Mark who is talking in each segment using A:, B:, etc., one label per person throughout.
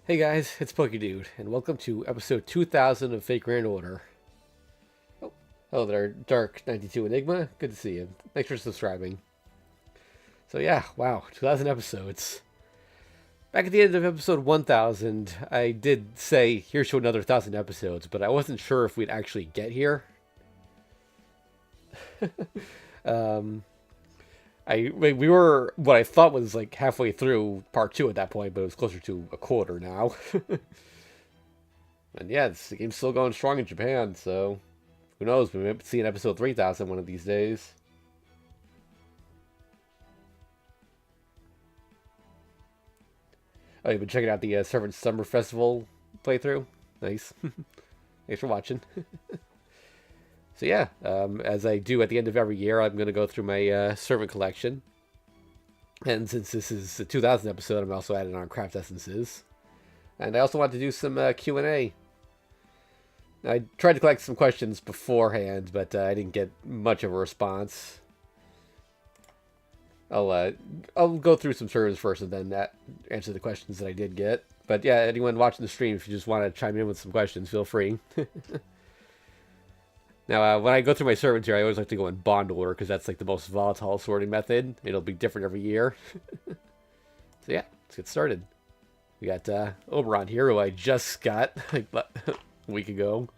A: Hey guys, it's PokeDude, and welcome to episode 2000 of Fake Grand Order. Oh, hello there, Dark92 Enigma. Good to see you. Thanks for subscribing. So yeah, wow, 2000 episodes. Back at the end of episode 1000, I did say, here's to another 1000 episodes, but I wasn't sure if we'd actually get here. We were what I thought was like halfway through part 2 at that point, but it was closer to a quarter now. And yeah, the game's still going strong in Japan, so who knows? We might see an episode 3000 one of these days. Oh, you've been checking out the Servant Summer Festival playthrough? Nice. Thanks for watching. So yeah, as I do at the end of every year, I'm going to go through my Servant collection. And since this is the 2000 episode, I'm also adding on craft essences. And I also want to do some Q&A. I tried to collect some questions beforehand, but I didn't get much of a response. I'll go through some servers first and then answer the questions that I did get. But yeah, anyone watching the stream, if you just want to chime in with some questions, feel free. Now, when I go through my servants here, I always like to go in bond order because that's like the most volatile sorting method. It'll be different every year. So yeah, let's get started. We got Oberon here, who I just got like a week ago.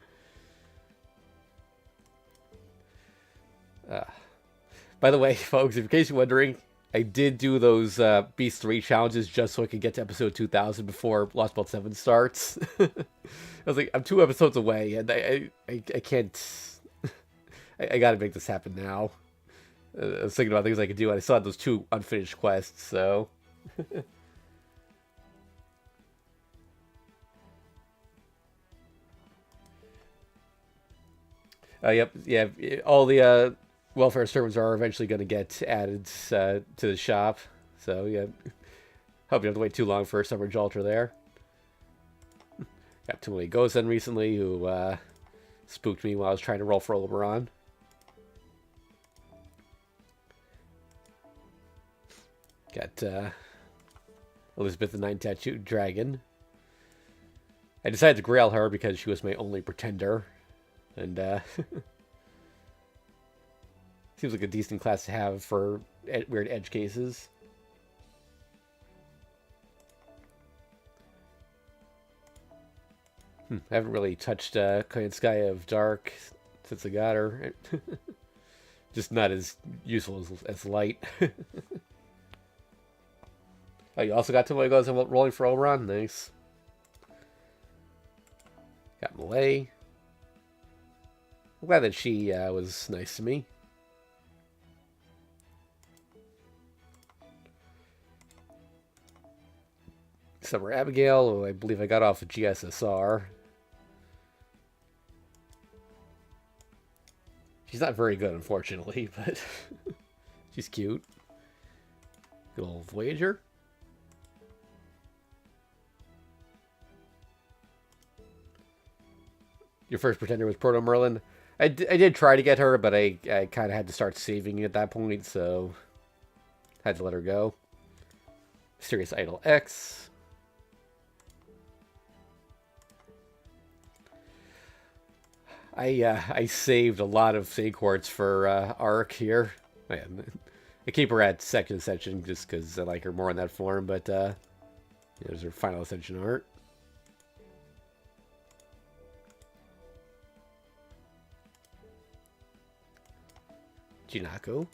A: By the way, folks, in case you're wondering, I did do those Beast 3 challenges just so I could get to episode 2000 before Lost Belt 7 starts. I was like, I'm 2 episodes away, and I can't... I gotta make this happen now. I was thinking about things I could do, and I still had those 2 unfinished quests, so... Yep, yeah, all the welfare servants are eventually going to get added to the shop. So, yeah, hope you don't have to wait too long for Summer Jalter there. Got Tomoe Gozen recently, who spooked me while I was trying to roll for Oberon. Got Elizabeth the Nine Tattooed Dragon. I decided to grail her because she was my only pretender. And, seems like a decent class to have for weird edge cases. I haven't really touched Koyanskaya of Dark since I got her. Just not as useful as Light. Oh, you also got Tomoe Gozen rolling for Oberon? Nice. Got Malay. I'm glad that she was nice to me. Summer Abigail, who I believe I got off of GSSR. She's not very good, unfortunately, but she's cute. Good old Voyager. Your first pretender was Proto Merlin. I did try to get her, but I kind of had to start saving at that point, so had to let her go. Mysterious Idol X. I saved a lot of save quartz for Arc here. I keep her at second ascension just because I like her more in that form, but there's her final ascension art. Jinako.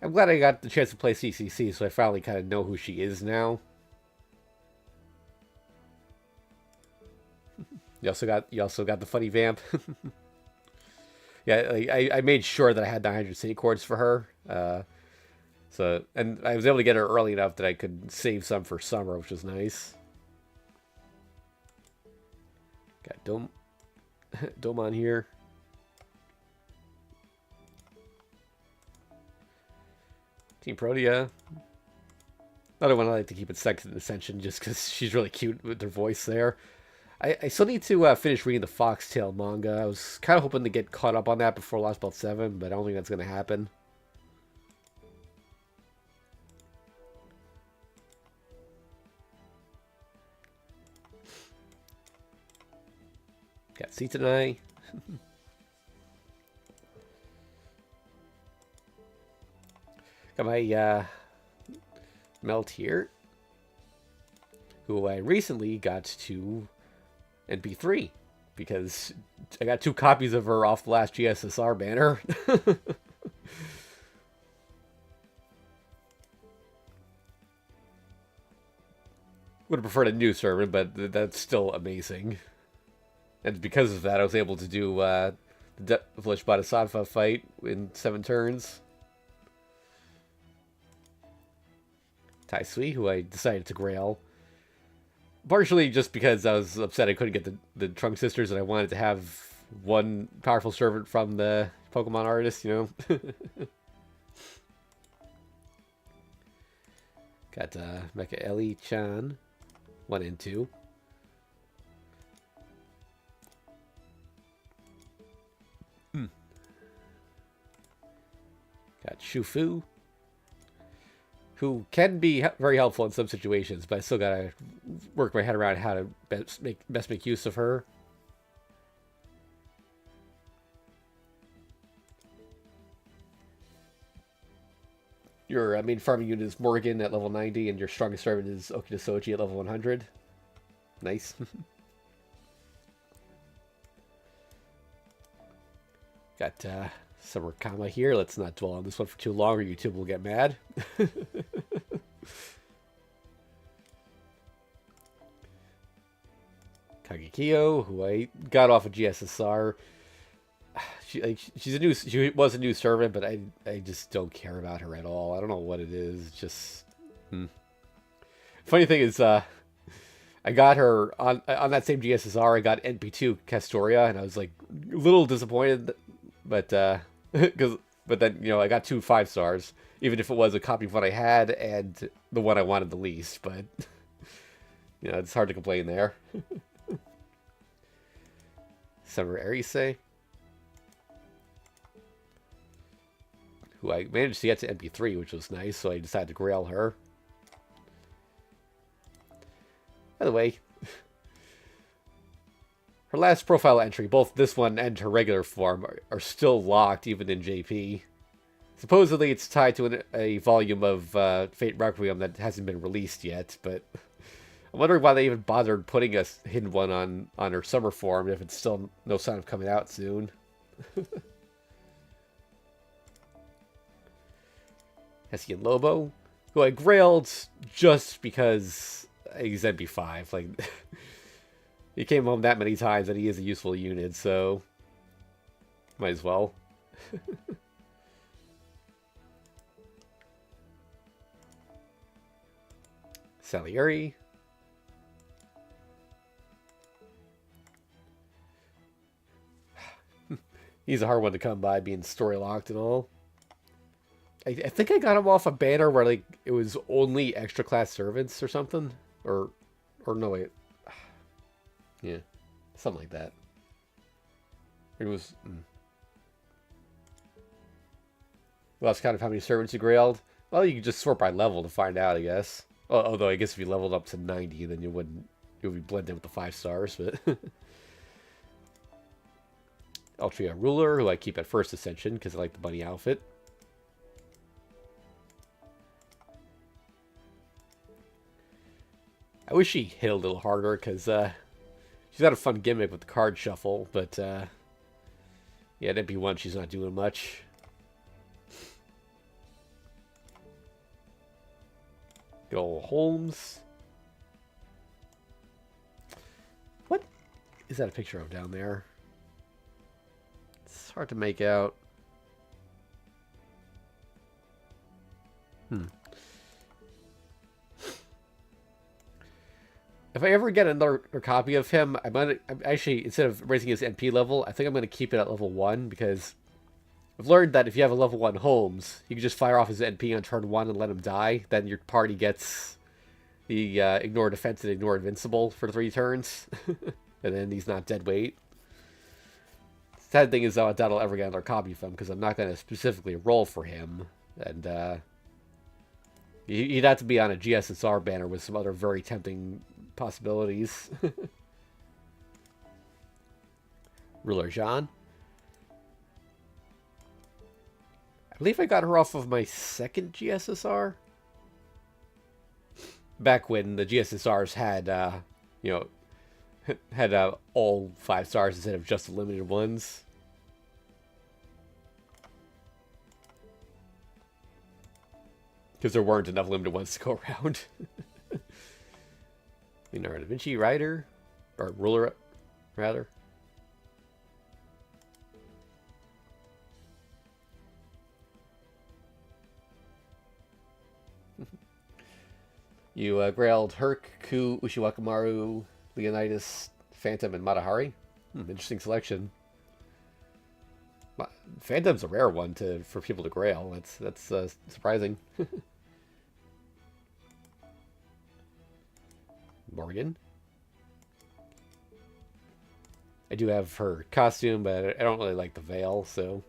A: I'm glad I got the chance to play CCC, so I finally kind of know who she is now. You also got the funny vamp. Yeah, I made sure that I had 900 city chords for her. And I was able to get her early enough that I could save some for summer, which was nice. Got Domon here. Team Protea. Another one I like to keep it second ascension just because she's really cute with her voice there. I still need to finish reading the Foxtail manga. I was kind of hoping to get caught up on that before Lost Belt 7, but I don't think that's going to happen. Got Seatonai. Got my Meltier, who I recently got to NP3 because I got 2 copies of her off the last GSSR banner. Would have preferred a new servant, but that's still amazing. And because of that, I was able to do the Devilish Bodhisattva fight in 7 turns. Tai Sui, who I decided to grail. Partially just because I was upset I couldn't get the Trunk Sisters, and I wanted to have one powerful servant from the Pokemon artist, you know? Got Mecha Ellie-chan, 1 and 2. Got Shufu, who can be very helpful in some situations, but I still gotta work my head around how to best make use of her. Your main farming unit is Morgan at level 90, and your strongest servant is Okinasoji at level 100. Nice. Got Summerkama here. Let's not dwell on this one for too long or YouTube will get mad. Kagekiyo, who I got off of GSSR. She was a new servant, but I just don't care about her at all. I don't know what it is. Just funny thing is, I got her on that same GSSR. I got NP2 Castoria, and I was like a little disappointed, but but then I got 2 5-stars, even if it was a copy of what I had and the one I wanted the least. But it's hard to complain there. Summer Arise, who I managed to get to MP3, which was nice, so I decided to grail her. By the way, her last profile entry, both this one and her regular form, are still locked, even in JP. Supposedly it's tied to a volume of Fate Requiem that hasn't been released yet, but I'm wondering why they even bothered putting a hidden one on her summer form if it's still no sign of coming out soon. Hessian Lobo, who I grailed just because he's NP5. Like, he came home that many times that he is a useful unit, so might as well. Salieri. He's a hard one to come by, being story locked and all. I think I got him off a banner where like it was only extra class servants or something, or no wait, yeah, something like that. It was. Well, that's kind of how many servants you grailed. Well, you could just sort by level to find out, I guess. Although I guess if you leveled up to 90, then you would be blended with the 5-stars, but. Altria Ruler, who I keep at first ascension because I like the bunny outfit. I wish she hit a little harder because she's got a fun gimmick with the card shuffle, but yeah, at MP1 she's not doing much. Good old Holmes. What is that a picture of down there? It's hard to make out. If I ever get another copy of him, I'm actually, instead of raising his NP level, I think I'm going to keep it at level 1, because I've learned that if you have a level 1 Holmes, you can just fire off his NP on turn 1 and let him die. Then your party gets the Ignore Defense and Ignore Invincible for 3 turns. And then he's not dead weight. Sad thing is, though, I doubt I'll ever get another copy of him, because I'm not going to specifically roll for him. And he'd have to be on a GSSR banner with some other very tempting possibilities. Ruler Jean. I believe I got her off of my second GSSR. Back when the GSSRs had, you know, had all 5 stars instead of just the limited ones. Because there weren't enough limited ones to go around. Leonardo da Vinci Rider, or Ruler, rather. You grailed Herc, Ku, Ushiwakamaru, Leonidas, Phantom, and Matahari. Interesting selection. Phantom's a rare one for people to grail. That's surprising. Morgan. I do have her costume, but I don't really like the veil, so...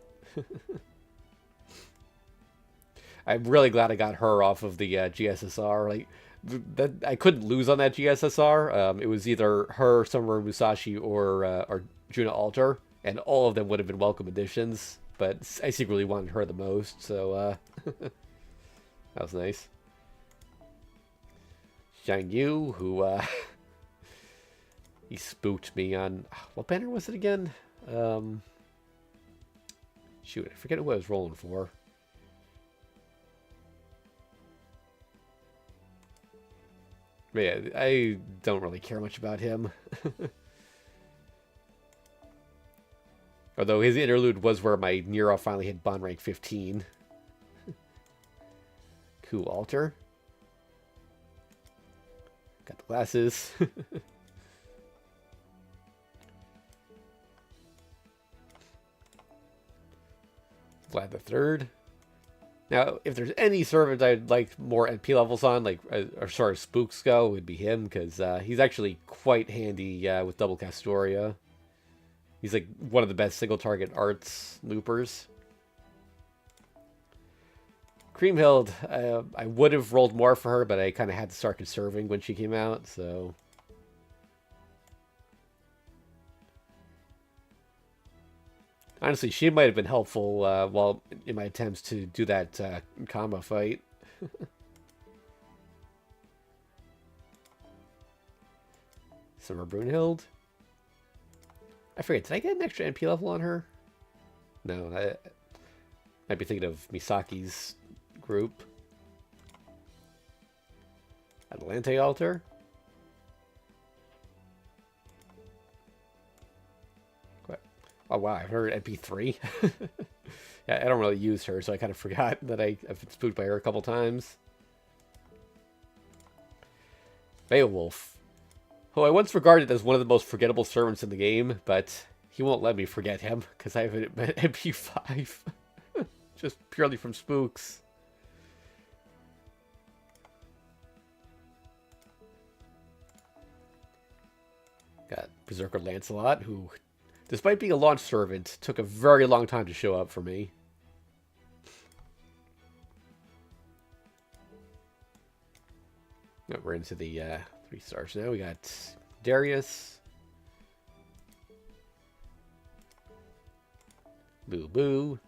A: I'm really glad I got her off of the GSSR. Like, I couldn't lose on that GSSR. It was either her, Summer Musashi, or Juna Alter, and all of them would have been welcome additions. But I secretly wanted her the most, so that was nice. Zhang Yu, who he spooked me on what banner was it again? Shoot, I forget who I was rolling for. But yeah, I don't really care much about him. Although his interlude was where my Nero finally hit bond rank 15. Ku Alter. Got the glasses. Vlad the Third. Now, if there's any servant I'd like more NP levels on, like as far as spooks go, it would be him, because he's actually quite handy with double Castoria. He's like one of the best single target arts loopers. Kriemhild, I would have rolled more for her, but I kind of had to start conserving when she came out, so... Honestly, she might have been helpful while in my attempts to do that combo fight. Summer Brunhild. I forget, did I get an extra NP level on her? No, I might be thinking of Misaki's group. Atlante Altar. Oh wow, I've heard MP3. Yeah, I don't really use her, so I kind of forgot that I've been spooked by her a couple times. Beowulf, who I once regarded as one of the most forgettable servants in the game, but he won't let me forget him, because I have an MP5. Just purely from spooks. Got Berserker Lancelot, who... despite being a launch servant, took a very long time to show up for me. We're into the 3 stars now. We got Darius. Boo Boo.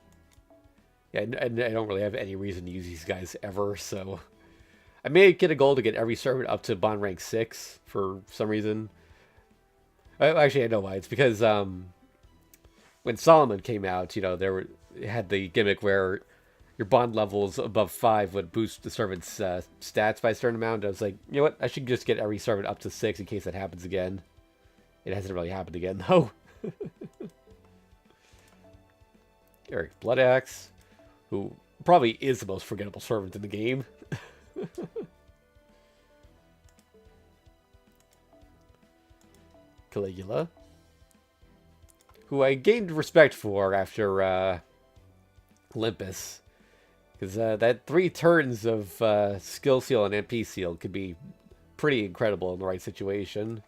A: Yeah, I don't really have any reason to use these guys ever, so... I may get a goal to get every servant up to bond rank 6 for some reason. Actually, I know why. It's because when Solomon came out, you know, it had the gimmick where your bond levels above 5 would boost the servant's stats by a certain amount. I was like, you know what? I should just get every servant up to 6 in case that happens again. It hasn't really happened again, though. Eric Bloodaxe, who probably is the most forgettable servant in the game. Caligula, who I gained respect for after Olympus, because that 3 turns of skill seal and MP seal could be pretty incredible in the right situation.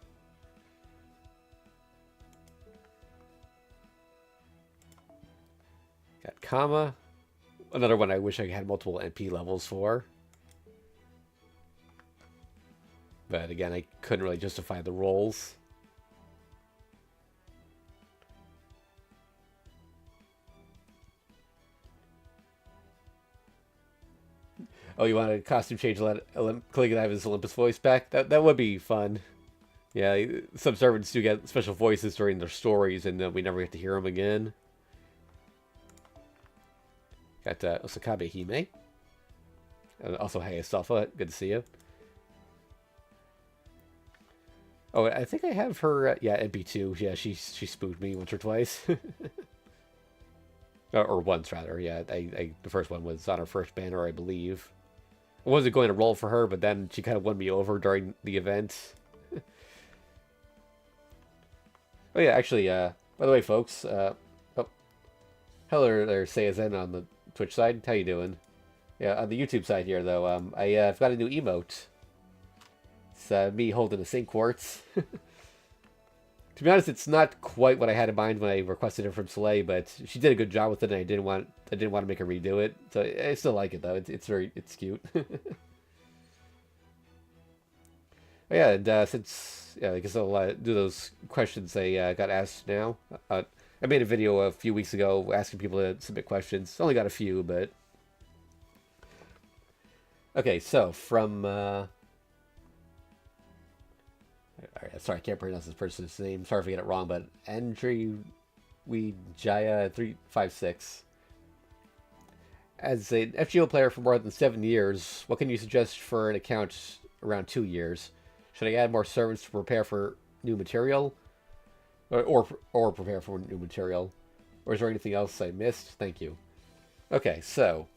A: Got Kama, another one I wish I had multiple MP levels for. But again, I couldn't really justify the rolls. Oh, you want a costume change? Let Caligula have his Olympus voice back? That would be fun. Yeah, some servants do get special voices during their stories, and we never get to hear them again. Got Osakabe Hime. Also, hey, Asafa, good to see you. Oh, I think I have her, yeah, NP2. Yeah, she spooked me once or twice. Or once, rather, yeah. The first one was on her first banner, I believe. I wasn't going to roll for her, but then she kind of won me over during the event. Oh, yeah, actually, by the way, folks, oh, hello there, Seizen on the Twitch side. How you doing? Yeah, on the YouTube side here, though, I've got a new emote. It's me holding a St. Quartz. To be honest, it's not quite what I had in mind when I requested it from Soleil, but she did a good job with it, and I didn't want to make her redo it. So I still like it though. It's cute. Oh, yeah, and since I guess I'll do those questions I got asked now. I made a video a few weeks ago asking people to submit questions. Only got a few, but okay. So from sorry, I can't pronounce this person's name. Sorry if I get it wrong, but Andrew Wijaya 356. As an FGO player for more than 7 years, what can you suggest for an account around 2 years? Should I add more servants to prepare for new material? Or prepare for new material? Or is there anything else I missed? Thank you. Okay, so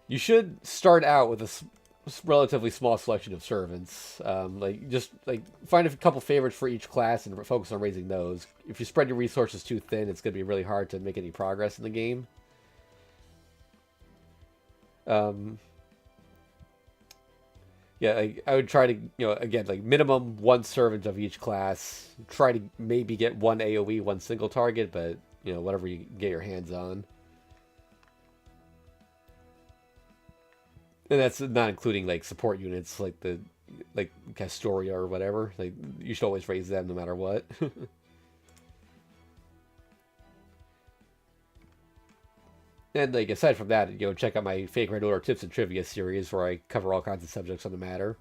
A: you should start out with a relatively small selection of servants. Just find a couple favorites for each class and focus on raising those. If you spread your resources too thin, it's going to be really hard to make any progress in the game. Yeah, I would try to, again, minimum one servant of each class. Try to maybe get one AoE, one single target, but, whatever you get your hands on. And that's not including, support units, like Castoria or whatever. You should always raise them no matter what. And, aside from that, check out my Fake Red Order Tips and Trivia series, where I cover all kinds of subjects on the matter.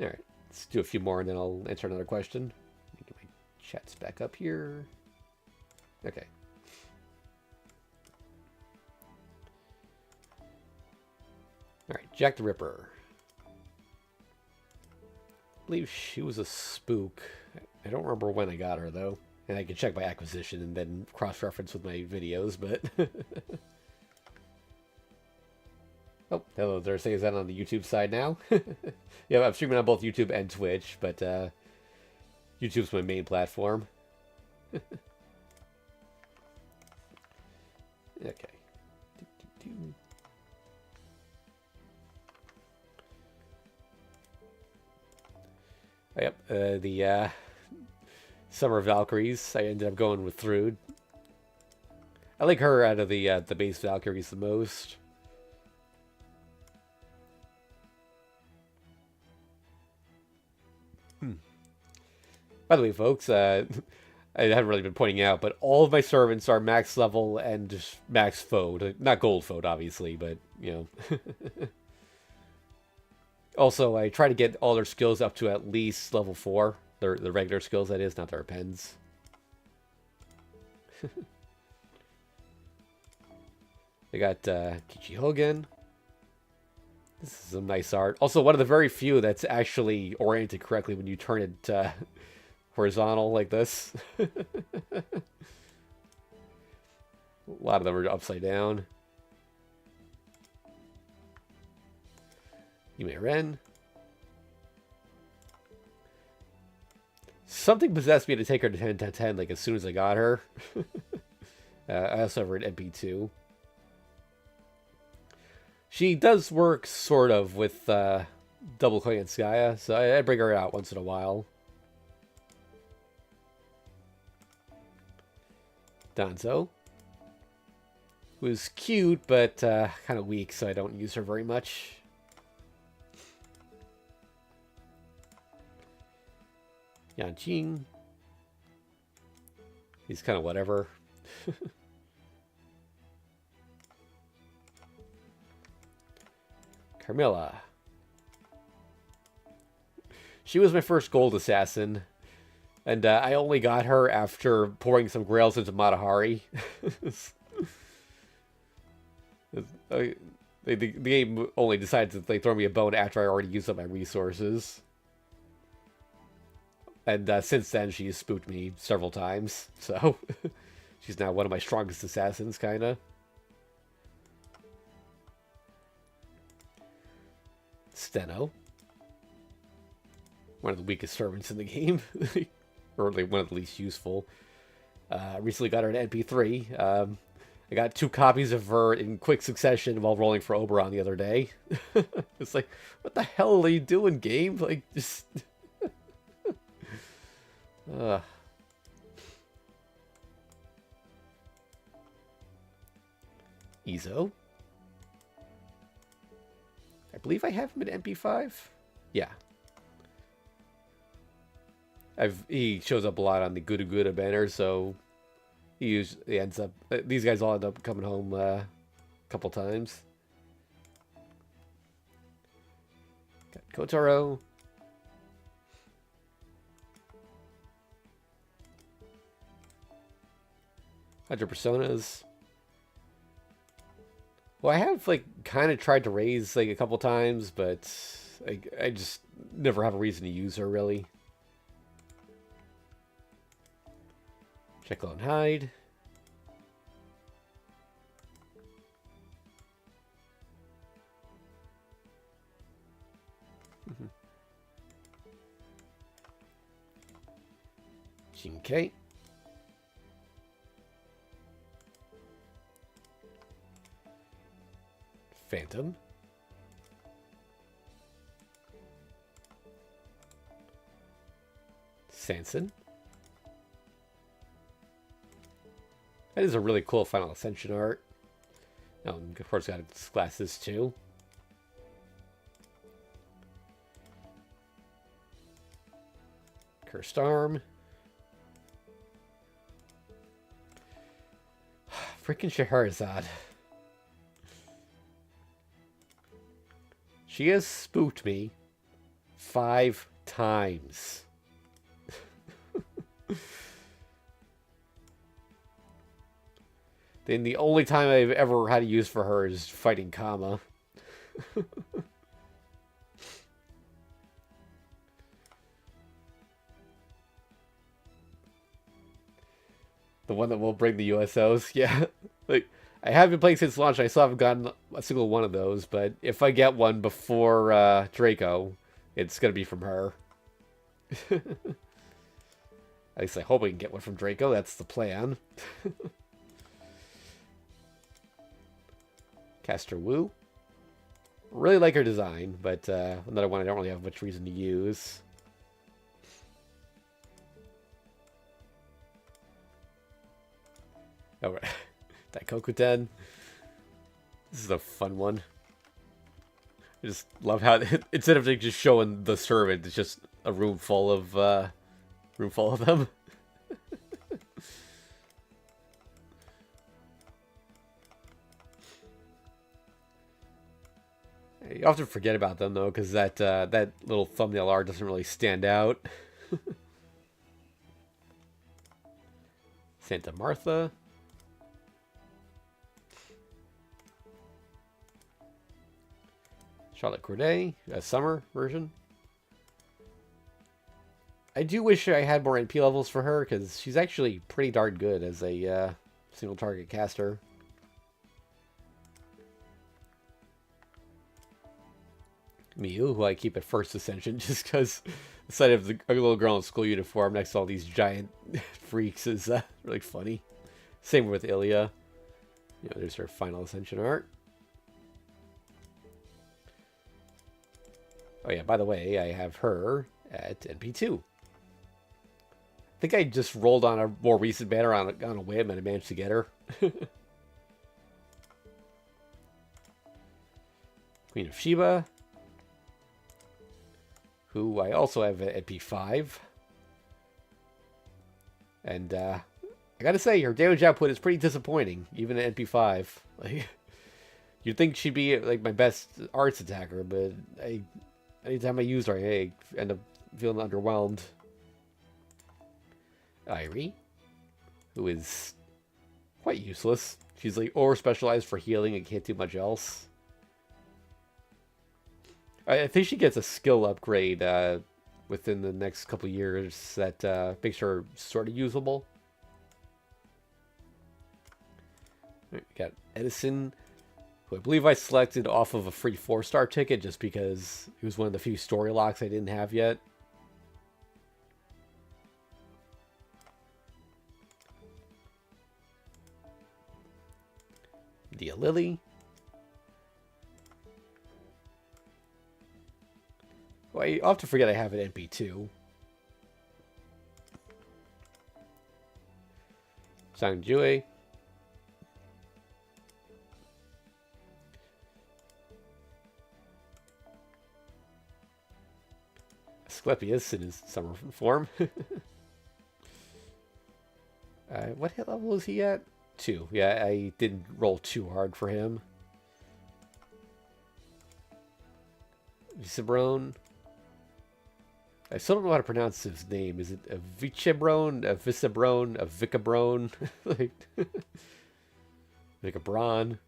A: Alright, let's do a few more, and then I'll answer another question. Let me get my chats back up here. Okay. Alright, Jack the Ripper. I believe she was a spook. I don't remember when I got her, though. And I can check my acquisition and then cross-reference with my videos, but... Oh, hello there. Is that on the YouTube side now? Yeah, I'm streaming on both YouTube and Twitch, but YouTube's my main platform. Okay. Yep, the Summer Valkyries. I ended up going with Thrud. I like her out of the base Valkyries the most. By the way, folks, I haven't really been pointing out, but all of my servants are max level and max foed. Not gold foed, obviously, but, Also, I try to get all their skills up to at least level 4. Their regular skills, that is, not their pens. They got Kichi Hogan. This is some nice art. Also, one of the very few that's actually oriented correctly when you turn it horizontal like this. A lot of them are upside down. Yume Ren. Something possessed me to take her to 10-10-10 as soon as I got her. I also have her at MP2. She does work sort of with Double Koyanskaya, so I bring her out once in a while. Danzo. Who's cute, but kind of weak, so I don't use her very much. Yanqing. He's kind of whatever. Carmilla. She was my first gold assassin, and I only got her after pouring some grails into Matahari. The game only decides that they throw me a bone after I already used up my resources. And since then, she's spooked me several times, so she's now one of my strongest assassins, kinda. Steno. One of the weakest servants in the game. Or like one of the least useful. Recently got her at NP3. I got 2 copies of her in quick succession while rolling for Oberon the other day. It's like, what the hell are you doing, game? Like, just... Izo. I believe I have him at MP5. Yeah. He shows up a lot on the Guda Guda banner, so he usually ends up... these guys all end up coming home a couple times. Got Kotaro. Hundred Personas. Well, I have, like, kind of tried to raise, like, a couple times, but I just never have a reason to use her, really. Jekyll and Hyde. Shinkai. Phantom. Sanson. That is a really cool Final Ascension art. Of course, got its glasses too. Cursed Arm. Freaking Scheherazade. She has spooked me 5 times. Then the only time I've ever had to use for her is fighting Kama. The one that will bring the USOs, yeah. Like, I have been playing since launch, and I still haven't gotten a single one of those, but if I get one before Draco, it's going to be from her. At least I hope I can get one from Draco, that's the plan. Caster Wu. Really like her design, but another one I don't really have much reason to use. Alright. Daikokuten. This is a fun one. I just love how instead of just showing the servant, it's just a room full of them. You often forget about them though, because that little thumbnail art doesn't really stand out. Santa Martha. Charlotte Corday, a summer version. I do wish I had more NP levels for her, because she's actually pretty darn good as a single target caster. Miyu, who I keep at first ascension, just because the sight of a little girl in school uniform next to all these giant freaks is really funny. Same with Ilya. You know, there's her final ascension art. Oh yeah, by the way, I have her at NP2. I think I just rolled on a more recent banner on a whim and I managed to get her. Queen of Sheba. Who I also have at NP5. And I gotta say, her damage output is pretty disappointing, even at NP5. Like, You'd think she'd be like my best arts attacker, but anytime I use her, I end up feeling underwhelmed. Irie, who is quite useless. She's like over specialized for healing and can't do much else. I think she gets a skill upgrade within the next couple years that makes her sort of usable. We got Edison, who I believe I selected off of a free 4-star ticket just because he was one of the few story locks I didn't have yet. Dia Lily. Well, I often forget I have an NP2. Sangjue. Asclepius in his summer form. What hit level is he at? 2. Yeah, I didn't roll too hard for him. Vicebrone. I still don't know how to pronounce his name. Is it a Vicebrone, a Vicebrone, a Vicabrone? Like, Vicabron.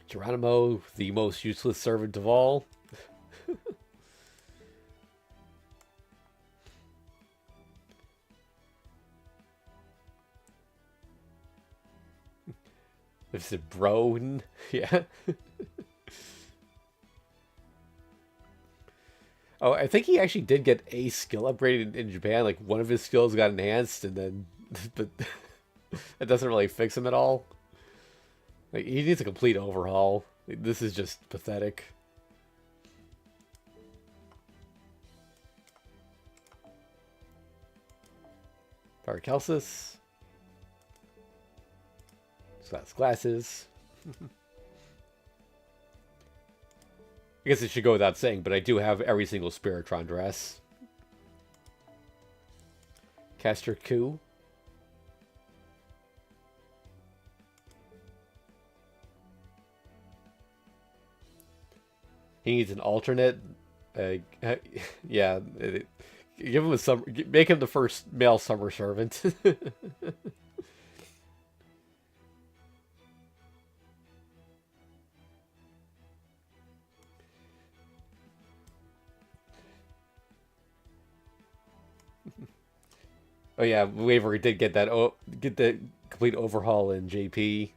A: Geronimo, the most useless servant of all. Vicebrone, yeah. Oh, I think he actually did get a skill upgrade in Japan. Like, one of his skills got enhanced, and then... But it doesn't really fix him at all. Like, he needs a complete overhaul. Like, this is just pathetic. Paracelsus. So that's glasses. I guess it should go without saying, but I do have every single Spiritron dress. Caster Ku. He needs an alternate. Yeah, give him a summer. Make him the first male summer servant. Oh yeah, Waver did get that. Oh, get the complete overhaul in JP.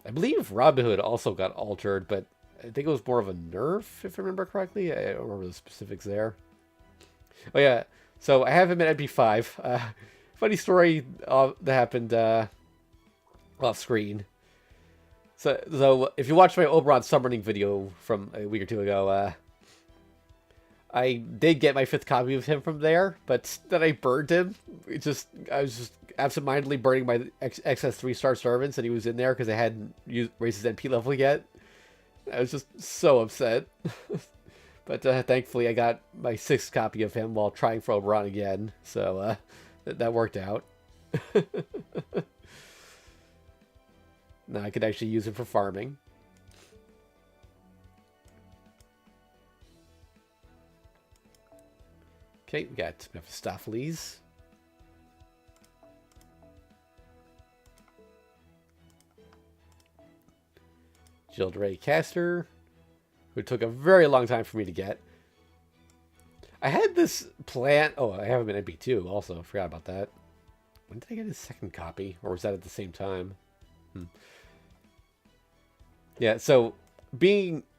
A: I believe Robin Hood also got altered, but I think it was more of a nerf, if I remember correctly. I don't remember the specifics there. Oh yeah, so I have him at NP5. Funny story that happened off screen. So if you watched my Oberon summoning video from a week or two ago, I did get my 5th copy of him from there, but then I burned him. I was just absentmindedly burning my excess 3-star servants, and he was in there because I hadn't raised his NP level yet. I was just so upset. But thankfully, I got my 6th copy of him while trying for Oberon again, so that worked out. Now I could actually use him for farming. Okay, we got Mephistopheles. Gildray Caster, who took a very long time for me to get. I had this plant. Oh, I have him in NP2 also. I forgot about that. When did I get his 2nd copy? Or was that at the same time? Yeah, so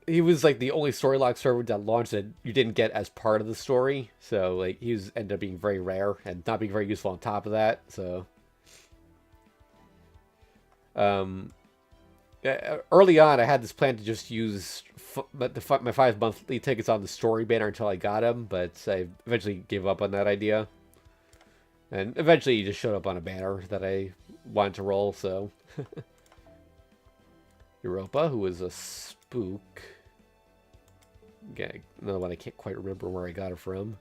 A: he was like the only story lock server that launched that you didn't get as part of the story. So like ended up being very rare and not being very useful on top of that. So early on, I had this plan to just use my 5 monthly tickets on the story banner until I got him, but I eventually gave up on that idea. And eventually, he just showed up on a banner that I wanted to roll. So Europa, who was a spook. Okay, another one I can't quite remember where I got it from.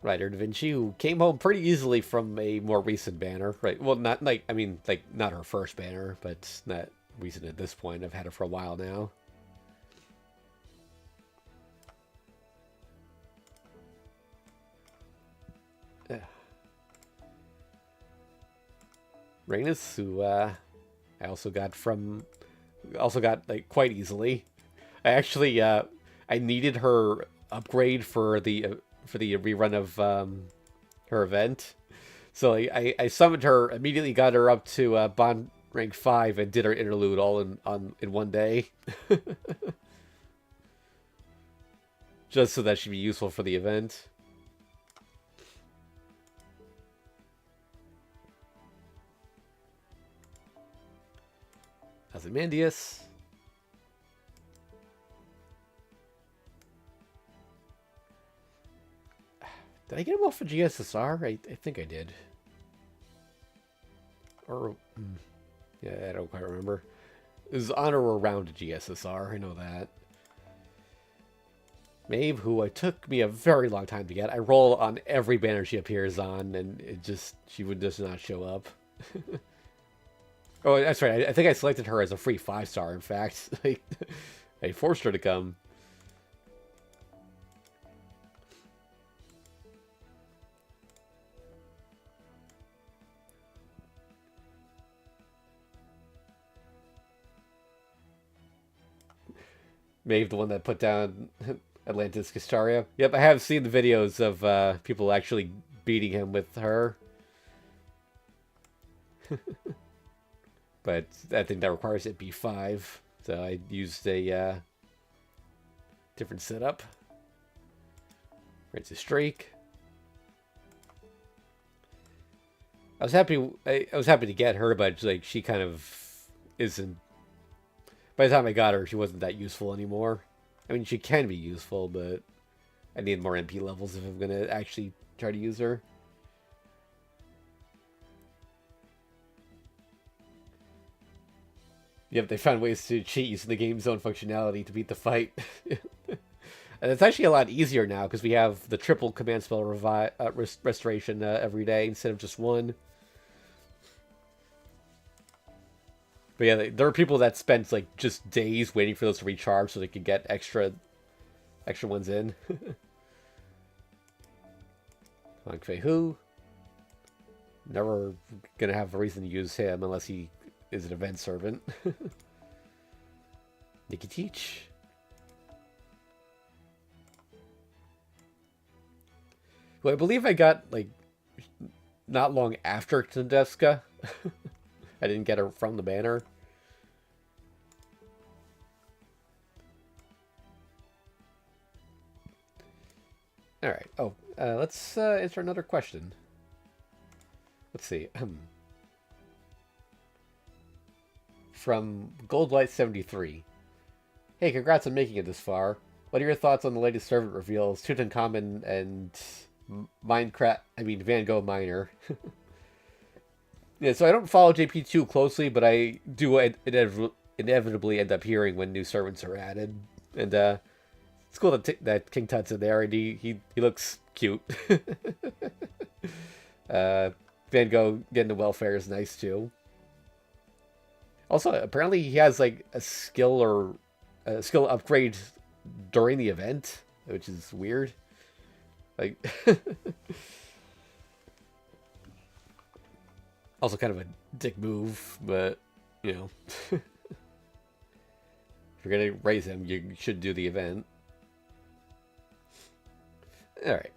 A: Ryder Da Vinci, who came home pretty easily from a more recent banner, right? Well, not like, I mean, like, not her first banner, but not recent at this point. I've had her for a while now. Rhaenys, who I also got like quite easily. I actually I needed her upgrade for the rerun of her event, so I summoned her immediately, got her up to Bond rank 5, and did her interlude all in one day, just so that she'd be useful for the event. Ozymandias. Did I get him off of GSSR? I think I did. Or, yeah, I don't quite remember. It was on or around GSSR, I know that. Maeve, who it took me a very long time to get. I roll on every banner she appears on, and she would just not show up. Oh, that's right. I think I selected her as a free 5-star, in fact. I forced her to come. Maeve, the one that put down Atlantis Castaria. Yep, I have seen the videos of people actually beating him with her. But I think that requires it be 5. So I used a different setup. It's a streak. I was happy to get her, but like she kind of isn't. By the time I got her, she wasn't that useful anymore. I mean, she can be useful, but I need more MP levels if I'm gonna actually try to use her. Yep, they found ways to cheat using the game's own functionality to beat the fight. And it's actually a lot easier now because we have the triple command spell restoration every day instead of just one. But yeah, there are people that spent like just days waiting for those to recharge so they could get extra ones in. Huang Fei Hu. Never gonna have a reason to use him unless he is an event servant. Nikki Teach. Who I believe I got like not long after Tandevska. I didn't get her from the banner. All right. Oh, let's answer another question. Let's see. From Goldlight73. Hey, congrats on making it this far. What are your thoughts on the latest servant reveals, Tutankhamun and Van Gogh Minor? Yeah, so I don't follow JP too closely, but I do inevitably end up hearing when new servants are added. And it's cool that King Tut's in there, and he looks cute. Van Gogh getting the welfare is nice too. Also, apparently he has like a skill upgrade during the event, which is weird. Like, also kind of a dick move, but you know, if you're gonna raise him, you should do the event. All right.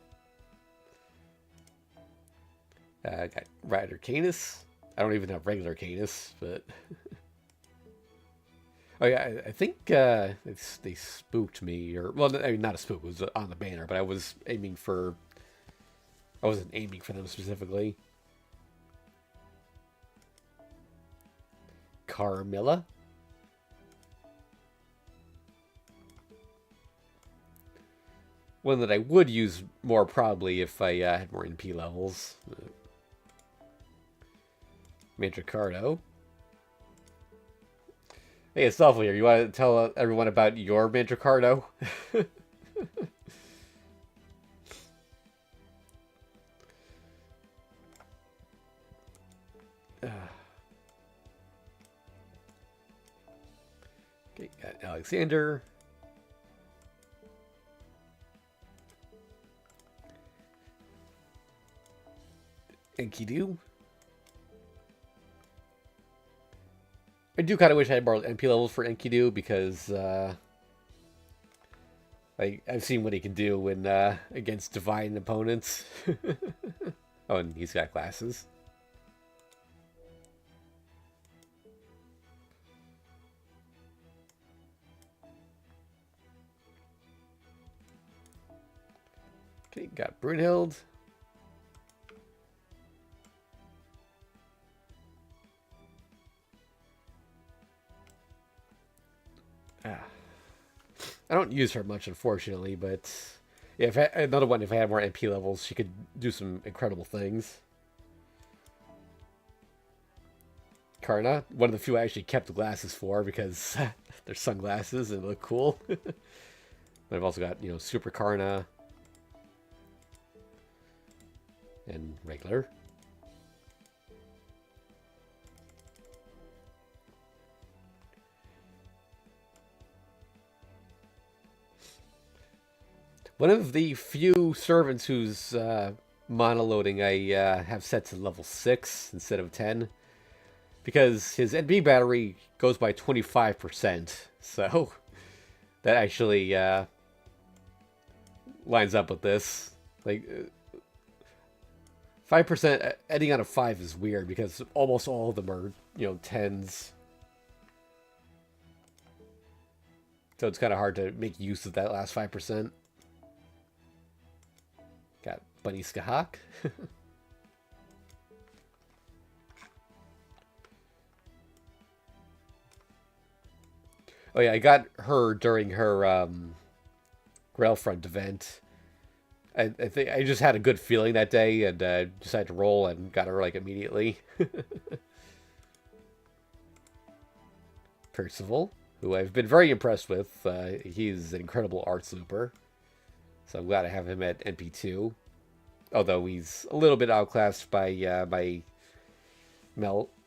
A: I got Ryder Canis. I don't even have regular Canis, but oh yeah, I think they spooked me, or well, I mean not a spook. It was on the banner, but I wasn't aiming for them specifically. Carmilla. One that I would use more probably if I had more NP levels. Mandricardo. Hey, it's Lawful here. You want to tell everyone about your Mandricardo? Got Alexander. Enkidu. I do kind of wish I had more MP levels for Enkidu because I've seen what he can do when against divine opponents. Oh, and he's got glasses. Okay, got Brunhild. I don't use her much, unfortunately, but yeah, if another one, if I had more MP levels, she could do some incredible things. Karna, one of the few I actually kept the glasses for because they're sunglasses and look cool. But I've also got, Super Karna and regular. One of the few servants who's monoloading I have set to level 6 instead of 10. Because his NB battery goes by 25%. So that actually lines up with this. Like 5%, ending on a 5 is weird because almost all of them are, 10s. So it's kind of hard to make use of that last 5%. Got Bunny Skahak. Oh yeah, I got her during her Grailfront event. I think I just had a good feeling that day and decided to roll and got her like immediately. Percival, who I've been very impressed with. He's an incredible arts looper. So I'm glad I have him at NP2. Although he's a little bit outclassed by my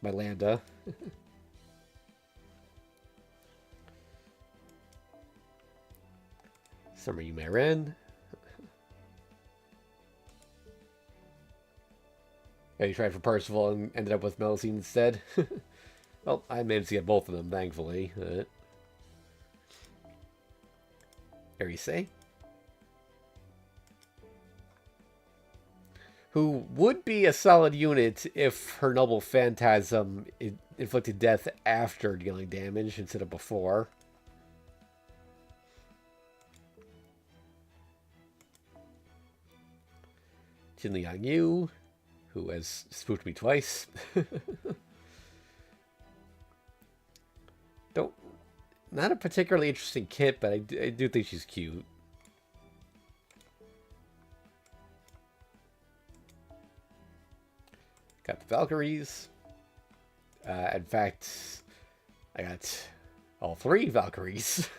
A: Landa. Summer Umaren. Yeah, you tried for Percival and ended up with Melusine instead. Well, I managed to get both of them, thankfully. Erisei. Who would be a solid unit if her Noble Phantasm inflicted death after dealing damage instead of before. Jin Liang Yu, who has spooked me twice. Not a particularly interesting kit, but I do think she's cute. Got the Valkyries. In fact, I got all 3 Valkyries.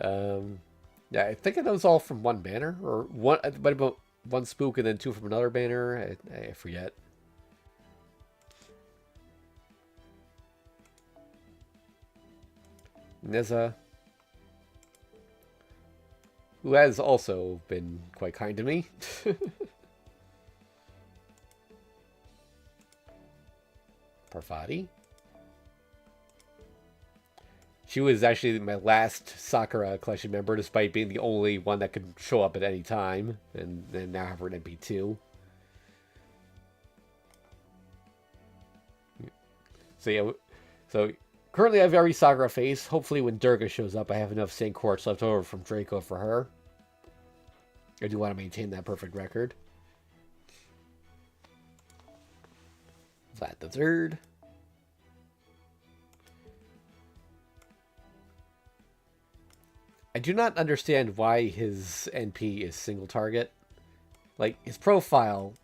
A: Yeah, I think it was all from one banner, or one. But about one spook and then 2 from another banner. I forget. Neza, who has also been quite kind to me. Parvati. She was actually my last Sakura collection member, despite being the only one that could show up at any time, and then now have her in MP2. So yeah, so currently I have every Sakura face. Hopefully when Durga shows up, I have enough Saint Quartz left over from Draco for her. I do want to maintain that perfect record. Vlad the Third. I do not understand why his NP is single target. Like, his profile,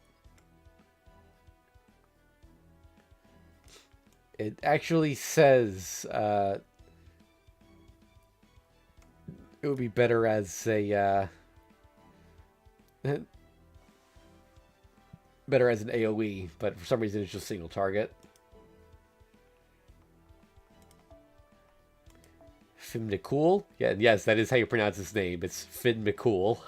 A: it actually says it would be better as a better as an AoE, but for some reason it's just single target. Finn McCool? Yeah, yes, that is how you pronounce his name. It's Finn McCool.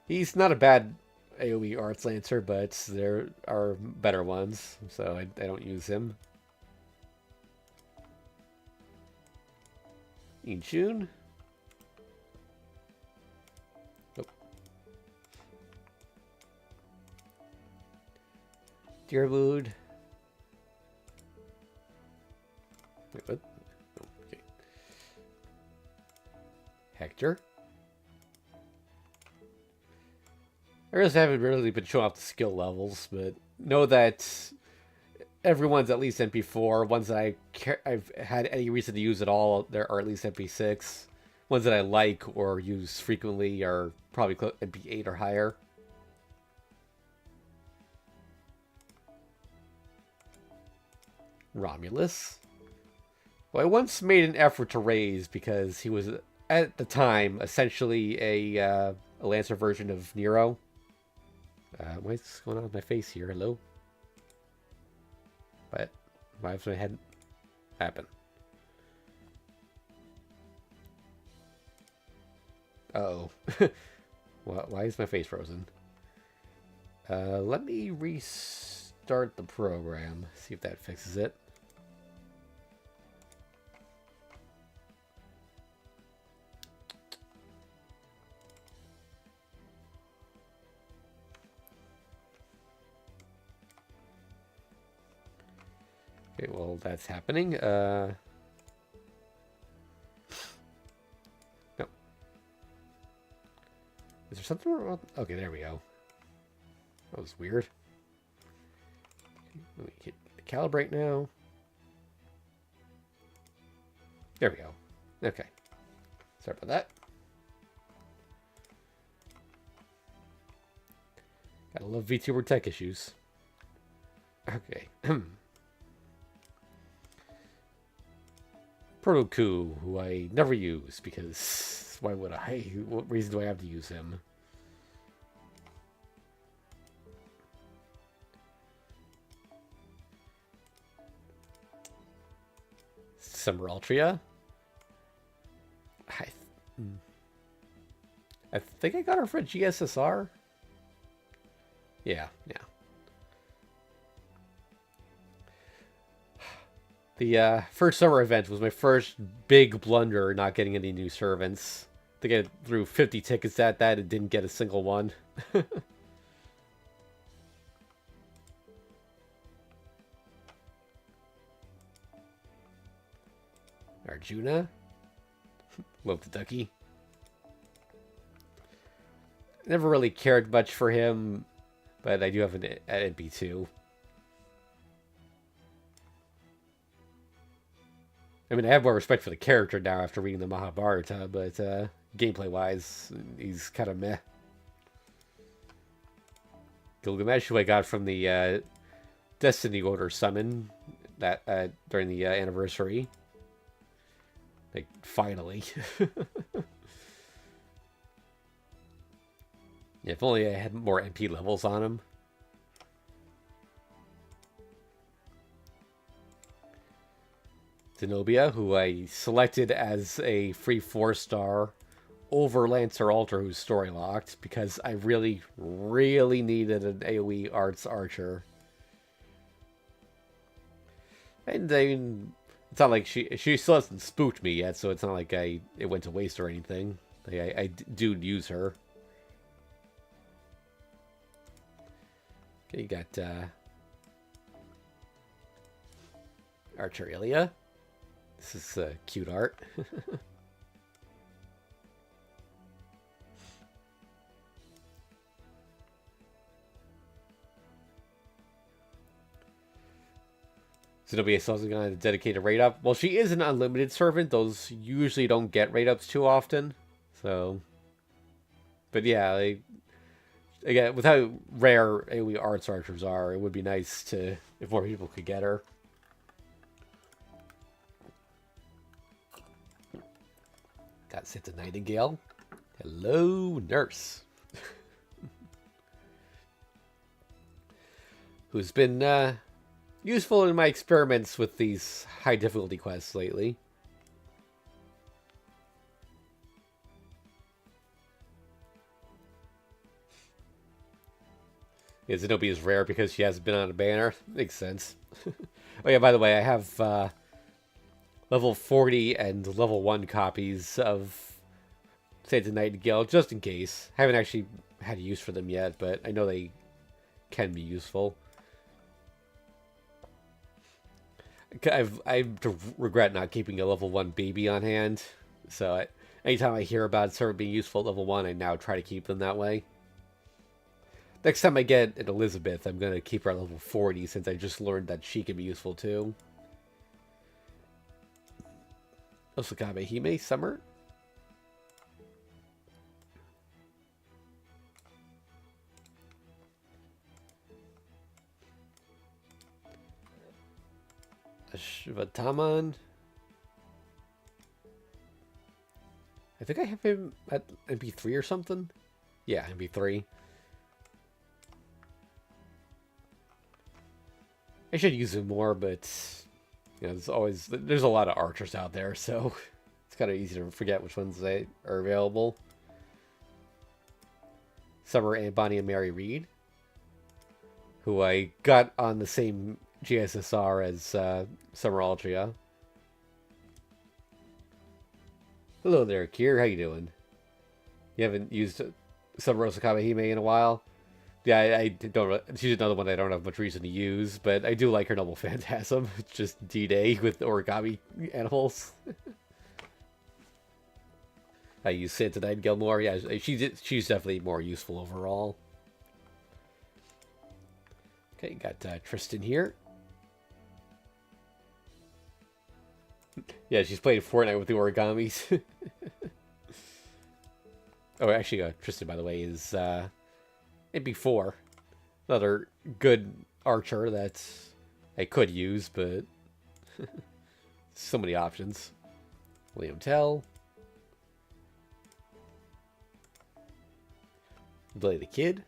A: He's not a bad AoE Arts Lancer, but there are better ones, so I don't use him. Inchun? Nope. Deerwood. Wait, what? Oh, okay. Hector. I really haven't really been showing off the skill levels, but know that everyone's at least MP4. Ones that I've had any reason to use at all, there are at least MP6. Ones that I like or use frequently are probably MP8 or higher. Romulus. Well, I once made an effort to raise because he was, at the time, essentially a Lancer version of Nero. What's going on with my face here? Hello? But why has my head happen? Uh-oh. Why is my face frozen? Let me restart the program. See if that fixes it. Okay, well, that's happening. No. Is there something wrong? Okay, there we go. That was weird. Let me hit calibrate now. There we go. Okay. Sorry about that. Gotta love VTuber tech issues. Okay. Protoku, who I never use because why would I? What reason do I have to use him? Summer Altria. I think I got her for GSSR. Yeah. The first summer event was my first big blunder not getting any new servants. I think I threw 50 tickets at that and didn't get a single one. Arjuna. Love the ducky. Never really cared much for him, but I do have an NP2. I mean, I have more respect for the character now after reading the Mahabharata, but gameplay-wise, he's kind of meh. Gilgamesh, who I got from the Destiny Order summon that during the anniversary. Like, finally. Yeah, if only I had more MP levels on him. Zenobia, who I selected as a free 4-star over Lancer Alter, who's story locked, because I really, really needed an AoE Arts Archer. And then it's not like she still hasn't spooked me yet, so it's not like it went to waste or anything. Like I do use her. Okay, you got Archerelia. This is cute art. Zenobia is also going to dedicate a raid up. Well, she is an unlimited servant. Those usually don't get raid ups too often. So, but yeah, again, with how rare AoE Arts Archers are, it would be nice to if more people could get her. Got sent to Nightingale. Hello, nurse. who's been useful in my experiments with these high difficulty quests lately. Yeah, Zenobia is rare because she hasn't been on a banner. Makes sense. Oh yeah, by the way, I have level 40 and level 1 copies of Saints of Nightingale, just in case. I haven't actually had use for them yet, but I know they can be useful. I regret not keeping a level 1 baby on hand, so anytime I hear about Servant being useful at level 1, I now try to keep them that way. Next time I get an Elizabeth, I'm going to keep her at level 40, since I just learned that she can be useful too. Osakabe Hime, Summer? Ashvataman. I think I have him at MP3 or something. Yeah, MP3. I should use him more, but you know, there's a lot of archers out there, so it's kind of easy to forget which ones they are available. Summer and Bonnie and Mary Reed, who I got on the same GSSR as Summer Altria. Hello there, Kier. How you doing? You haven't used Summer Osakabe Hime in a while? Yeah, I don't. She's another one I don't have much reason to use, but I do like her Noble Phantasm. It's just D-Day with origami animals. I use Santa Nightingale more. Yeah, she's definitely more useful overall. Okay, got Tristan here. Yeah, she's playing Fortnite with the origamis. Oh, actually, Tristan, by the way, is MP4. Another good archer that I could use, but so many options. William Tell. Billy the Kid.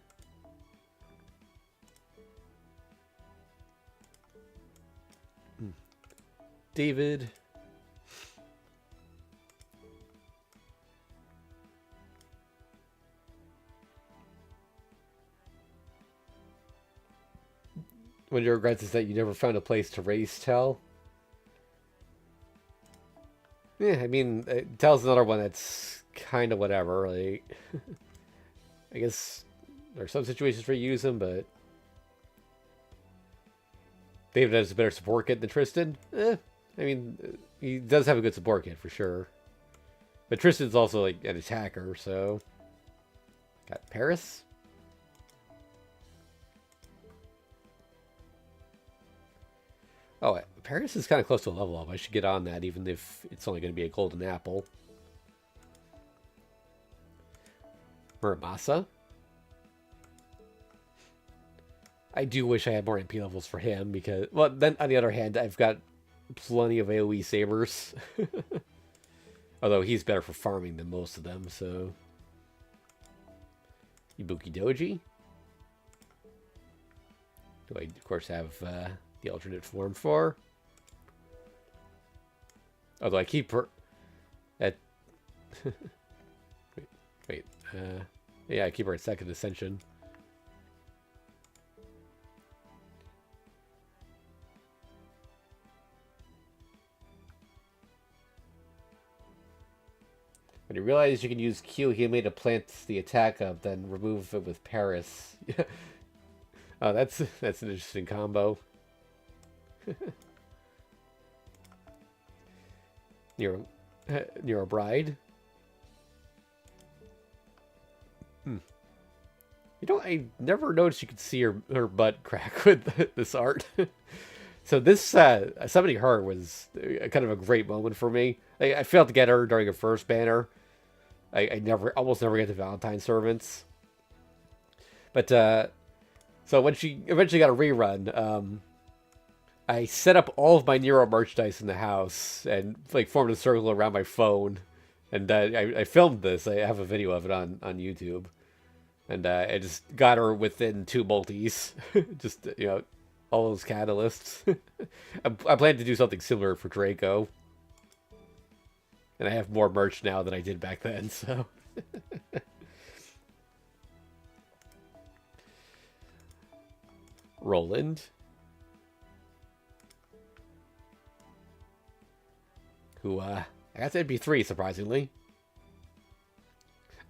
A: David. One of your regrets is that you never found a place to raise Tell. Yeah, I mean, Tell's another one that's kind of whatever. Like, I guess there are some situations where you use him, but David has a better support kit than Tristan. I mean, he does have a good support kit for sure. But Tristan's also like an attacker, so... Got Paris. Oh, Paris is kind of close to a level up. I should get on that, even if it's only going to be a golden apple. Muramasa. I do wish I had more MP levels for him, because... Well, then, on the other hand, I've got plenty of AoE sabers. Although he's better for farming than most of them, so... Ibuki Doji. Do I, of course, have the alternate form for? Although I keep her at... wait. Yeah, I keep her at second ascension. When you realize you can use Q, he made to plant the attack up, then remove it with Paris. Oh, that's an interesting combo. Nero Bride. You know, I never noticed you could see her butt crack with this art. So this summoning her was kind of a great moment for me. I failed to get her during her first banner. I almost never get to Valentine Servants. But so when she eventually got a rerun, I set up all of my Nero merchandise in the house and like formed a circle around my phone. And I filmed this. I have a video of it on YouTube. And I just got her within 2 multis. Just, you know, all those catalysts. I plan to do something similar for Draco. And I have more merch now than I did back then, so... Roland. Who, I got to NP3, surprisingly.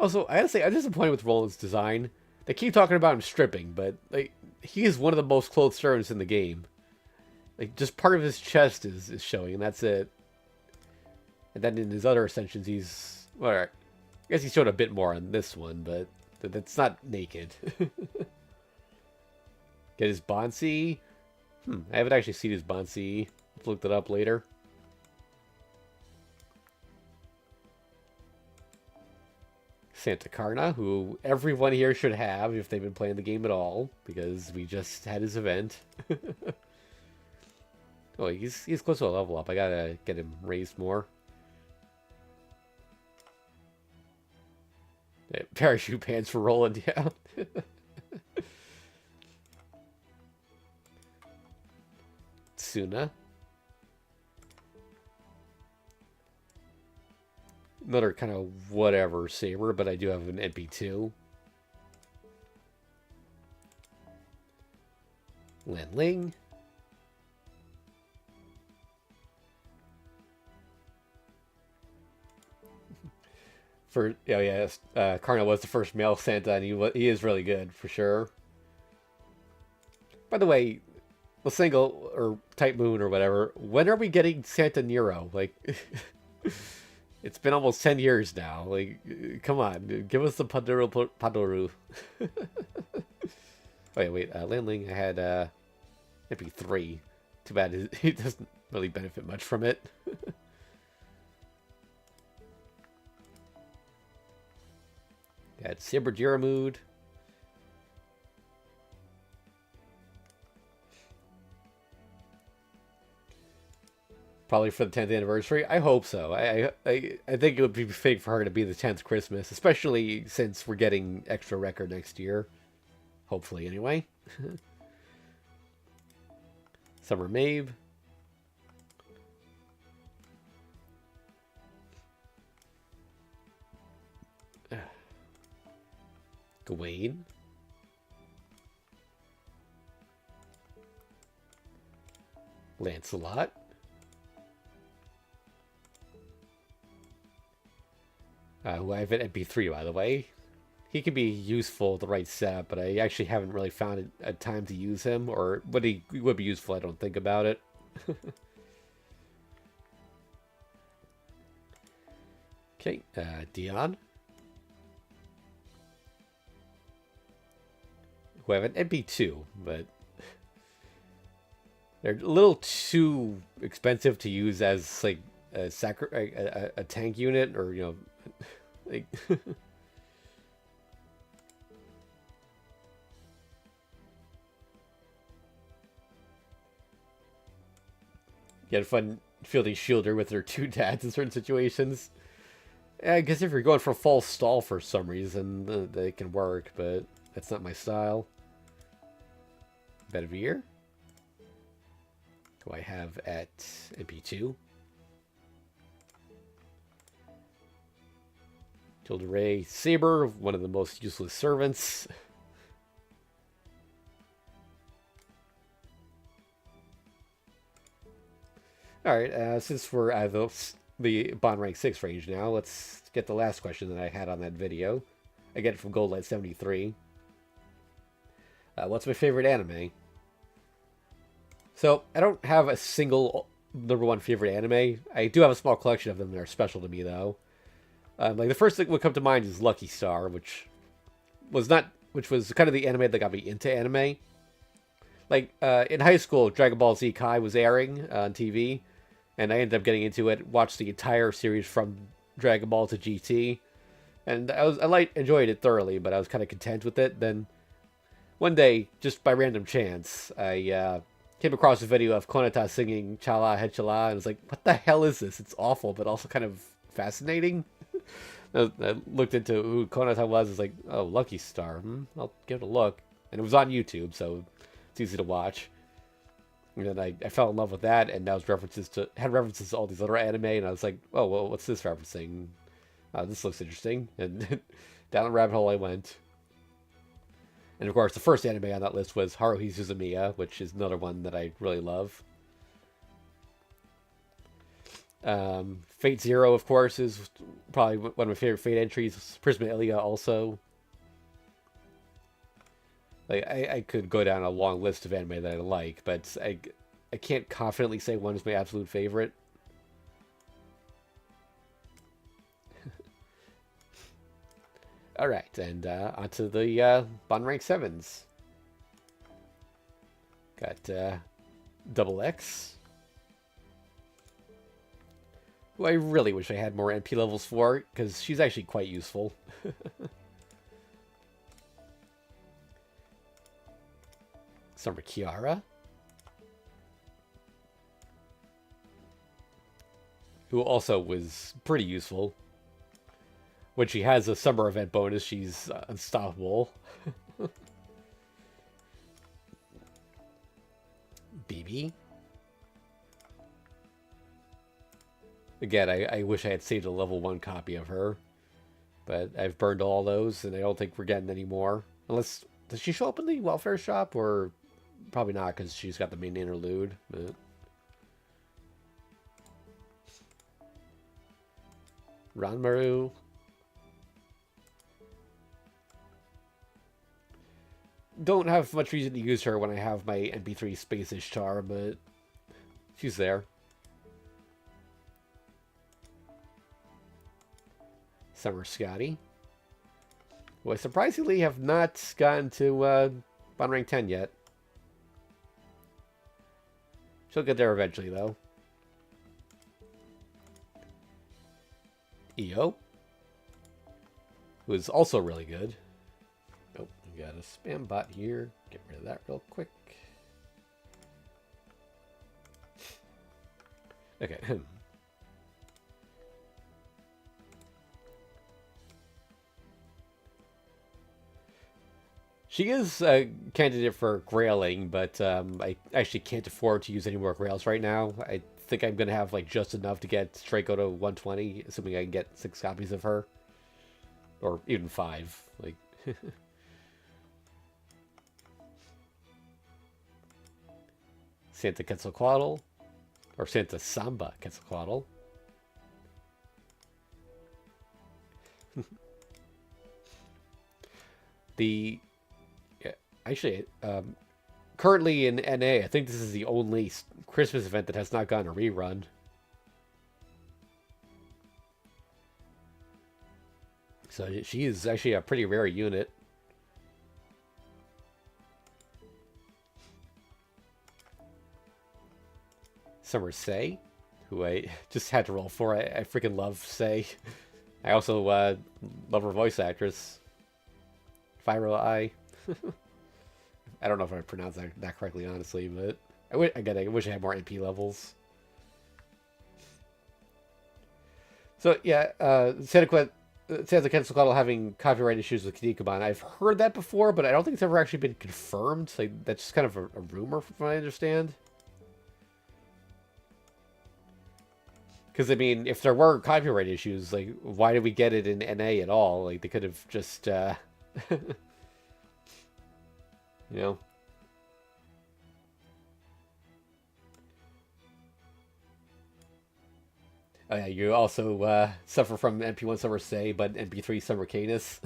A: Also, I gotta say, I'm disappointed with Roland's design. They keep talking about him stripping, but, like, he is one of the most clothed servants in the game. Like, just part of his chest is showing, and that's it. And then in his other ascensions, he's... Well, I guess he showed a bit more on this one, but that's not naked. Get his Bonsi. I haven't actually seen his Bonsi. I've looked it up later. Santa Carna, who everyone here should have if they've been playing the game at all, because we just had his event. Oh, he's close to a level up. I gotta get him raised more. Yeah, parachute pants for Roland, yeah. Tsuna. Another kind of whatever saber, but I do have an NP2. Lenling. Carna was the first male Santa, and he is really good for sure. By the way, the single or Type Moon or whatever. When are we getting Santa Nero? Like, it's been almost 10 years now. Like, come on, give us the Padoru. Wait, Landling. I had MP3. Too bad he doesn't really benefit much from it. Got Saber Jiramood. Probably for the 10th anniversary. I hope so. I think it would be fitting for her to be the 10th Christmas, especially since we're getting extra record next year. Hopefully, anyway. Summer Maeve. Gawain. Lancelot. Who I have an MP3, by the way. He can be useful at the right set, but I actually haven't really found a time to use him, or what he would be useful, I don't think about it. Okay, Dion. Who have an MP2, but they're a little too expensive to use as like a tank unit, or like. You had fun fielding Shielder with their two dads in certain situations. I guess if you're going for false stall for some reason, they can work, but that's not my style. Bedivere. Who I have at MP2. Tilderay Saber, one of the most useless servants. Alright, since we're at the Bond Rank 6 range now, let's get the last question that I had on that video. I get it from Goldlight73. What's my favorite anime? So, I don't have a single #1 favorite anime. I do have a small collection of them that are special to me, though. Like, the first thing that would come to mind is Lucky Star, which was kind of the anime that got me into anime. Like, in high school, Dragon Ball Z Kai was airing on TV, and I ended up getting into it, watched the entire series from Dragon Ball to GT, and I enjoyed it thoroughly, but I was kind of content with it. Then, one day, just by random chance, I came across a video of Konata singing Chala Hechala, and I was like, what the hell is this? It's awful, but also kind of fascinating. I looked into who Konata was. It's like, oh, Lucky Star. I'll give it a look. And it was on YouTube, so it's easy to watch. And then I fell in love with that, and that was had references to all these other anime, and I was like, oh, well, what's this referencing? This looks interesting. And down the rabbit hole I went. And of course, the first anime on that list was Haruhi Suzumiya, which is another one that I really love. Fate Zero, of course, is probably one of my favorite Fate entries. Prisma Ilia also. Like, I could go down a long list of anime that I like, but I can't confidently say one is my absolute favorite. Alright, and onto the bottom rank 7s. Got Double X, who I really wish I had more NP levels for, because she's actually quite useful. Summer Kiara, who also was pretty useful. When she has a summer event bonus, she's unstoppable. BB. Again, I wish I had saved a level 1 copy of her. But I've burned all those, and I don't think we're getting any more. Unless, does she show up in the welfare shop? Or probably not, because she's got the main interlude. But Ranmaru. Don't have much reason to use her when I have my NP3 Space Ishtar, but she's there. Summer Scotty, who I surprisingly have not gotten to bottom rank 10 yet. She'll get there eventually, though. EO, who is also really good. Oh, we got a spam bot here. Get rid of that real quick. Okay. She is a candidate for grailing, but I actually can't afford to use any more grails right now. I think I'm going to have like just enough to get Straiko to 120, assuming I can get 6 copies of her. Or even 5. Like Santa Quetzalcoatl. Or Santa Samba Quetzalcoatl. Actually, currently in NA, I think this is the only Christmas event that has not gotten a rerun. So she is actually a pretty rare unit. Summer Sei, who I just had to roll for. I freaking love Sei. I also love her voice actress, Fyro Ai. I don't know if I pronounced that correctly, honestly, but I wish I had more NP levels. So yeah, Santa Quetzalcoatl having copyright issues with Kinnikuman. I've heard that before, but I don't think it's ever actually been confirmed. Like, that's just kind of a rumor, from what I understand. Because, I mean, if there were copyright issues, like, why did we get it in NA at all? Like, they could have just, you know? Oh yeah, you also suffer from NP1 Summer Sei, but NP3 Summer Canis.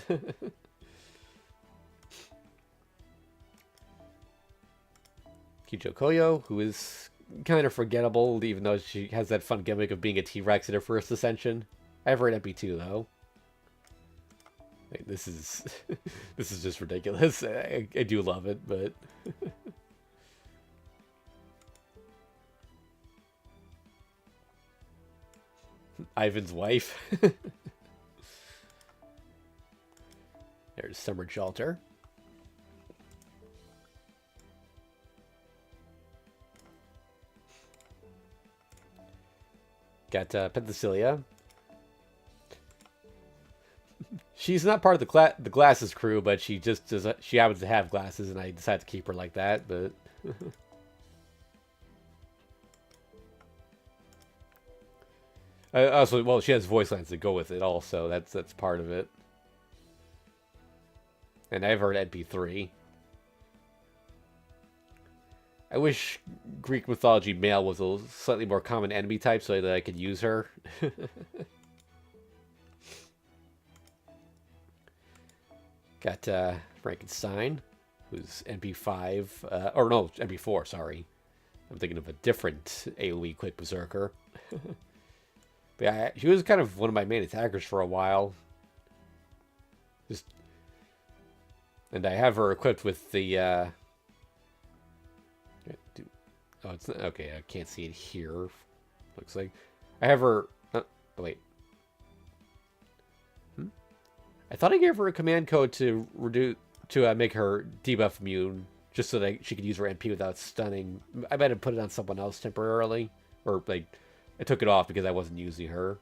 A: Kijo Koyo, who is kind of forgettable, even though she has that fun gimmick of being a T-Rex in her first ascension. I have her at NP2, though. Like, this is this is just ridiculous. I do love it, but Ivan's wife. There's Summer Jalter. Got Penthesilea. She's not part of the glasses crew, but she just does. She happens to have glasses, and I decided to keep her like that. But Also, well, she has voice lines that go with it. Also, that's part of it. And I have her at NP3. I wish Greek mythology male was a slightly more common enemy type so that I could use her. Got Frankenstein, who's NP5, or no, NP4, sorry. I'm thinking of a different AoE Quick Berserker. But yeah, she was kind of one of my main attackers for a while. And I have her equipped with the... oh, it's not, okay, I can't see it here. Looks like... I have her... oh, wait. I thought I gave her a command code to make her debuff immune, just so that she could use her NP without stunning. I might have put it on someone else temporarily, or like I took it off because I wasn't using her.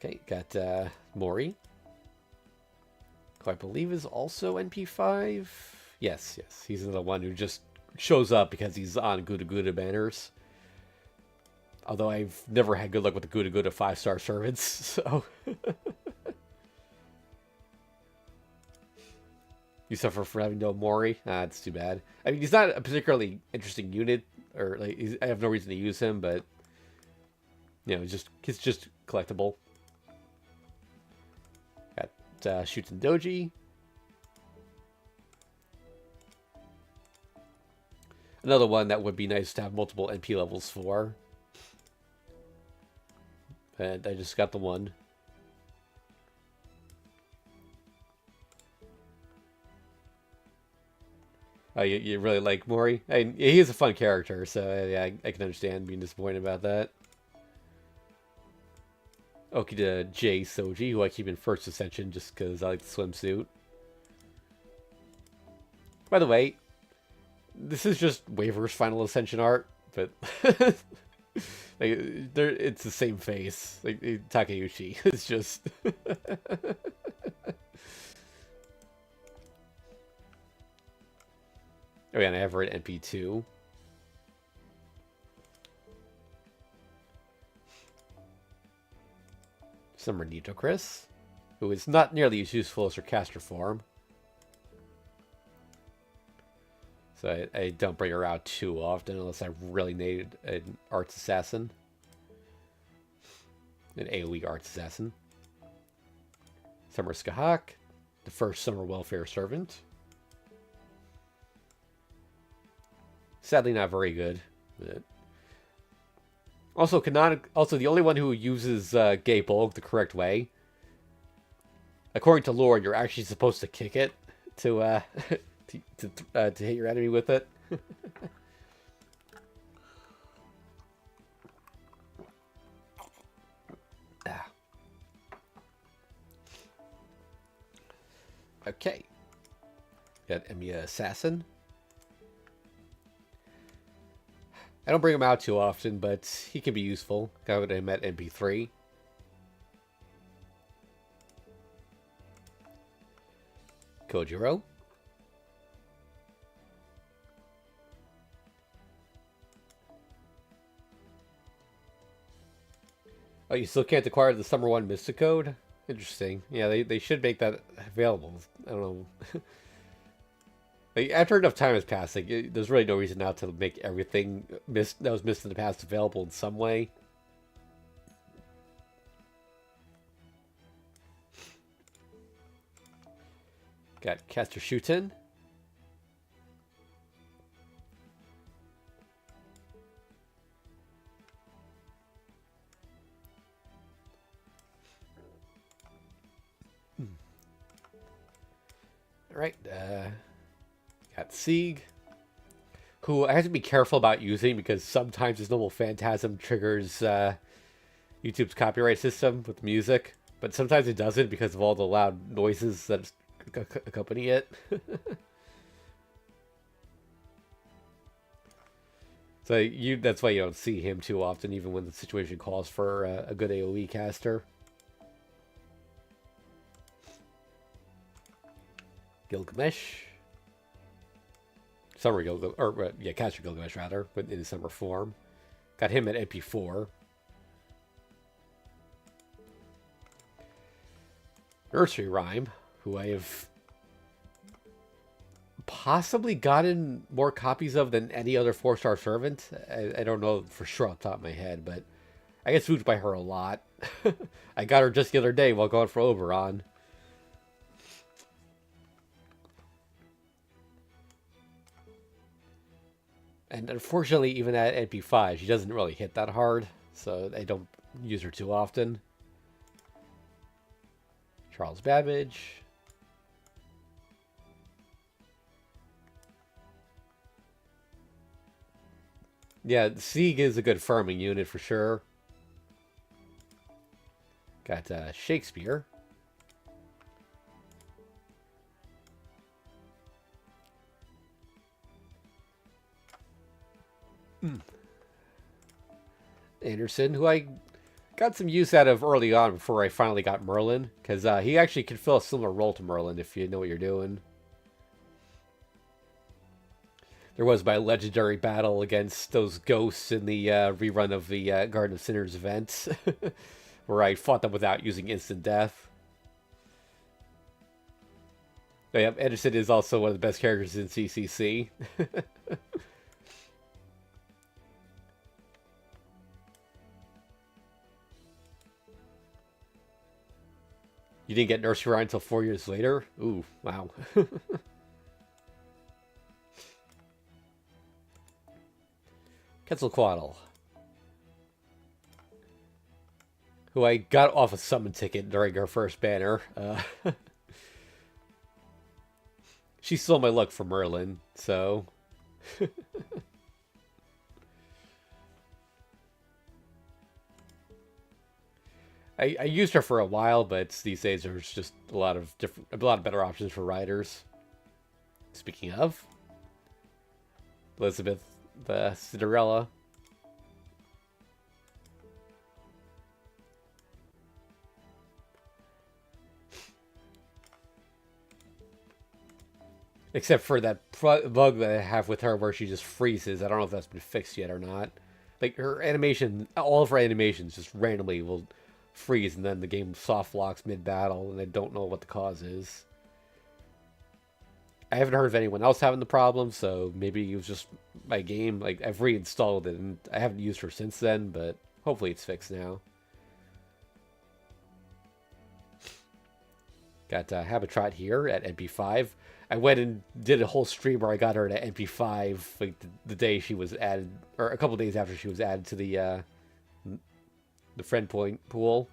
A: Okay, got Mori, who I believe is also NP5. Yes, he's the one who just shows up because he's on Guda Guda banners. Although I've never had good luck with the Guda Guda 5-star servants, so... You suffer for having no Mori? Ah, it's too bad. I mean, he's not a particularly interesting unit, or like I have no reason to use him, but you know, he's just collectible. Got Shuten Doji. Another one that would be nice to have multiple NP levels for. And I just got the one. Oh, you really like Mori? I mean, he's a fun character, so yeah, I can understand being disappointed about that. Okita J Soji, who I keep in first ascension just because I like the swimsuit. By the way, this is just Waver's final ascension art, but like, it's the same face. Like Takeuchi, it's just. Oh yeah, and I have her at NP2. Some Nitocris, who is not nearly as useful as her caster form. So I don't bring her out too often unless I really need an arts assassin. An AoE arts assassin. Summer Skahak, the first summer welfare servant. Sadly not very good. But... Also, the only one who uses Gay Bulk the correct way. According to lore, you're actually supposed to kick it to to hit your enemy with it. Okay. Got Emiya Assassin. I don't bring him out too often, but he can be useful. Got him at NP3. Kojiro. Oh, you still can't acquire the Summer 1 Mystic Code? Interesting. Yeah, they should make that available. I don't know. Like, after enough time has passed, like, there's really no reason now to make everything that was missed in the past available in some way. Got Caster Shuten. All right, got Sieg, who I have to be careful about using because sometimes his Noble Phantasm triggers YouTube's copyright system with music, but sometimes it doesn't because of all the loud noises that accompany it. So that's why you don't see him too often, even when the situation calls for a good AoE caster. Gilgamesh. Summer Gilgamesh, or yeah, Castle Gilgamesh rather, but in his summer form. Got him at MP4. Nursery Rhyme, who I have possibly gotten more copies of than any other 4-star servant. I don't know for sure off the top of my head, but I get spooked by her a lot. I got her just the other day while going for Oberon. And unfortunately, even at NP5, she doesn't really hit that hard, so I don't use her too often. Charles Babbage. Yeah, Sieg is a good farming unit for sure. Got Shakespeare. Anderson, who I got some use out of early on before I finally got Merlin, because he actually can fill a similar role to Merlin if you know what you're doing. There was my legendary battle against those ghosts in the rerun of the Garden of Sinners event, where I fought them without using instant death. Oh, yeah, Anderson is also one of the best characters in CCC. You didn't get Nursery Rhyme until 4 years later? Ooh, wow. Quetzalcoatl, who I got off a summon ticket during our first banner. She stole my luck for Merlin, so... I used her for a while, but these days there's just a lot of better options for riders. Speaking of, Elizabeth the Cinderella. Except for that bug that I have with her where she just freezes. I don't know if that's been fixed yet or not. Like, her animation, all of her animations just randomly will freeze, and then the game soft locks mid-battle, and I don't know what the cause is. I haven't heard of anyone else having the problem, so maybe it was just my game. Like, I've reinstalled it, and I haven't used her since then, but hopefully it's fixed now. Got Habitrot here at NP5. I went and did a whole stream where I got her at NP5, like the day she was added, or a couple days after she was added to the friend point pool.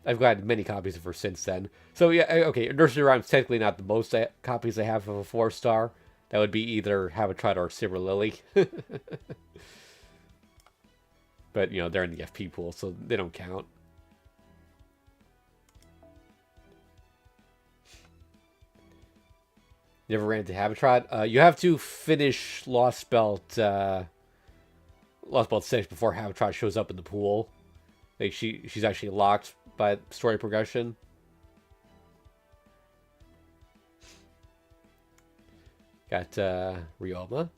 A: I've gotten many copies of her since then. So yeah, okay, Nursery Rhyme's technically not the most copies I have of a 4-star. That would be either Habitrot or Silver Lily. But, you know, they're in the FP pool, so they don't count. Never ran into Habitrot. You have to finish Lost Belt 6 before Habitrot shows up in the pool. Like, she's actually locked by story progression. Got Ryoma.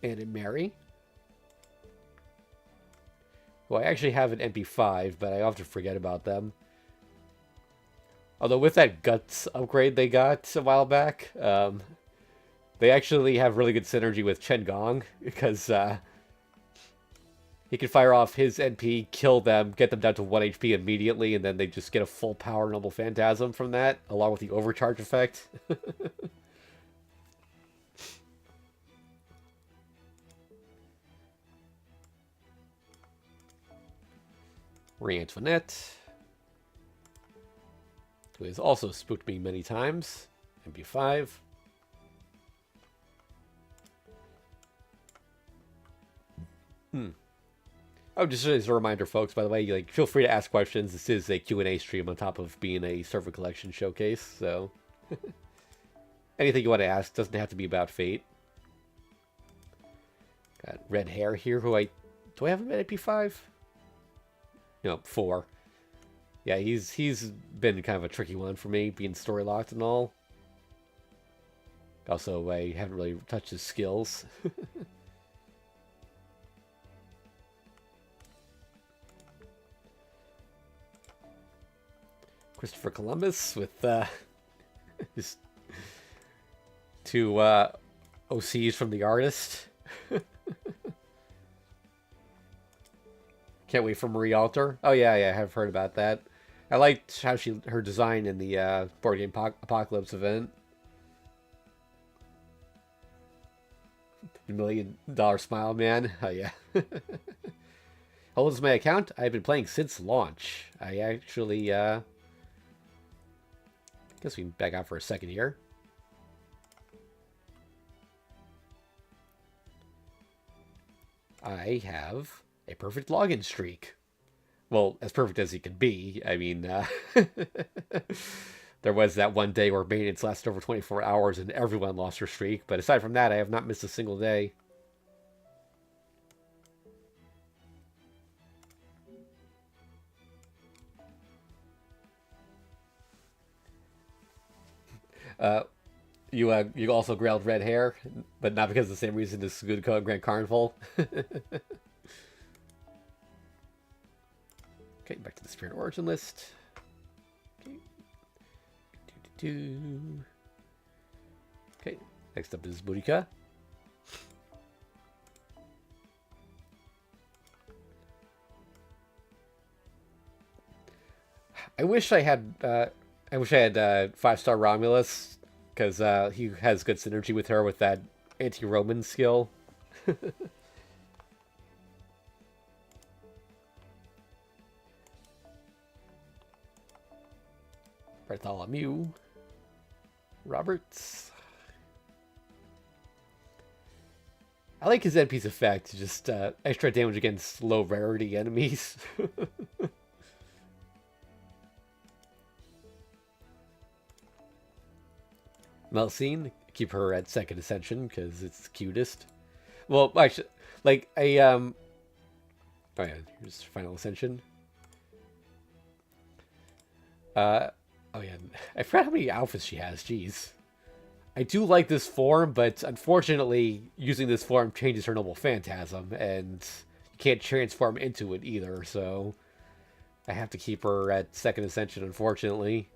A: And Mary. Well, I actually have an MP5, but I often forget about them. Although with that Guts upgrade they got a while back, they actually have really good synergy with Chen Gong, because he can fire off his NP, kill them, get them down to 1 HP immediately, and then they just get a full power Noble Phantasm from that, along with the overcharge effect. Marie Antoinette, who has also spooked me many times. MP5. Oh, just as a reminder, folks, by the way, like, feel free to ask questions. This is a Q&A stream on top of being a server collection showcase, so... anything you want to ask doesn't have to be about Fate. Got red hair here, who do I have him at AP5? 4. Yeah, he's been kind of a tricky one for me, being story locked and all. Also, I haven't really touched his skills. Christopher Columbus with his 2 OCs from the artist. Can't wait for Marie Alter. Oh yeah, I have heard about that. I liked how her design in the Board Game Apocalypse event. $1 million smile man. Oh yeah. How old is my account? I've been playing since launch. I actually guess we can back out for a second here. I have a perfect login streak. Well, as perfect as it can be. I mean, there was that one day where maintenance lasted over 24 hours and everyone lost their streak. But aside from that, I have not missed a single day. You also grilled red hair, but not because of the same reason as Sudoku and Grand Carnival. Okay, back to the Spirit Origin list. Okay. Okay, next up is Boudica. I wish I had 5-star Romulus, because he has good synergy with her with that anti-Roman skill. Bartholomew Roberts. I like his NP's effect, just extra damage against low rarity enemies. Melcene, keep her at 2nd Ascension because it's the cutest. Well, actually, like oh yeah, here's Final Ascension. Oh yeah, I forgot how many outfits she has. Jeez. I do like this form, but unfortunately, using this form changes her Noble Phantasm, and you can't transform into it either, so I have to keep her at 2nd Ascension, unfortunately.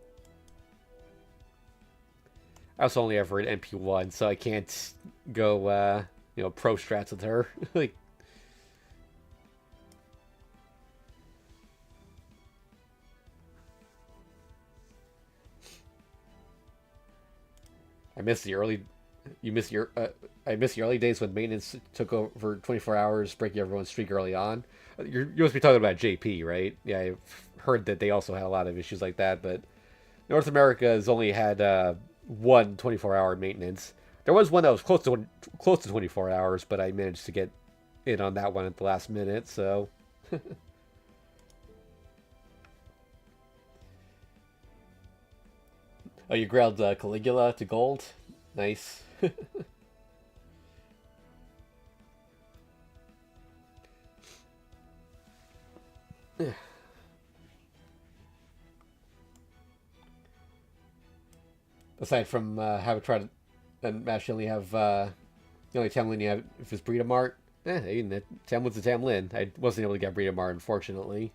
A: I also only have her at NP1, so I can't go, pro strats with her. Like, I miss the early days when maintenance took over 24 hours, breaking everyone's streak early on. You must be talking about JP, right? Yeah, I've heard that they also had a lot of issues like that, but North America has only had one 24-hour maintenance. There was one that was close to 24 hours, but I managed to get in on that one at the last minute, so... Oh, you grabbed Caligula to gold? Nice. Aside from Habitat and Mash, you only have the only Tamlin you have if it's Breeda Mart. Even the Tamlin's a Tamlin. I wasn't able to get Breeda Mart, unfortunately.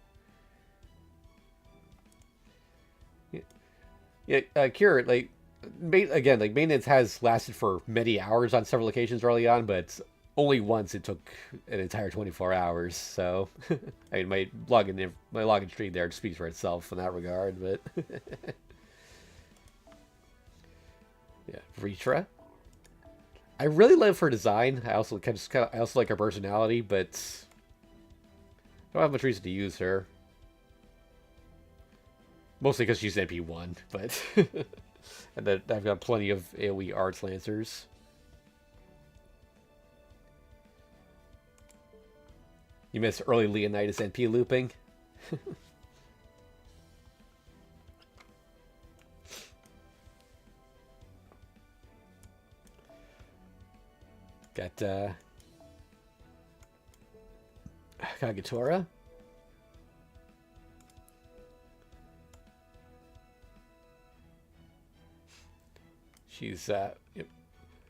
A: Yeah, Cure, like, again, like, maintenance has lasted for many hours on several occasions early on, but only once it took an entire 24 hours. So, I mean, my login stream there speaks for itself in that regard. But yeah, Vritra. I really love her design. I also I also like her personality, but I don't have much reason to use her. Mostly because she's NP1, but... and then I've got plenty of AoE Arts Lancers. You miss early Leonidas NP looping? Got, Kagatora. She's yep.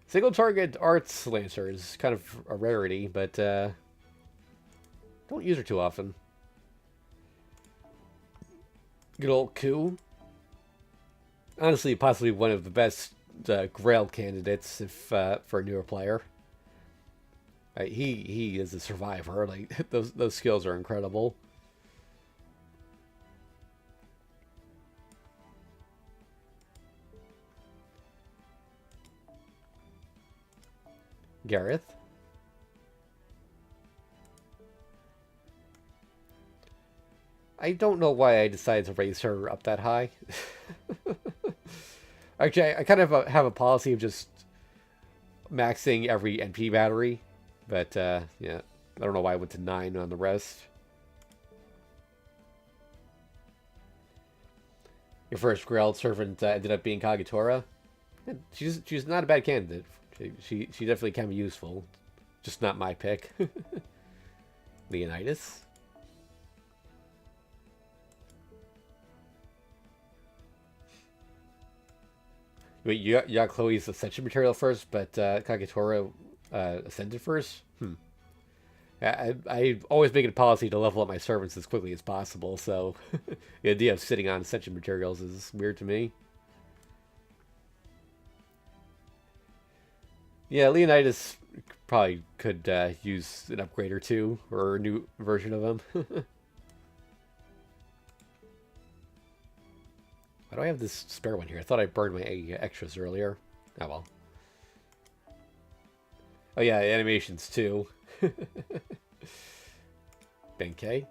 A: Single target Arts Lancer is kind of a rarity, but don't use her too often. Good old Ku. Honestly, possibly one of the best Grail candidates if for a newer player. He is a survivor. Like those skills are incredible. Gareth. I don't know why I decided to raise her up that high. Actually, I kind of have a policy of just maxing every NP battery. But, yeah, I don't know why I went to 9 on the rest. Your first Grail servant ended up being Kagetora. She's not a bad candidate. She definitely can be useful. Just not my pick. Leonidas. Wait, you got Chloe's Ascension material first, but Kagetora Ascended first? I always make it a policy to level up my servants as quickly as possible, so the idea of sitting on Ascension materials is weird to me. Yeah, Leonidas probably could use an upgrade or two, or a new version of him. Why do I have this spare one here? I thought I burned my extras earlier. Oh well. Oh yeah, animations too. Benkei.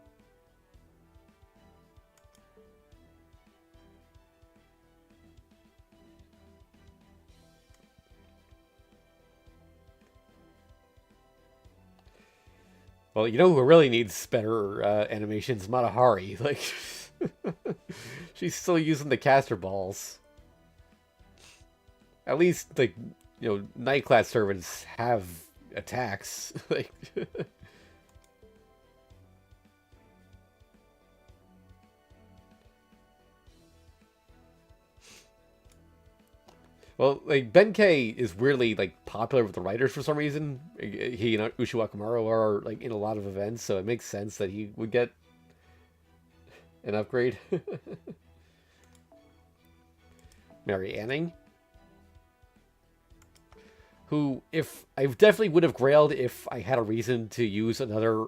A: Well, you know who really needs better animations? Matahari. Like, she's still using the caster balls. At least, like, you know, night class servants have attacks. Like, well, like Benkei is weirdly like popular with the writers for some reason. He and Ushiwakamaru are like in a lot of events, so it makes sense that he would get an upgrade. Mary Anning, who if I definitely would have grailed if I had a reason to use another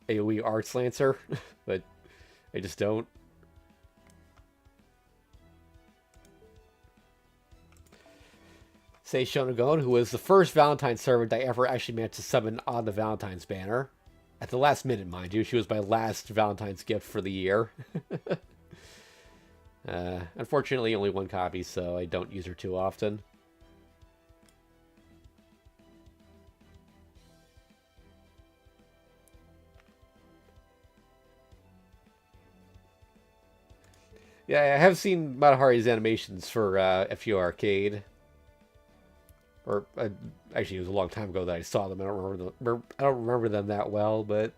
A: AoE Arts Lancer, but I just don't. Sei Shonagon, who was the first Valentine's servant I ever actually managed to summon on the Valentine's banner. At the last minute, mind you. She was my last Valentine's gift for the year. Unfortunately, only one copy, so I don't use her too often. Yeah, I have seen Matahari's animations for FU Arcade. Or actually, it was a long time ago that I saw them. I don't remember them that well, but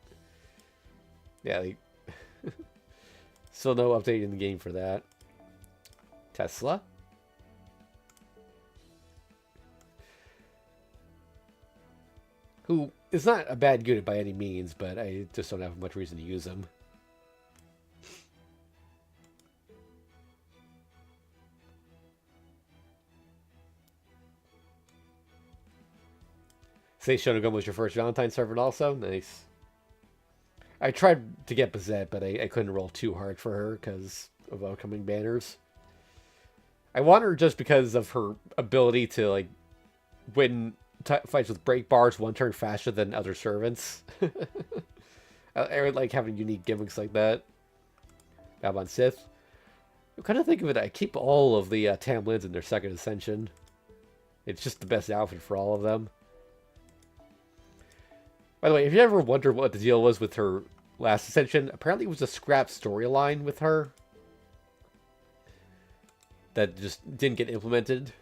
A: yeah, still no update in the game for that. Tesla, who is not a bad unit by any means, but I just don't have much reason to use him. Sei Shonagon was your first Valentine servant also? Nice. I tried to get Bazette, but I couldn't roll too hard for her because of upcoming banners. I want her just because of her ability to, like, win fights with break bars one turn faster than other servants. I would like having unique gimmicks like that. Babylon Sith. You kind of think of it, I keep all of the Tamlins in their second ascension. It's just the best outfit for all of them. By the way, if you ever wondered what the deal was with her last ascension, apparently it was a scrap storyline with her that just didn't get implemented.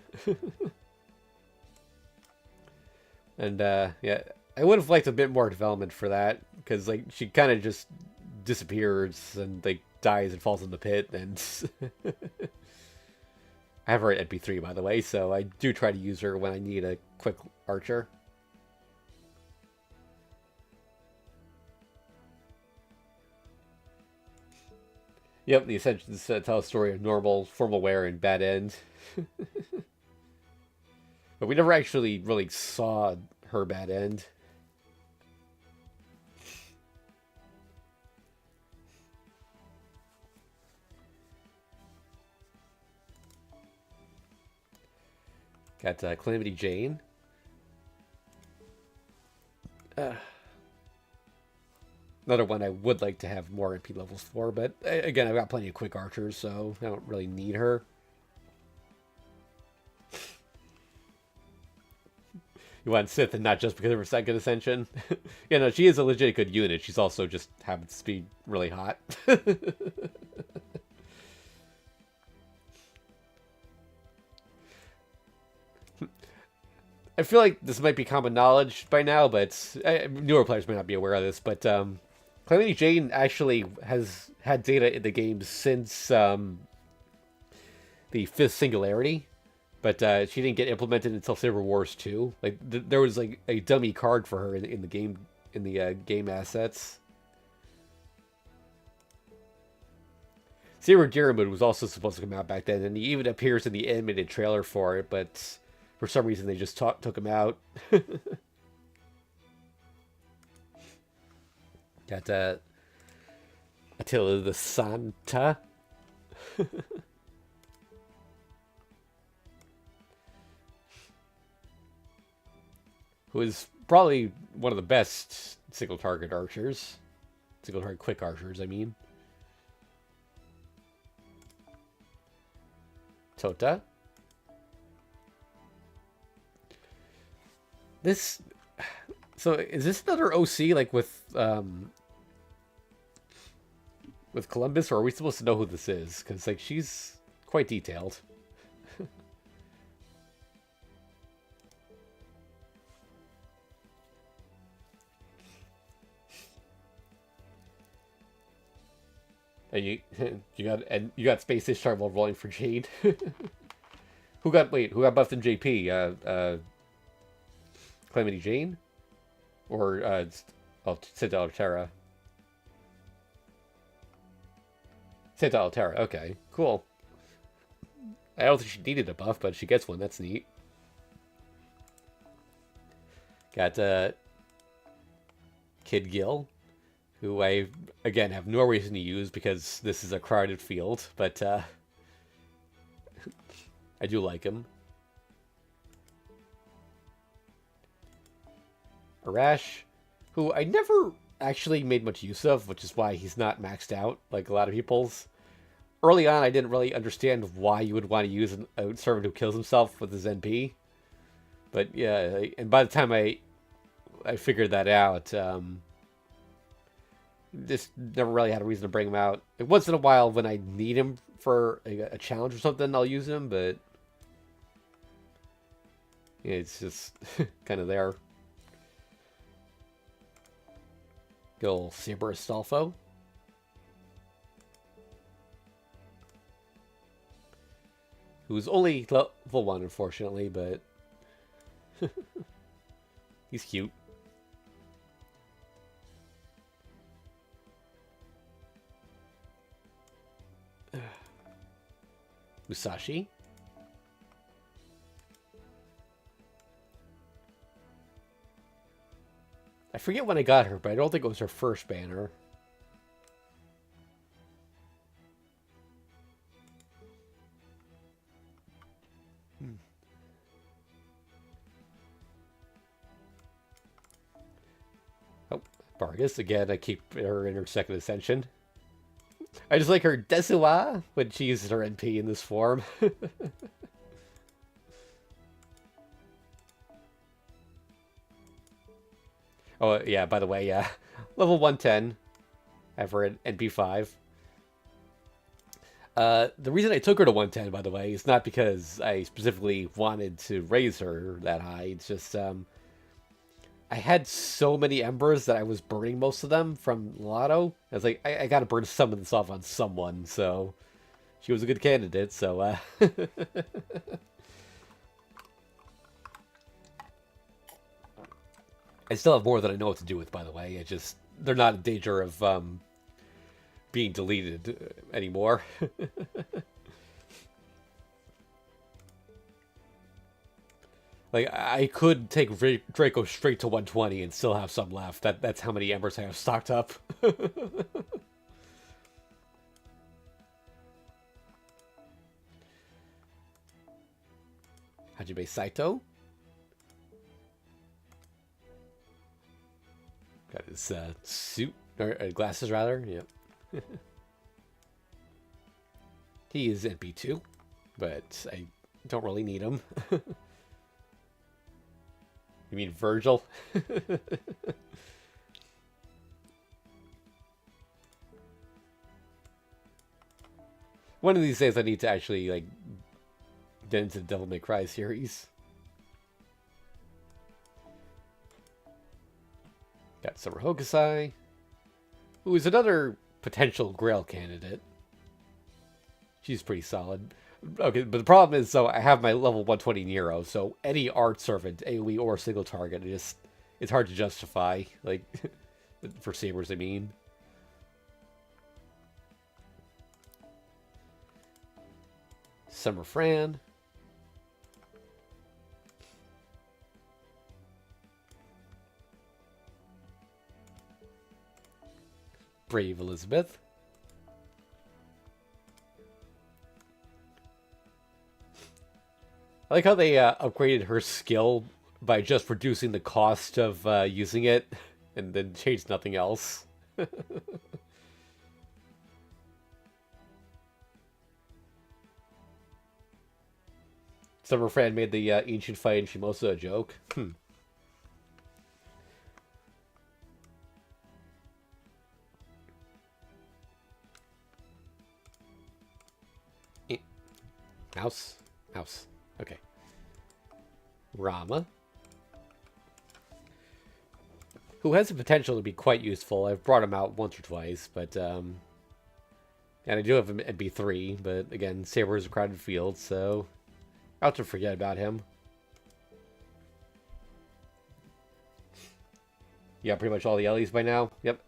A: And yeah, I would have liked a bit more development for that, because like she kind of just disappears and like dies and falls in the pit, and I have her at NP3, by the way, so I do try to use her when I need a quick archer. Yep, the Ascensions tell a story of normal, formal wear, and bad end. But we never actually really saw her bad end. Got Calamity Jane. Another one I would like to have more MP levels for, but again, I've got plenty of quick archers, so I don't really need her. You want Sith and not just because of her second ascension? Yeah, no, she is a legit good unit. She's also just happens to be really hot. I feel like this might be common knowledge by now, but newer players may not be aware of this. But Calamity Jane actually has had data in the game since the fifth Singularity, but she didn't get implemented until Saber Wars 2. Like there was like a dummy card for her in the game game assets. Saber Diarmid was also supposed to come out back then, and he even appears in the animated trailer for it, but for some reason, they just took him out. Got Attila the Santa. Who is probably one of the best single target archers. Single target quick archers, I mean. Tota. This, so is this another OC like with Columbus, or are we supposed to know who this is? Because like she's quite detailed. And you got Space Dish while rolling for Jade. Who got buffed in JP? Calamity Jane? Or, Santa Altera. Santa Altera, okay. Cool. I don't think she needed a buff, but she gets one. That's neat. Got, Kid Gil, who I, again, have no reason to use because this is a crowded field, but, I do like him. Arash, who I never actually made much use of, which is why he's not maxed out like a lot of people's. Early on, I didn't really understand why you would want to use a servant who kills himself with his NP. But yeah, and by the time I figured that out, just never really had a reason to bring him out. Once in a while, when I need him for a challenge or something, I'll use him, but yeah, it's just kind of there. Go Saber Astolfo. Who's only level 1, unfortunately, but he's cute. Musashi. I forget when I got her, but I don't think it was her first banner. Oh, Vargas. Again, I keep her in her second ascension. I just like her Desua when she uses her NP in this form. Oh, yeah, by the way, yeah. Level 110. I have her at NP5. The reason I took her to 110, by the way, is not because I specifically wanted to raise her that high. It's just, I had so many embers that I was burning most of them from Lotto. I was like, I gotta burn some of this off on someone, so She was a good candidate, so I still have more that I know what to do with, by the way. It just they're not in danger of being deleted anymore. Like, I could take Draco straight to 120 and still have some left. That's how many embers I have stocked up. Hajime Saito. Got his suit, or glasses rather, yep. He is NP2, but I don't really need him. You mean Virgil? One of these days I need to actually, like, get into the Devil May Cry series. Got Summer Hokusai, who is another potential Grail candidate. She's pretty solid. Okay, but the problem is, so I have my level 120 Nero, so any art servant, AoE or single target, it's hard to justify, like, for Sabers, I mean. Summer Fran. Brave Elizabeth. I like how they upgraded her skill by just reducing the cost of using it, and then changed nothing else. Summer Fran made the ancient fight in Shimosa a joke. Mouse. Okay. Rama. Who has the potential to be quite useful. I've brought him out once or twice, but, and I do have him at B3, but again, Saber is a crowded field, so I'll have to forget about him. Yeah, pretty much all the Ellies by now. Yep.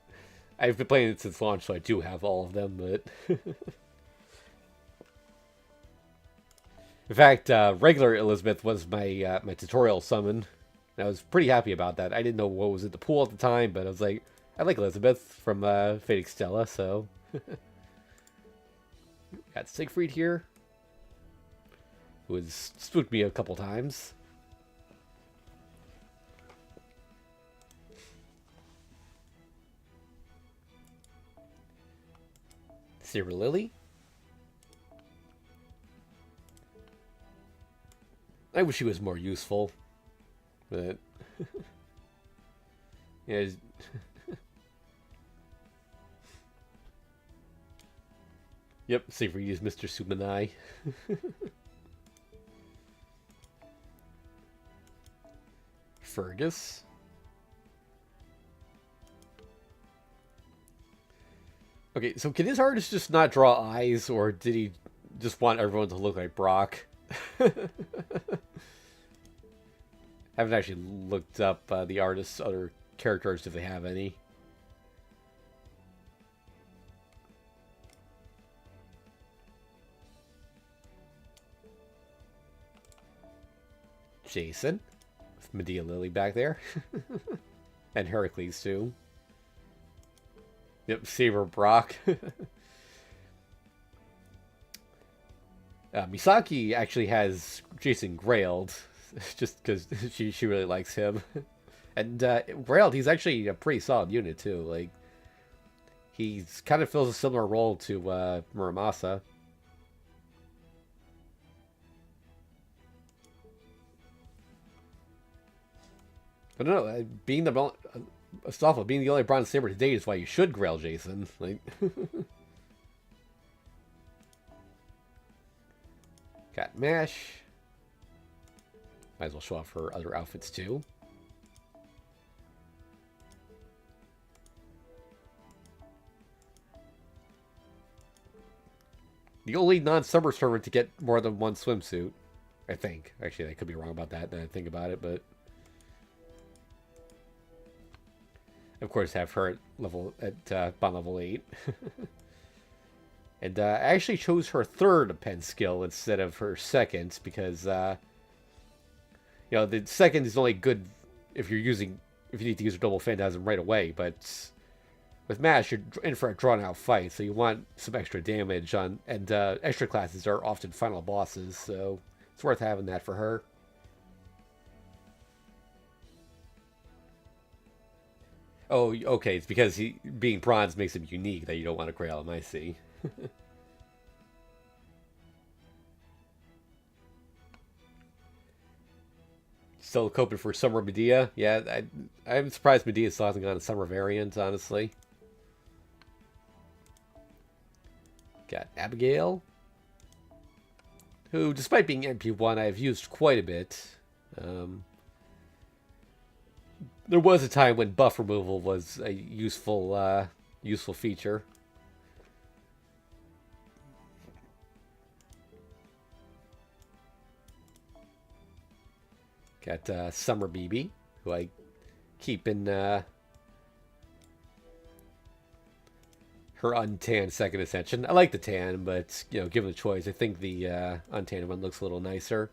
A: I've been playing it since launch, so I do have all of them, but... In fact, regular Elizabeth was my my tutorial summon. And I was pretty happy about that. I didn't know what was at the pool at the time, but I was like, I like Elizabeth from Fate Stella, so... Got Siegfried here, who has spooked me a couple times. Saber Lily. I wish he was more useful, but yeah. Yep, Siegfried is Mr. Sumanai. Fergus. Okay, so can his artist just not draw eyes, or did he just want everyone to look like Brock? Haven't actually looked up the artist's other characters if they have any. Jason, with Medea Lily back there, and Heracles too. Yep, Saber Brock. Misaki actually has Jason Grailed, just because she really likes him. And Grailed, he's actually a pretty solid unit too. Like, he's kind of fills a similar role to Muramasa. But no, being the Astolfo, being the only bronze saber to date is why you should Grail Jason. Like. Got Mash. Might as well show off her other outfits too. The only non-summer servant to get more than one swimsuit, I think. Actually, I could be wrong about that now that I think about it, but of course have her at bond level 8. And I actually chose her third pen skill instead of her second because the second is only good if you need to use a double phantasm right away, but with Mash, you're in for a drawn-out fight, so you want some extra damage on, and extra classes are often final bosses, so it's worth having that for her. Oh, okay, it's because being bronze makes him unique that you don't want to grail him, I see. Still coping for Summer Medea? Yeah, I'm surprised Medea still hasn't gone a Summer variant, honestly. Got Abigail, who, despite being MP1, I've used quite a bit. There was a time when buff removal was a useful feature. Got Summer BB, who I keep in her untanned second ascension. I like the tan, but given the choice, I think the untanned one looks a little nicer.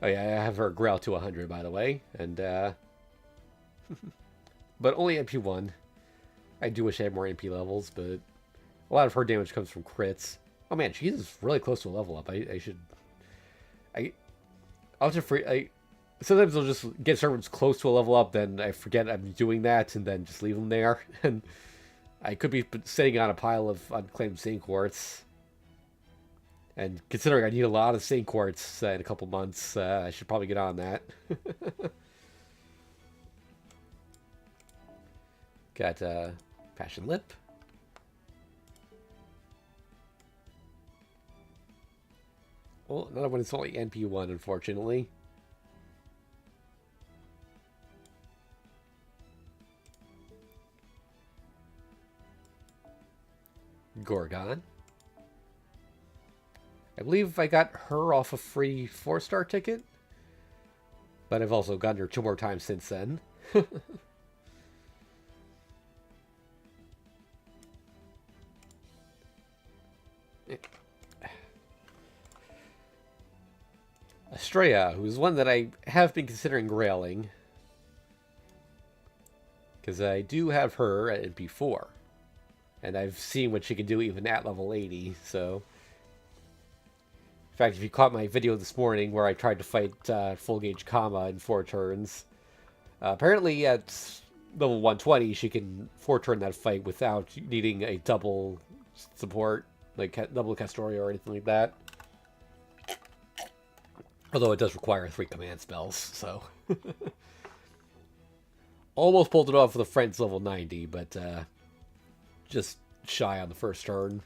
A: Oh yeah, I have her Grail to 100, by the way, and but only MP1. I do wish I had more MP levels, but a lot of her damage comes from crits. Oh man, she's really close to a level up. I should. I'll just sometimes I'll just get servants close to a level up, then I forget I'm doing that, and then just leave them there. And I could be sitting on a pile of unclaimed Saint Quartz. And considering I need a lot of Saint Quartz in a couple months, I should probably get on that. Got Passion Lip. Well, another one is only NP1, unfortunately. Gorgon. I believe I got her off a free 4-star ticket, but I've also gotten her 2 more times since then. Estrella, who's one that I have been considering grailing, because I do have her at NP4, and I've seen what she can do even at level 80, so... In fact, if you caught my video this morning where I tried to fight full gauge Kama in 4 turns, apparently at level 120 she can 4-turn that fight without needing a double support, like double Castoria or anything like that. Although it does require 3 command spells, so... Almost pulled it off with a friend's level 90, but just shy on the first turn.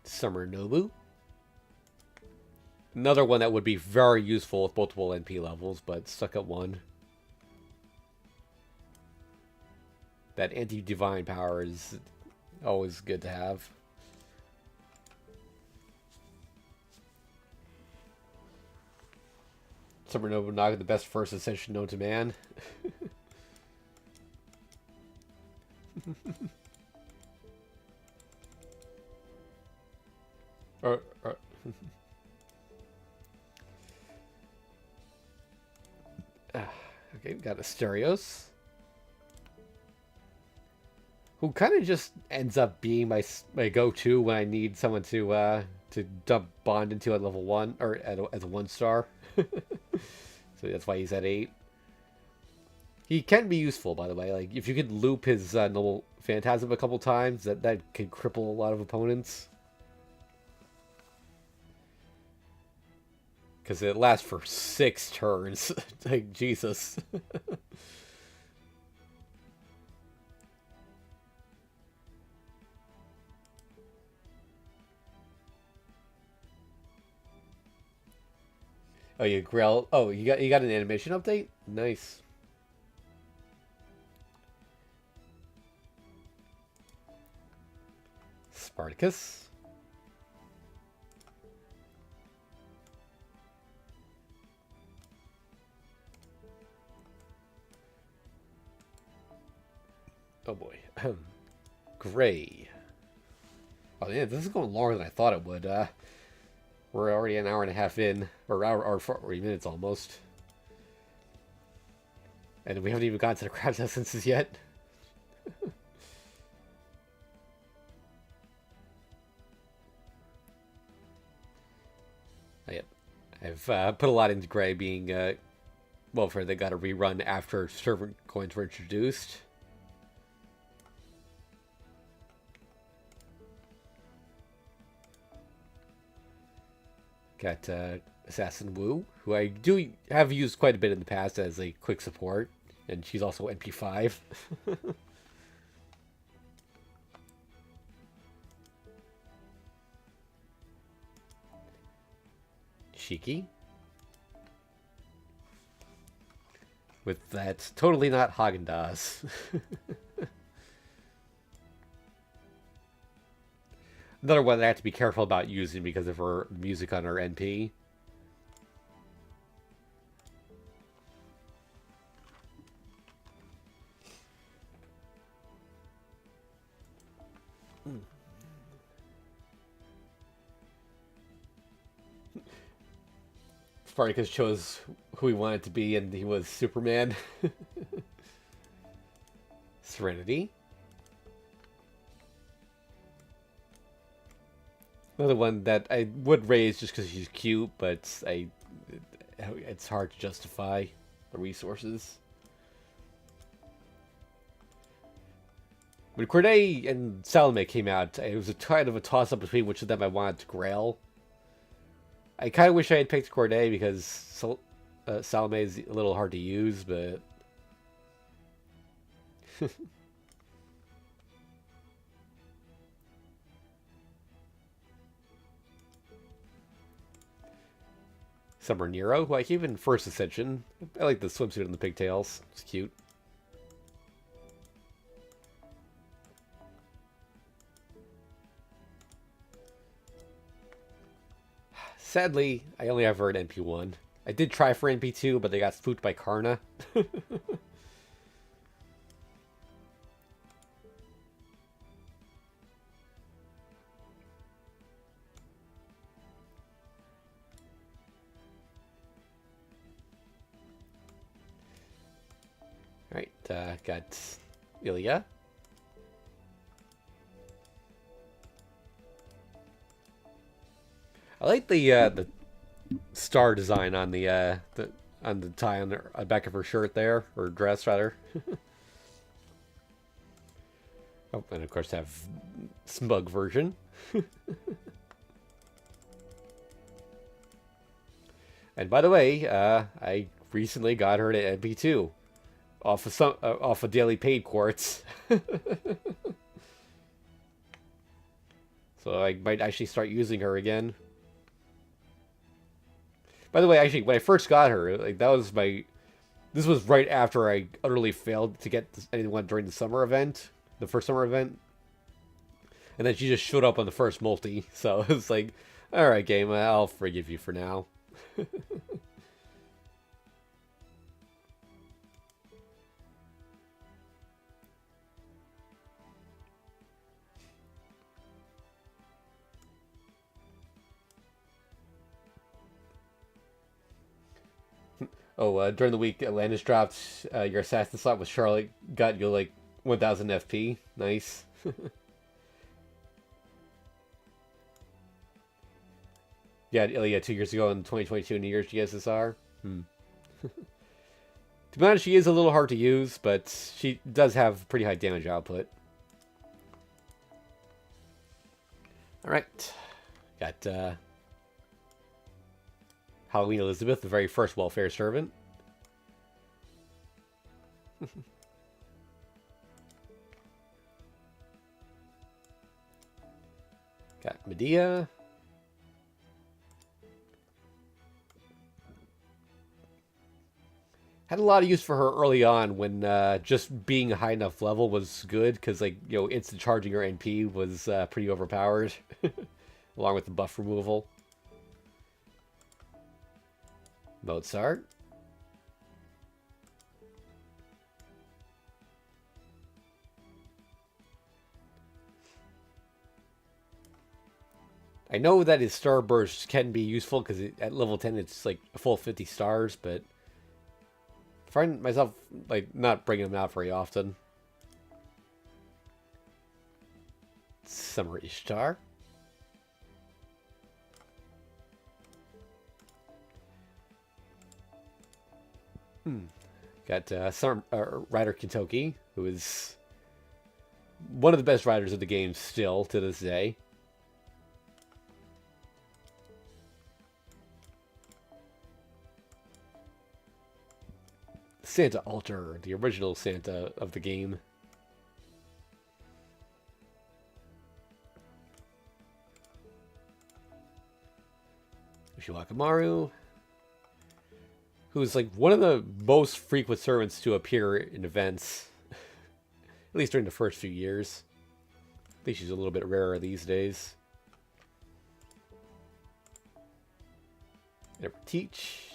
A: Summer Nobu. Another one that would be very useful with multiple NP levels, but stuck at 1. That anti-divine power is always good to have. Summer Nobunaga, the best first ascension known to man. Okay, we got Asterios, who kind of just ends up being my go-to when I need someone to dump Bond into at level 1 or as a 1-star. So that's why he's at 8. He can be useful, by the way. Like if you could loop his Noble Phantasm a couple times, that can cripple a lot of opponents. Because it lasts for 6 turns. Like, Jesus. Oh, you Grell. Oh, you got an animation update? Nice. Spartacus. Oh boy. Gray. Oh yeah, this is going longer than I thought it would. We're already an hour and a half in, or hour or 40 minutes almost, and we haven't even gotten to the crab's essences yet. Oh, yeah, I've put a lot into Gray being well, for they got a rerun after servant coins were introduced. Got Assassin Wu, who I do have used quite a bit in the past as a quick support, and she's also NP5. Shiki. With that totally not Haagen-Dazs. Another one that I have to be careful about using because of her music on her NP. Spartacus chose who he wanted to be, and he was Superman. Serenity. Another one that I would raise just because she's cute, but it's hard to justify the resources. When Corday and Salome came out, it was a kind of a toss-up between which of them I wanted to grail. I kind of wish I had picked Corday because Salome is a little hard to use, but... Summer Nero, who I keep in First Ascension. I like the swimsuit and the pigtails. It's cute. Sadly, I only have her at NP1. I did try for NP2, but they got spooked by Karna. Alright, got Ilya. I like the star design on the on the tie on the back of her shirt there, or dress rather. Oh, and of course have smug version. And by the way, I recently got her to NP2 off of daily paid quartz. So I might actually start using her again. By the way, actually, when I first got her, like that was my... This was right after I utterly failed to get anyone during the summer event. The first summer event. And then she just showed up on the first multi. So it was like, alright game, I'll forgive you for now. Oh, during the week, Atlantis dropped your assassin slot with Charlotte. Got you like 1000 FP. Nice. Yeah, Ilya 2 years ago in 2022 New Year's GSSR. To be honest, she is a little hard to use, but she does have pretty high damage output. Alright. Got Halloween Elizabeth, the very first welfare servant. Got Medea. Had a lot of use for her early on when just being a high enough level was good because, like, instant charging her NP was pretty overpowered, along with the buff removal. Mozart. I know that his Starburst can be useful because at level 10 it's like a full 50 stars, but I find myself like not bringing him out very often. Summer Ishtar. Got Summer Rider Kentoki, who is one of the best riders of the game still to this day. Santa Alter, the original Santa of the game. Ushiwakamaru, who's like one of the most frequent servants to appear in events, at least during the first few years. I think she's a little bit rarer these days. Never Teach,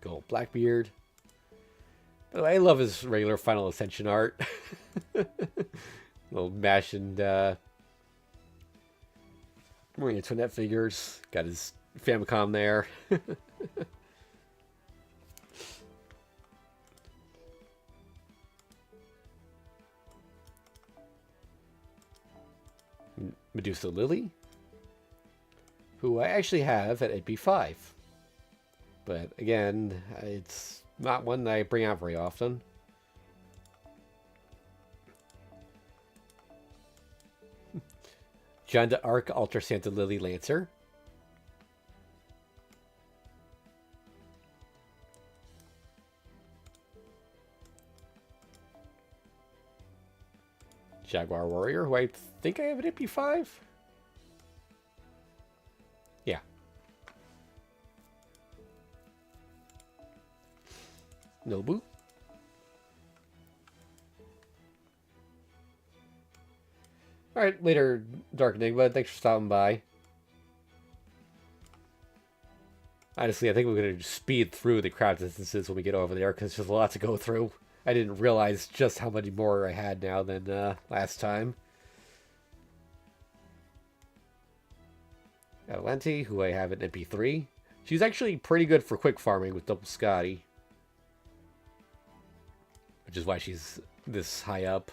A: Gold Blackbeard. By the way, I love his regular Final Ascension art. Little Mash and Maria Antoinette figures. Got his Famicom there. Medusa Lily, who I actually have at AP5. But again, it's not one that I bring out very often. John d'Arc Alter Santa Lily Lancer. Jaguar Warrior, who I think I have at AP5. Yeah. Nobu. Alright, later, Dark Enigma. Thanks for stopping by. Honestly, I think we're going to speed through the crowd distances when we get over there, because there's a lot to go through. I didn't realize just how many more I had now than last time. Atalante, who I have at MP3. She's actually pretty good for quick farming with Double Scotty, which is why she's this high up.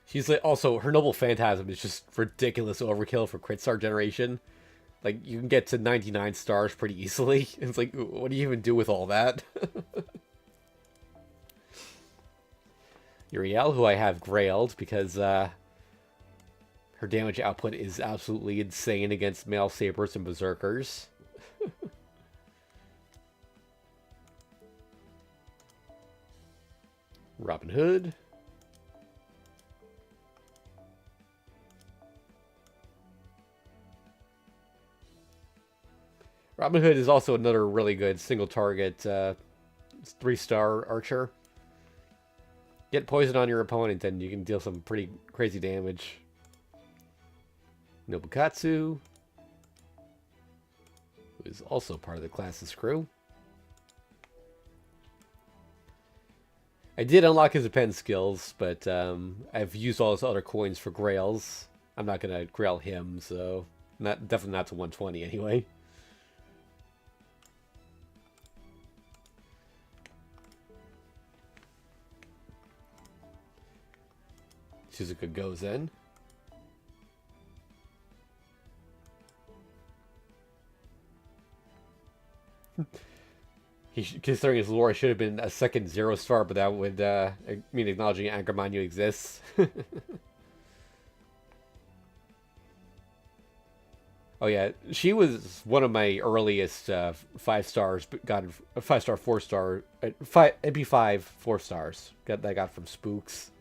A: She's like, also, her Noble Phantasm is just ridiculous overkill for crit star generation. Like, you can get to 99 stars pretty easily. It's like, what do you even do with all that? Uriel, who I have grailed because her damage output is absolutely insane against male sabers and berserkers. Robin Hood. Robin Hood is also another really good single target 3-star archer. Get poison on your opponent and you can deal some pretty crazy damage. Nobukatsu, who is also part of the class's crew. I did unlock his append skills, but I've used all his other coins for grails. I'm not going to grail him, so definitely not to 120 anyway. Suzuka goes in. Considering his lore, should have been a second 0-star, but that would mean acknowledging Angermanu exists. Oh yeah, she was one of my earliest 5 stars. Got a 5-star, 4-star, MP5 4 stars. That I got from Spooks.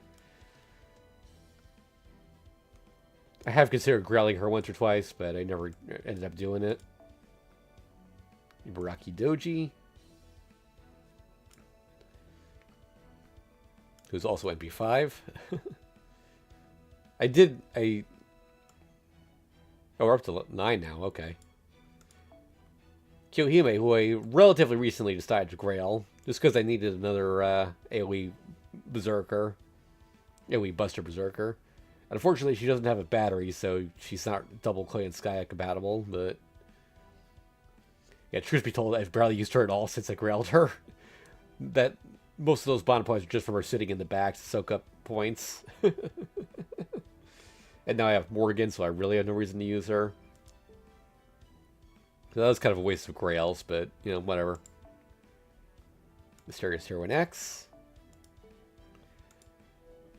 A: I have considered grailing her once or twice, but I never ended up doing it. Ibaraki Doji. who's also MP5. Oh, we're up to 9 now, okay. Kyohime, who I relatively recently decided to grail, just because I needed another AoE Berserker. AoE Buster Berserker. Unfortunately, she doesn't have a battery, so she's not double clay and Skya compatible, but... Yeah, truth be told, I've barely used her at all since I grailed her. That most of those bond points are just from her sitting in the back to soak up points. And now I have Morgan, so I really have no reason to use her. So that was kind of a waste of grails, but, you know, whatever. Mysterious Heroine X.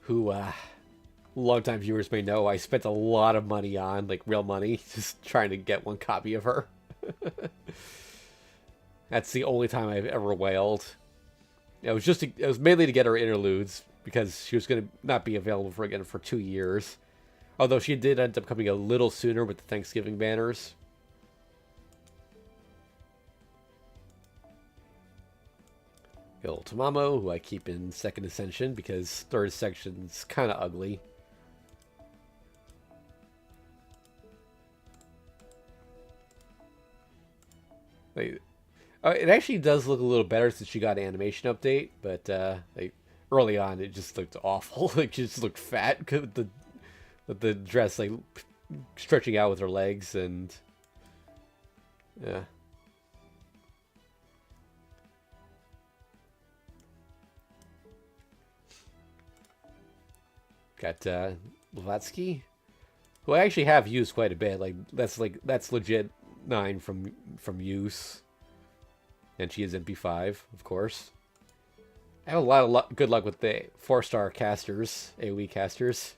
A: Who, longtime viewers may know, I spent a lot of money on, like real money, just trying to get one copy of her. That's the only time I've ever wailed. It was mainly to get her interludes, because she was going to not be available for 2 years. Although she did end up coming a little sooner with the Thanksgiving banners. Little Tamamo, who I keep in second ascension because third section's kind of ugly. It actually does look a little better since she got an animation update, but early on it just looked awful. Like she just looked fat with the dress like stretching out with her legs, and yeah. Got Blavatsky, who I actually have used quite a bit. That's legit 9 from use, and she is MP5, of course. I have a lot of good luck with the 4-star casters, AoE casters,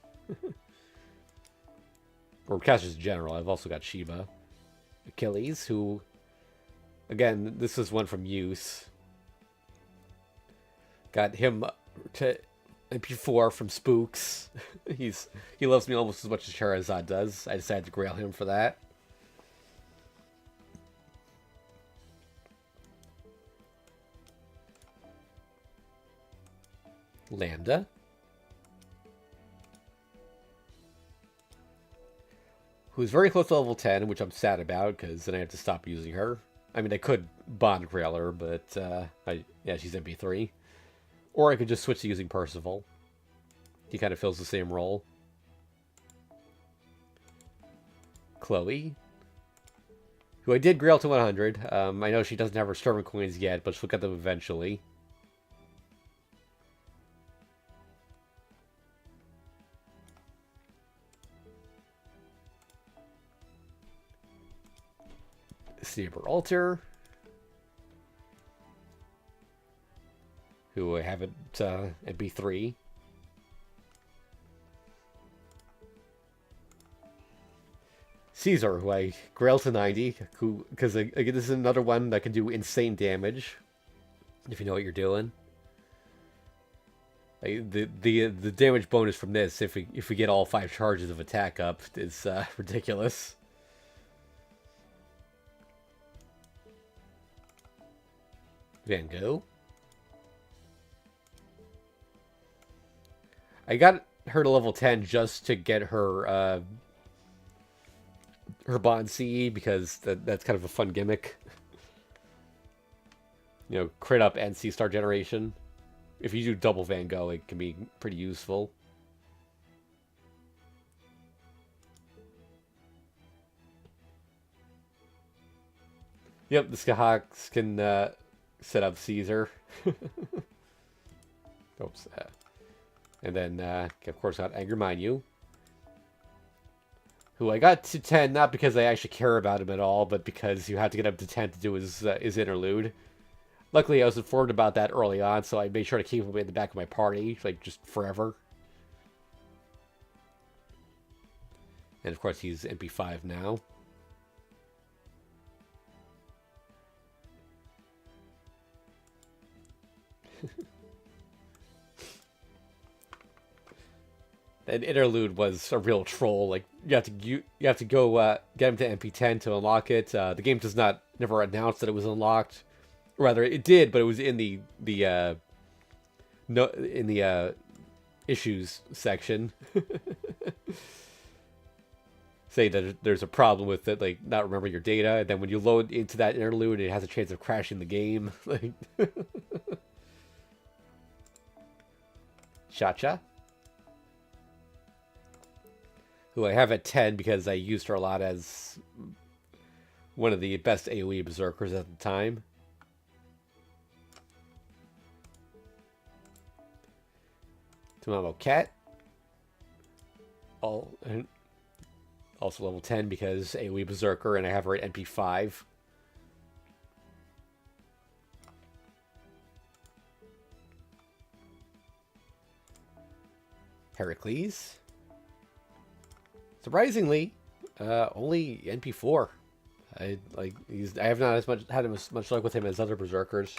A: or casters in general. I've also got Shiba, Achilles, who, again, this is one from use. Got him to MP4 from Spooks. He loves me almost as much as Charizard does. I decided to grail him for that. Lambda. Who's very close to level 10, which I'm sad about, because then I have to stop using her. I mean, I could bond grail her, but yeah, she's MP3. Or I could just switch to using Percival. He kind of fills the same role. Chloe, who I did grail to 100. I know she doesn't have her servant coins yet, but she'll get them eventually. Saber Alter, who I haven't at B3. Caesar, who I grailed to 90, because again, this is another one that can do insane damage, if you know what you're doing. The damage bonus from this, if we get all 5 charges of attack up, is ridiculous. Van Gogh. I got her to level 10 just to get her her bond CE, because that's kind of a fun gimmick. You know, crit up and C-star generation. If you do double Van Gogh, it can be pretty useful. Yep, the Skahawks can set up Caesar. Oops. And then, of course, got Angry Minyu, who I got to 10 not because I actually care about him at all, but because you have to get up to 10 to do his interlude. Luckily, I was informed about that early on, so I made sure to keep him in the back of my party, like, just forever. And, of course, he's MP5 now. An interlude was a real troll. Like you have to go get him to MP10 to unlock it. The game never announced that it was unlocked. Rather, it did, but it was in the no in the issues section. Say that there's a problem with it, like not remembering your data, and then when you load into that interlude, it has a chance of crashing the game. Like, Cha-Cha, who I have at 10 because I used her a lot as one of the best AoE berserkers at the time. Tamamo Cat, also level 10 because AoE Berserker, and I have her at NP5. Heracles. Surprisingly, only NP4. I have not had as much luck with him as other Berserkers.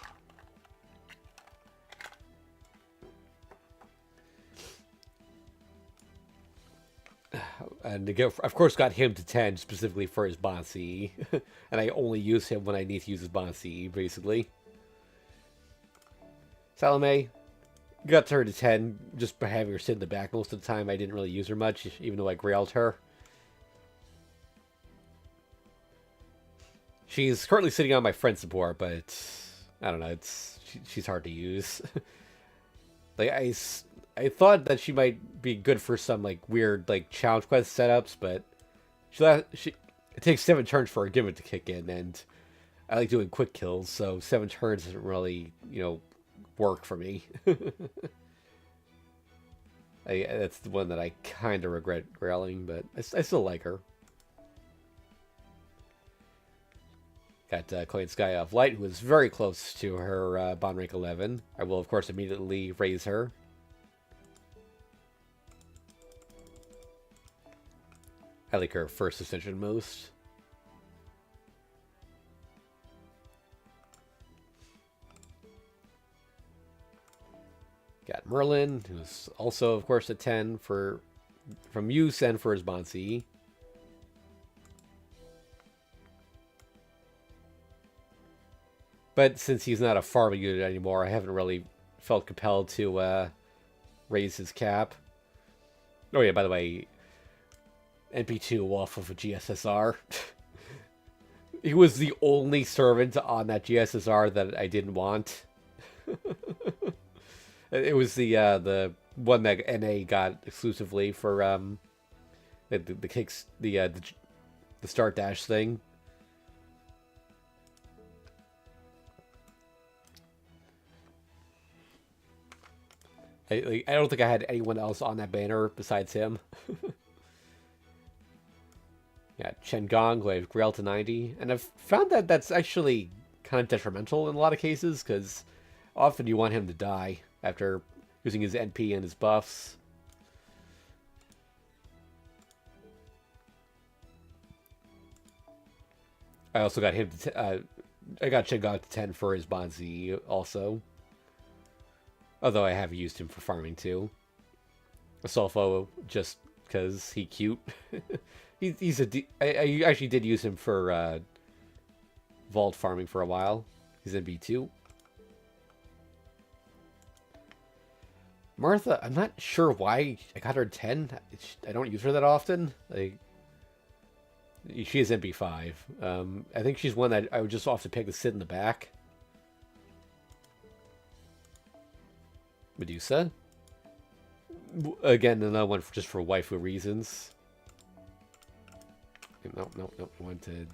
A: And of course got him to 10 specifically for his Bond CE. And I only use him when I need to use his Bond CE, basically. Salome got her to 10 just by having her sit in the back most of the time. I didn't really use her much, even though I grailed her. She's currently sitting on my friend support, but I don't know, she's hard to use. Like I thought that she might be good for some like weird like challenge quest setups, but it takes 7 turns for a gimmick to kick in, and I like doing quick kills, so 7 turns doesn't really, work for me. That's the one that I kind of regret grailing, but I still like her. Got Coin Sky of Light, who is very close to her bond rank 11. I will, of course, immediately raise her. I like her first ascension most. Got Merlin, who's also, of course, a 10 from use and for his Bond CE. But since he's not a farming unit anymore, I haven't really felt compelled to raise his cap. Oh yeah, by the way, NP2 off of a GSSR. He was the only servant on that GSSR that I didn't want. It was the one that NA got exclusively for the kicks, the start dash thing. I don't think I had anyone else on that banner besides him. Yeah, Chen Gong, who I've grailed to 90. And I've found that that's actually kind of detrimental in a lot of cases, because often you want him to die after using his NP and his buffs. I also got him to... I got Chen Gong to 10 for his Bond Z also. Although I have used him for farming too. Asolfo just because he's cute. I actually did use him for vault farming for a while. He's in B2. Martha, I'm not sure why I got her 10. I don't use her that often. Like, she is NB5. I think she's one that I would just often pick to sit in the back. Medusa. Again, another one just for waifu reasons. No. I want to...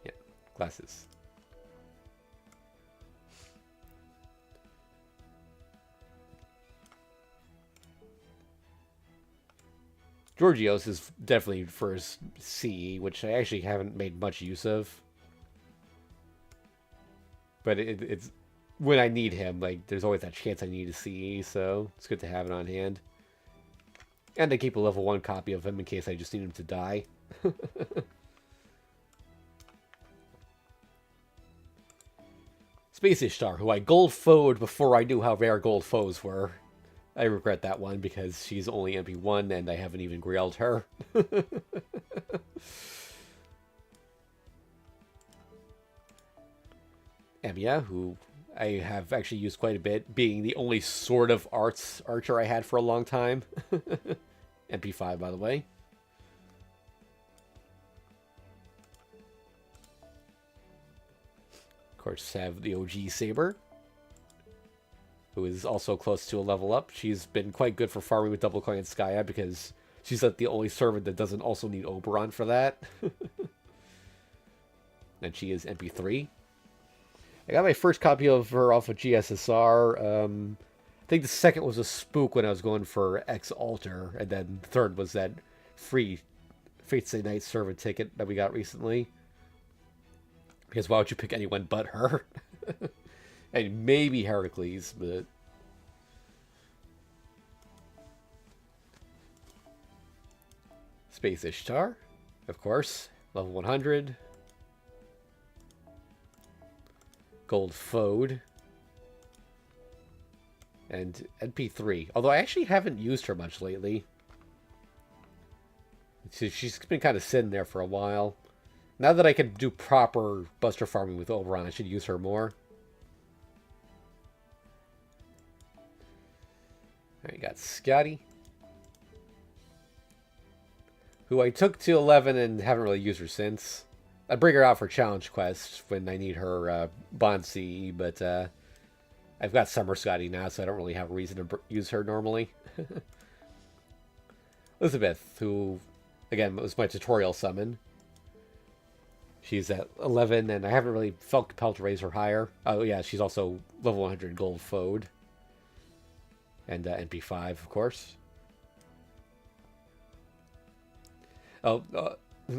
A: Yeah, glasses. Georgios is definitely for his CE, which I actually haven't made much use of. But it's... When I need him, like, there's always that chance I need a CE, so it's good to have it on hand. And I keep a level 1 copy of him in case I just need him to die. Space Ishtar, who I gold foed before I knew how rare gold foes were. I regret that one because she's only MP1 and I haven't even grailed her. Emiya, who I have actually used quite a bit, being the only sort of archer I had for a long time. MP5, by the way. Of course, have the OG Saber, who is also close to a level up. She's been quite good for farming with Double Coin and Skya because she's like the only servant that doesn't also need Oberon for that. And she is MP3. I got my first copy of her off of GSSR. I think the second was a spook when I was going for X Alter, and then the third was that free Fate's Day Night servant ticket that we got recently. Because why would you pick anyone but her? And maybe Heracles, but... Space Ishtar, of course. Level 100. Gold Fode. And NP3. Although I actually haven't used her much lately. She's been kind of sitting there for a while. Now that I can do proper Buster farming with Oberon, I should use her more. Alright, got Scotty, who I took to 11 and haven't really used her since. I bring her out for challenge quests when I need her Bond CE, but I've got Summer Scotty now, so I don't really have a reason to use her normally. Elizabeth, who, again, was my tutorial summon. She's at 11, and I haven't really felt compelled to raise her higher. Oh, yeah, she's also level 100 Gold Fode. And NP5, of course. Oh,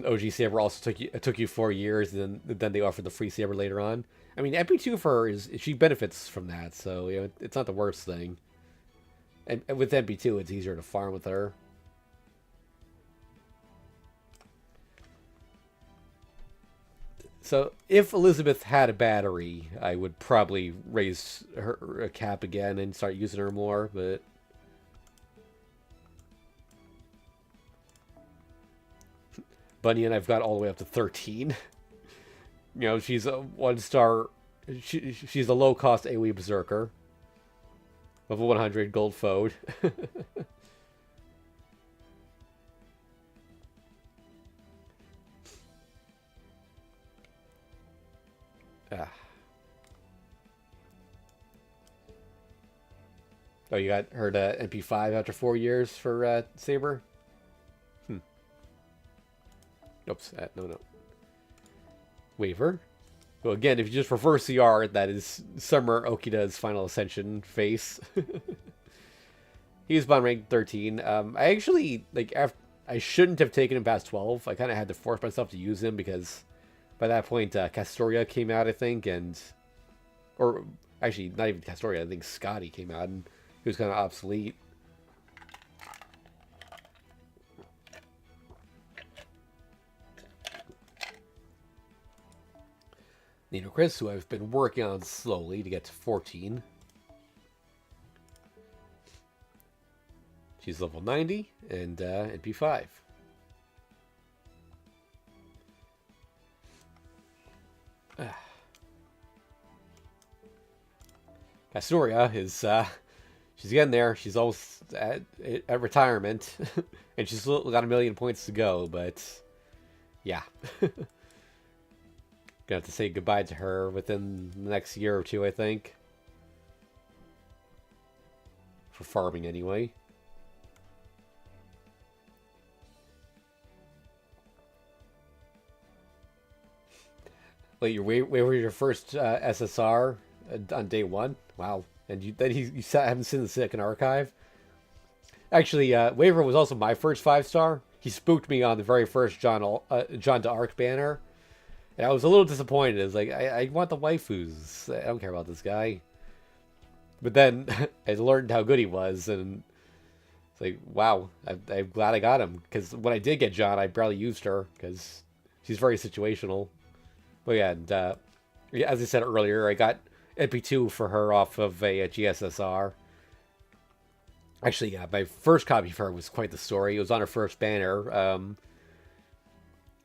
A: OG Saber also took you 4 years, and then they offered the free Saber later on. I mean, NP2 for her she benefits from that, so you know it's not the worst thing. And with NP2, it's easier to farm with her. So if Elizabeth had a battery, I would probably raise her cap again and start using her more, but... Bunyan I've got all the way up to 13. You know, she's a 1-star... She's a low-cost AoE Berserker. Level 100, Gold Fode. Oh, you got her to NP5 after 4 years for Saber? Oops, no. Waver. Well, again, if you just reverse the art, that is Summer Okida's Final Ascension face. He was bond rank 13. I actually, I shouldn't have taken him past 12. I kind of had to force myself to use him because by that point, Castoria came out, I think, or actually, not even Castoria, I think Scotty came out, and he was kind of obsolete. Nino Chris, who I've been working on slowly to get to 14. She's level 90 and NP5. Castoria is she's getting there. She's almost at retirement, and she's got 1 million points to go. But yeah. Gonna have to say goodbye to her within the next year or two, I think. For farming, anyway. Wait, were your first SSR on day 1? Wow. And you haven't seen the second archive? Actually, Waver was also my first 5-star. He spooked me on the very first John d'Arc banner. And I was a little disappointed. I was like, I want the waifus. I don't care about this guy. But then I learned how good he was, and it's like, wow, I'm glad I got him. Because when I did get John, I barely used her, because she's very situational. But yeah, and as I said earlier, I got NP2 for her off of a GSSR. Actually, yeah, my first copy for her was quite the story. It was on her first banner.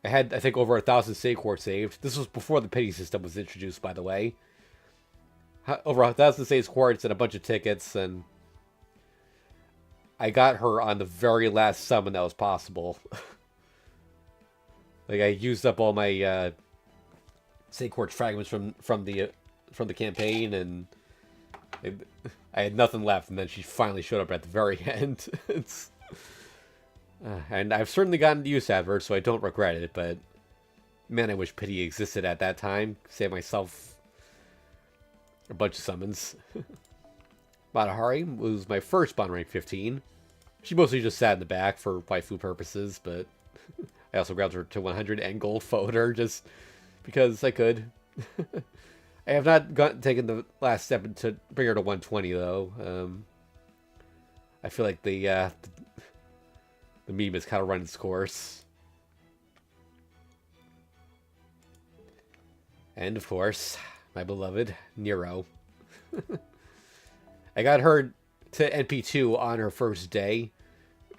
A: I had, I think, over 1,000 Sacor saved. This was before the pity system was introduced, by the way. over 1,006 quartz and a bunch of tickets, and I got her on the very last summon that was possible. Like, I used up all my Say Quartz fragments from the campaign, and I had nothing left, and then she finally showed up at the very end. And I've certainly gotten use out of her, so I don't regret it, but man, I wish Pity existed at that time. Save myself a bunch of summons. Matahari was my first bond rank 15. She mostly just sat in the back for waifu purposes, but I also grabbed her to 100 and gold followed her just because I could. I have not taken the last step to bring her to 120 though. I feel like the meme has kind of run its course. And of course, my beloved Nero. I got her to NP2 on her first day,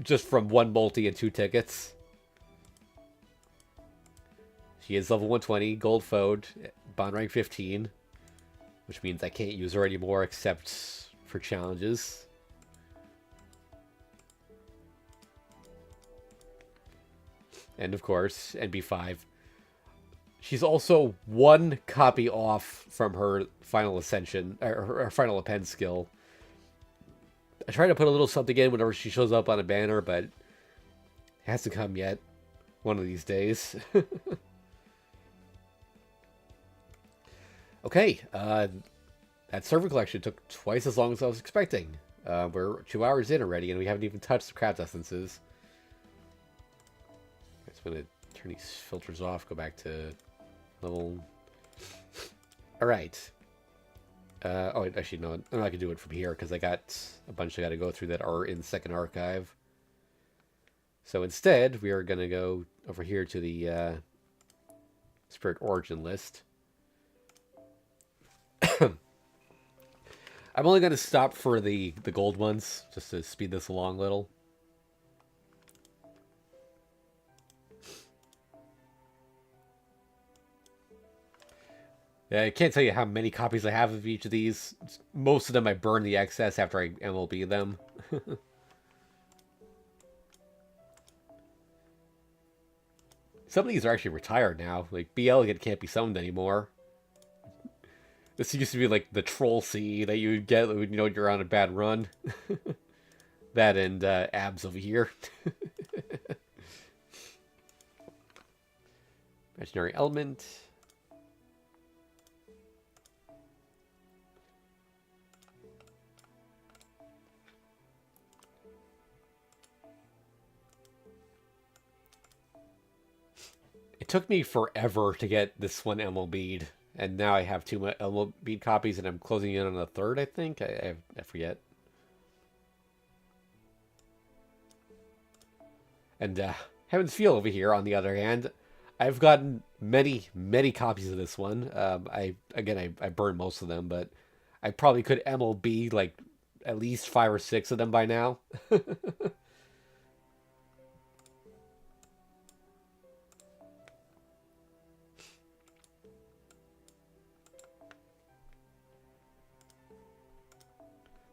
A: just from one multi and 2 tickets. She is level 120, gold foed, bond rank 15, which means I can't use her anymore except for challenges. And of course, NB5. She's also one copy off from her final ascension, or her final append skill. I try to put a little something in whenever she shows up on a banner, but it hasn't come yet. One of these days. Okay, that server collection took twice as long as I was expecting. We're 2 hours in already, and we haven't even touched the craft essences. I'm just going to turn these filters off, go back to level... Alright. Oh, actually, no, I'm not going to do it from here, because I got a bunch I got to go through that are in second archive. So instead, we are going to go over here to the Spirit Origin list. I'm only going to stop for the gold ones, just to speed this along a little. Yeah, I can't tell you how many copies I have of each of these. Most of them I burn the excess after I MLB them. Some of these are actually retired now. Like, B. Elegant can't be summoned anymore. This used to be like the troll C that you get when you know you're on a bad run. That and abs over here. Imaginary element. It took me forever to get this one MLB'd. And now I have 2 MLB copies, and I'm closing in on a third, I think. I forget. And Heaven's Feel over here, on the other hand, I've gotten many, many copies of this one. I burned most of them, but I probably could MLB like at least 5 or 6 of them by now.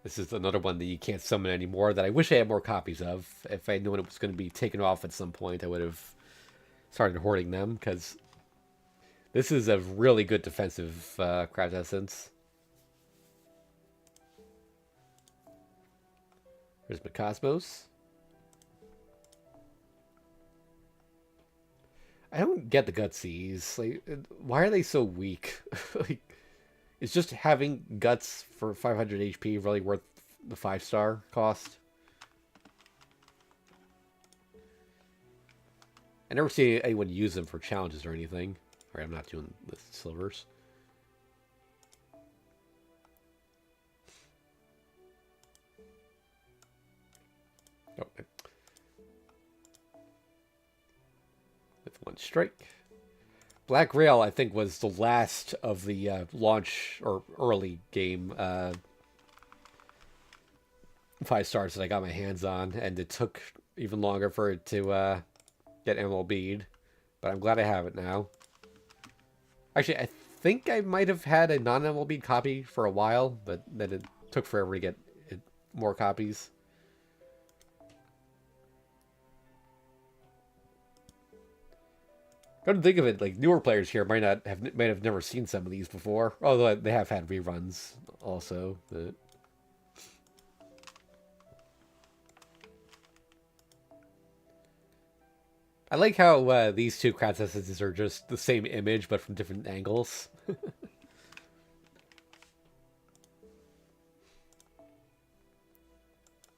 A: This is another one that you can't summon anymore that I wish I had more copies of. If I knew it was going to be taken off at some point, I would have started hoarding them, because this is a really good defensive craft essence. There's Macosmos. I don't get the Gutsies. Like, why are they so weak? Like, is just having guts for 500 HP really worth the 5-star cost? I never see anyone use them for challenges or anything. Alright, I'm not doing the silvers. Oh, with 1 strike. Black Rail, I think, was the last of the launch or early game 5 stars that I got my hands on, and it took even longer for it to get MLB'd, but I'm glad I have it now. Actually, I think I might have had a non-MLB copy for a while, but then it took forever to get more copies. Come to think of it, like newer players here might have never seen some of these before, although they have had reruns also. But I like how these two craft essences are just the same image but from different angles.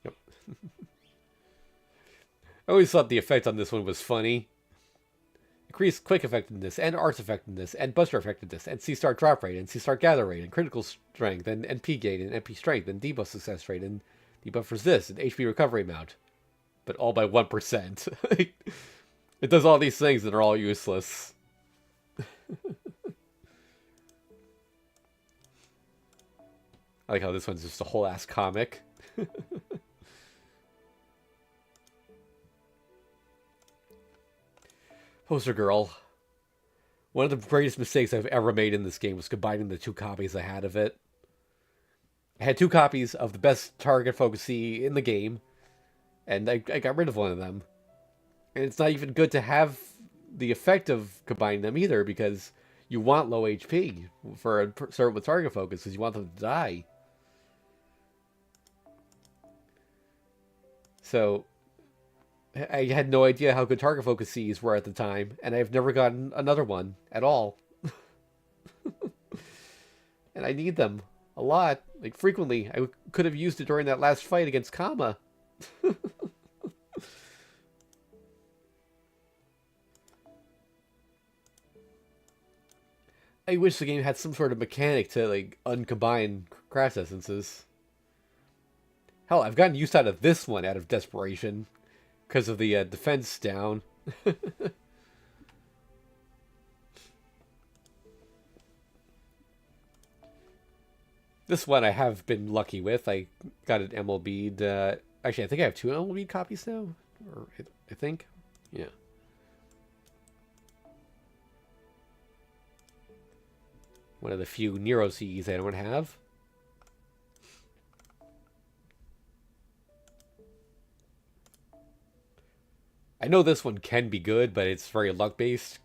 A: Yep. I always thought the effect on this one was funny. Increased quick effectiveness, and arts effectiveness, and buster effectiveness, and C-star drop rate, and C-star gather rate, and critical strength, and NP gain, and NP strength, and debuff success rate, and debuff resist, and HP recovery amount. But all by 1%. It does all these things that are all useless. I like how this one's just a whole ass comic. Poster Girl. One of the greatest mistakes I've ever made in this game was combining the two copies I had of it. I had two copies of the best target focusee in the game, and I got rid of one of them. And it's not even good to have the effect of combining them either, because you want low HP for a certain with target focus, because you want them to die. So I had no idea how good target focusees were at the time, and I've never gotten another one at all. And I need them a lot, like frequently. I could have used it during that last fight against Kama. I wish the game had some sort of mechanic to like uncombine craft essences. Hell, I've gotten used out of this one out of desperation because of the defense down. This one I have been lucky with. I got it MLB'd. Actually, I think I have 2 MLB copies now. Or I think. Yeah. One of the few Nero CEs I don't have. I know this one can be good, but it's very luck-based.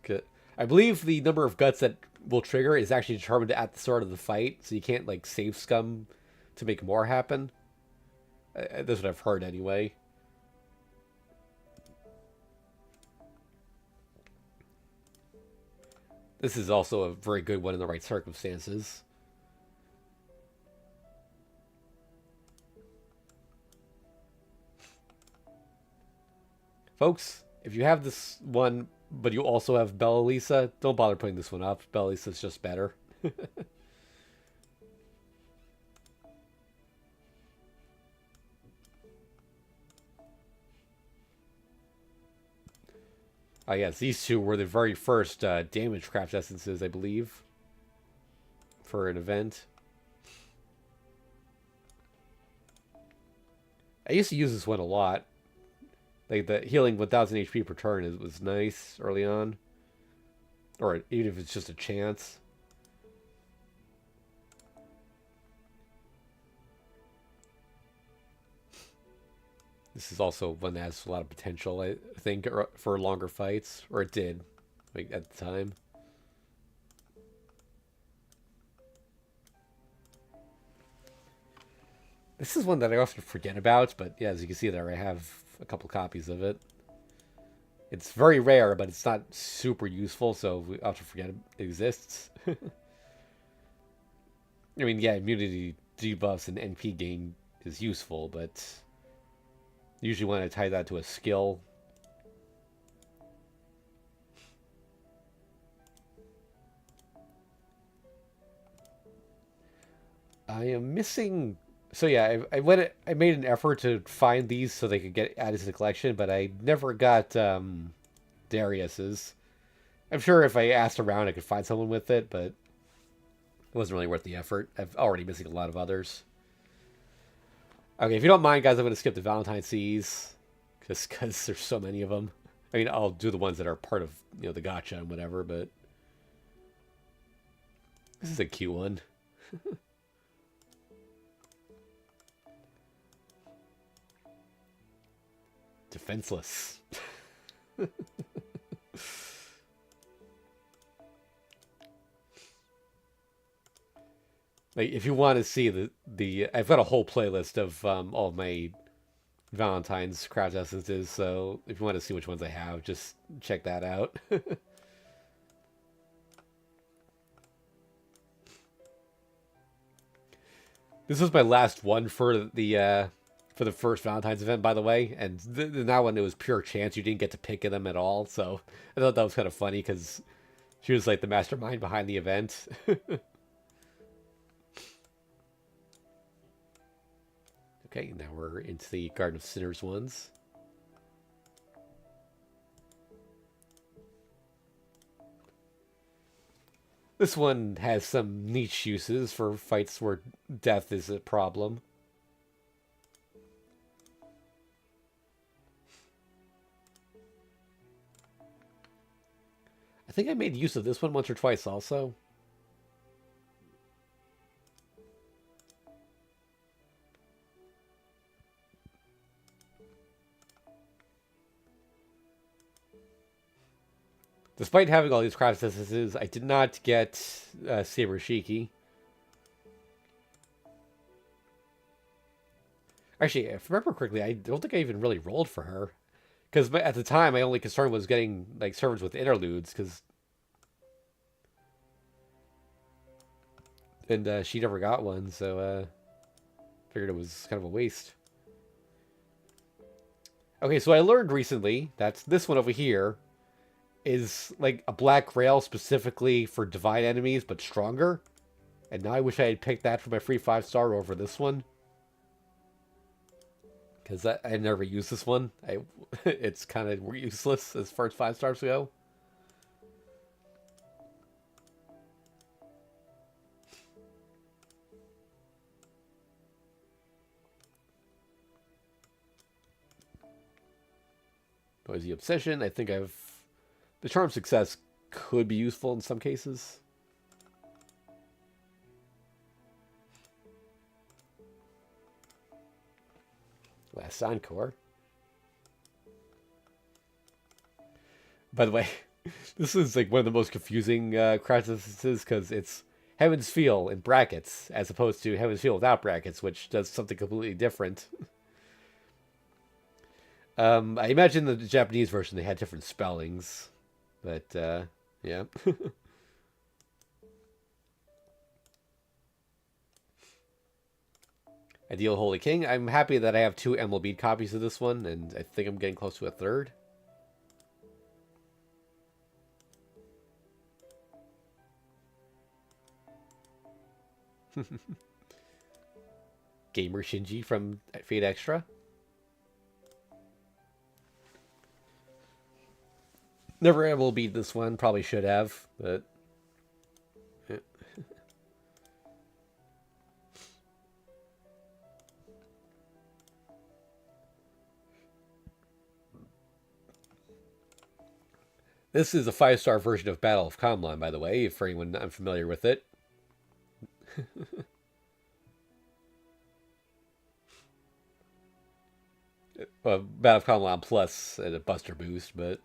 A: I believe the number of guts that will trigger is actually determined at the start of the fight, so you can't, like, save scum to make more happen. That's what I've heard, anyway. This is also a very good one in the right circumstances. Folks, if you have this one, but you also have Bella Lisa, don't bother putting this one up. Bella Lisa's just better. Oh yes, these two were the very first damage craft essences, I believe, for an event. I used to use this one a lot. Like, the healing 1000 HP per turn was nice early on. Or even if it's just a chance. This is also one that has a lot of potential, I think, for longer fights. Or it did, like, at the time. This is one that I often forget about, but yeah, as you can see there, I have a couple copies of it. It's very rare, but it's not super useful, so we often forget it exists. I mean, yeah, immunity debuffs and NP gain is useful, but usually want to tie that to a skill. I am missing. So yeah, I made an effort to find these so they could get added to the collection, but I never got Darius's. I'm sure if I asked around, I could find someone with it, but it wasn't really worth the effort. I'm already missing a lot of others. Okay, if you don't mind, guys, I'm going to skip the Valentine Cs, just because there's so many of them. I mean, I'll do the ones that are part of, the gacha and whatever, but This is a cute one. Defenseless. Like, if you want to see the I've got a whole playlist of all my Valentine's craft essences, so if you want to see which ones I have, just check that out. This was my last one for the first Valentine's event, by the way, and that one it was pure chance you didn't get to pick them at all. So I thought that was kind of funny because she was like the mastermind behind the event. Okay, now we're into the Garden of Sinners ones. This one has some niche uses for fights where death is a problem. I think I made use of this one once or twice also. Despite having all these craft essences, I did not get Saber Shiki. Actually, if I remember correctly, I don't think I even really rolled for her. Because at the time, my only concern was getting like servants with interludes, and she never got one, so figured it was kind of a waste. Okay, so I learned recently that this one over here is like a black grail specifically for divine enemies, but stronger. And now I wish I had picked that for my free 5-star over this one. Because I never used this one. It's kind of useless as far as 5 stars go. Noisy Obsession. I think the Charm Success could be useful in some cases. Last Encore. By the way, this is like one of the most confusing craft essences because it's Heaven's Feel in brackets as opposed to Heaven's Feel without brackets, which does something completely different. I imagine the Japanese version they had different spellings, but yeah. Ideal Holy King. I'm happy that I have 2 Emerald Bead copies of this one, and I think I'm getting close to a 3rd. Gamer Shinji from Fate Extra. Never Emerald Bead this one. Probably should have, but... This is a 5-star version of Battle of Kamlan, by the way, for anyone unfamiliar with it. Battle of Kamlan plus and a Buster boost, but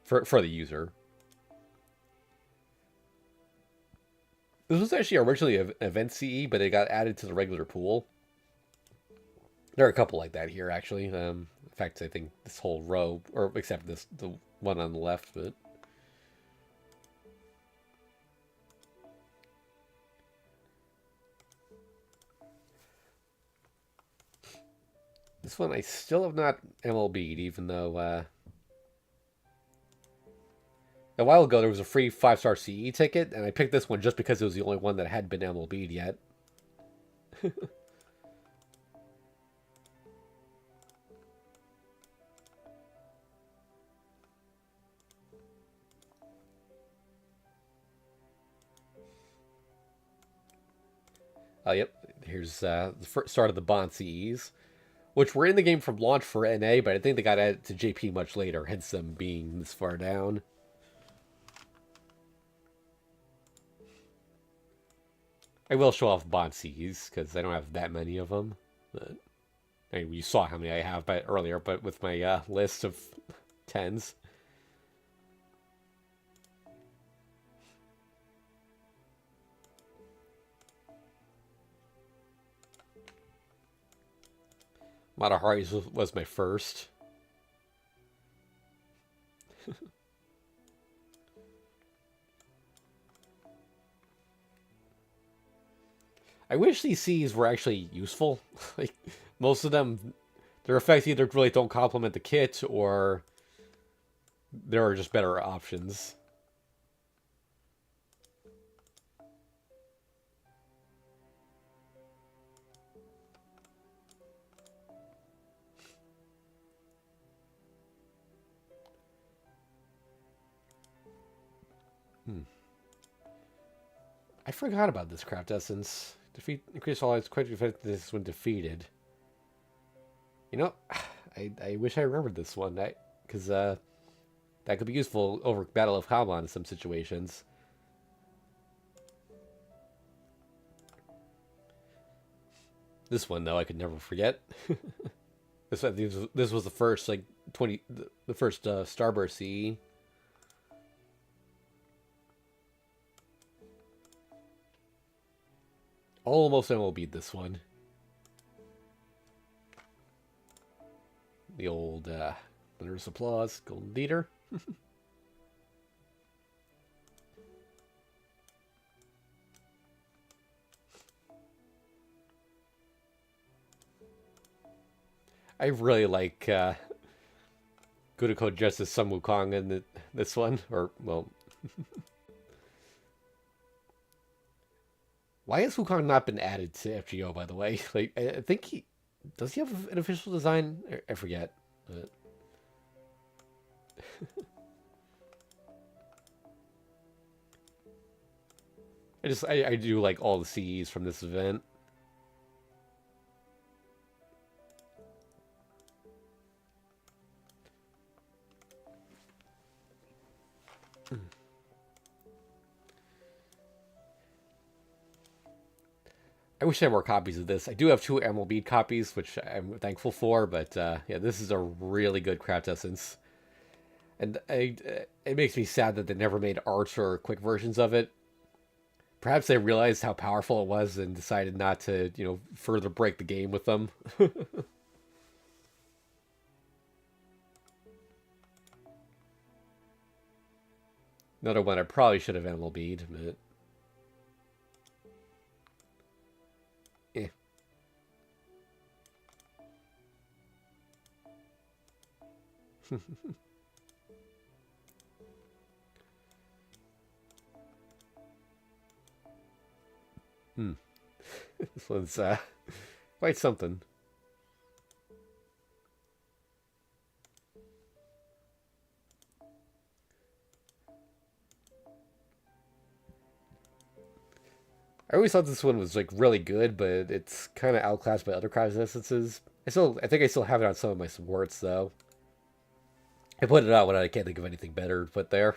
A: for the user. This was actually originally an event CE, but it got added to the regular pool. There are a couple like that here, actually. In fact, I think this whole row, or except the one on the left, but... This one I still have not MLB'd, even though... A while ago, there was a free 5-star CE ticket, and I picked this one just because it was the only one that hadn't been MLB'd yet. Oh, yep. Here's the start of the Bond CEs, which were in the game from launch for NA, but I think they got added to JP much later, hence them being this far down. I will show off Bonsees because I don't have that many of them. But I mean, you saw how many I have earlier, but with my list of tens. Matahari's was my first. I wish these Cs were actually useful. Like, most of them, their effects either really don't complement the kit or there are just better options. I forgot about this craft essence. Defeat increase all its quick effectiveness when defeated. You know, I wish I remembered this one. Because that could be useful over Battle of Kalman in some situations. This one though, I could never forget. This was the first like 20 the first Starburst CE. Almost will beat this one. The old Thunderous Applause, Golden Leader. I really like Gudiko dressed as Sun Wukong in this one. Or, well... Why has Wukong not been added to FGO, by the way? Like, I think he... Does he have an official design? I forget. I do like all the CEs from this event. I wish I had more copies of this. I do have 2 Emerald Bead copies, which I'm thankful for, but yeah, this is a really good craft essence. And it makes me sad that they never made art or quick versions of it. Perhaps they realized how powerful it was and decided not to, further break the game with them. Another one I probably should have Emerald Bead, but... This one's quite something. I always thought this one was like really good, but it's kind of outclassed by other craft essences. I think I still have it on some of my supports though. I put it out when I can't think of anything better to put there.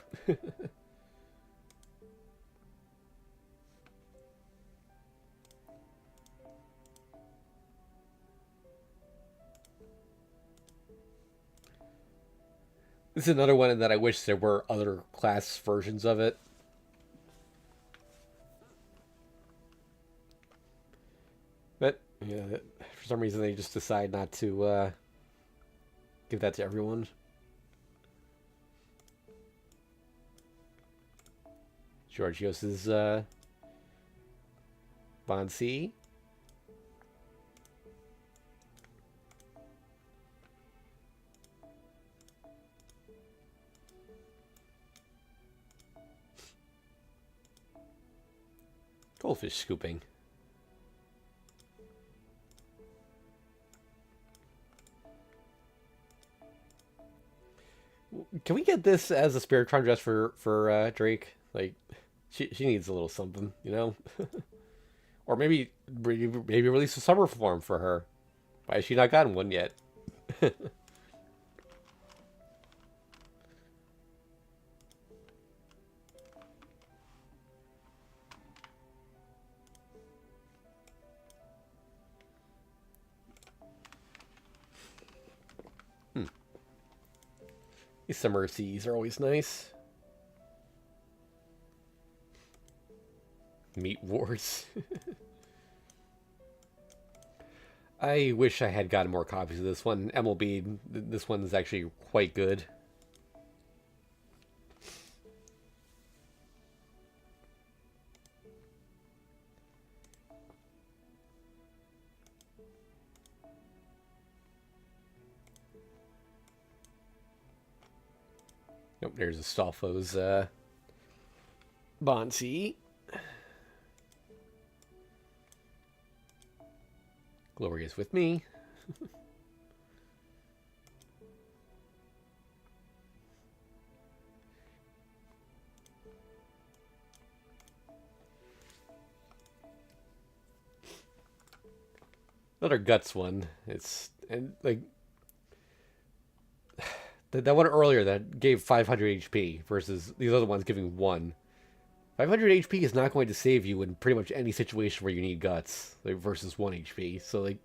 A: This is another one that I wish there were other class versions of it. But yeah, for some reason they just decide not to give that to everyone. Georgios's Bonsai. Goldfish scooping. Can we get this as a Spiritron dress for Drake? Like, she needs a little something, Or maybe release a summer form for her. Why has she not gotten one yet? These summer seas are always nice. Meat Wars. I wish I had gotten more copies of this one. MLB, this one is actually quite good. Nope, there's Astolfo's Bonsi. Gloria's with me. Another Guts one. It's and like that one earlier that gave 500 HP versus these other ones giving 1. 500 HP is not going to save you in pretty much any situation where you need Guts, like, versus 1 HP. So like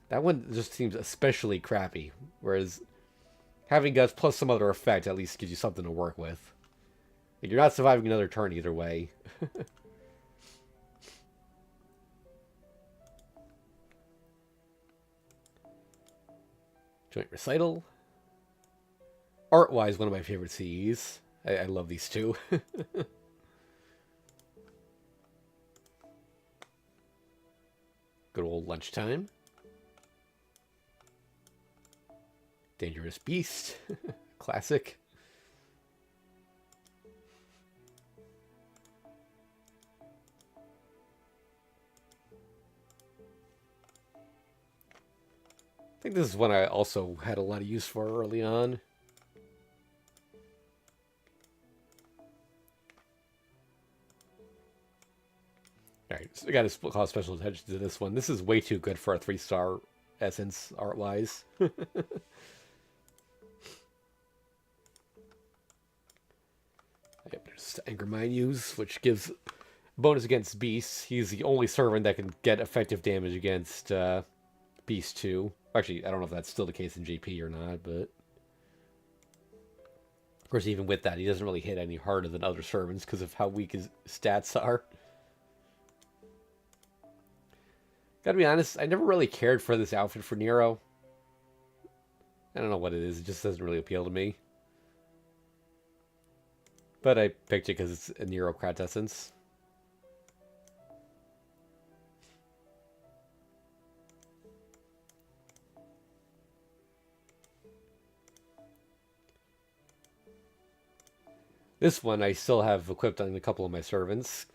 A: that one just seems especially crappy. Whereas having Guts plus some other effect at least gives you something to work with. Like, you're not surviving another turn either way. Joint Recital. Art-wise, one of my favorite CEs. I love these two. Good old Lunchtime. Dangerous Beast. Classic. I think this is one I also had a lot of use for early on. Alright, so I gotta call special attention to this one. This is way too good for a 3-star essence, art-wise. Yep, there's Anger Minus, which gives bonus against Beasts. He's the only servant that can get effective damage against Beast 2. Actually, I don't know if that's still the case in GP or not, but... Of course, even with that, he doesn't really hit any harder than other servants because of how weak his stats are. Gotta be honest, I never really cared for this outfit for Nero. I don't know what it is, it just doesn't really appeal to me. But I picked it because it's a Nero Quintessence. This one I still have equipped on a couple of my servants.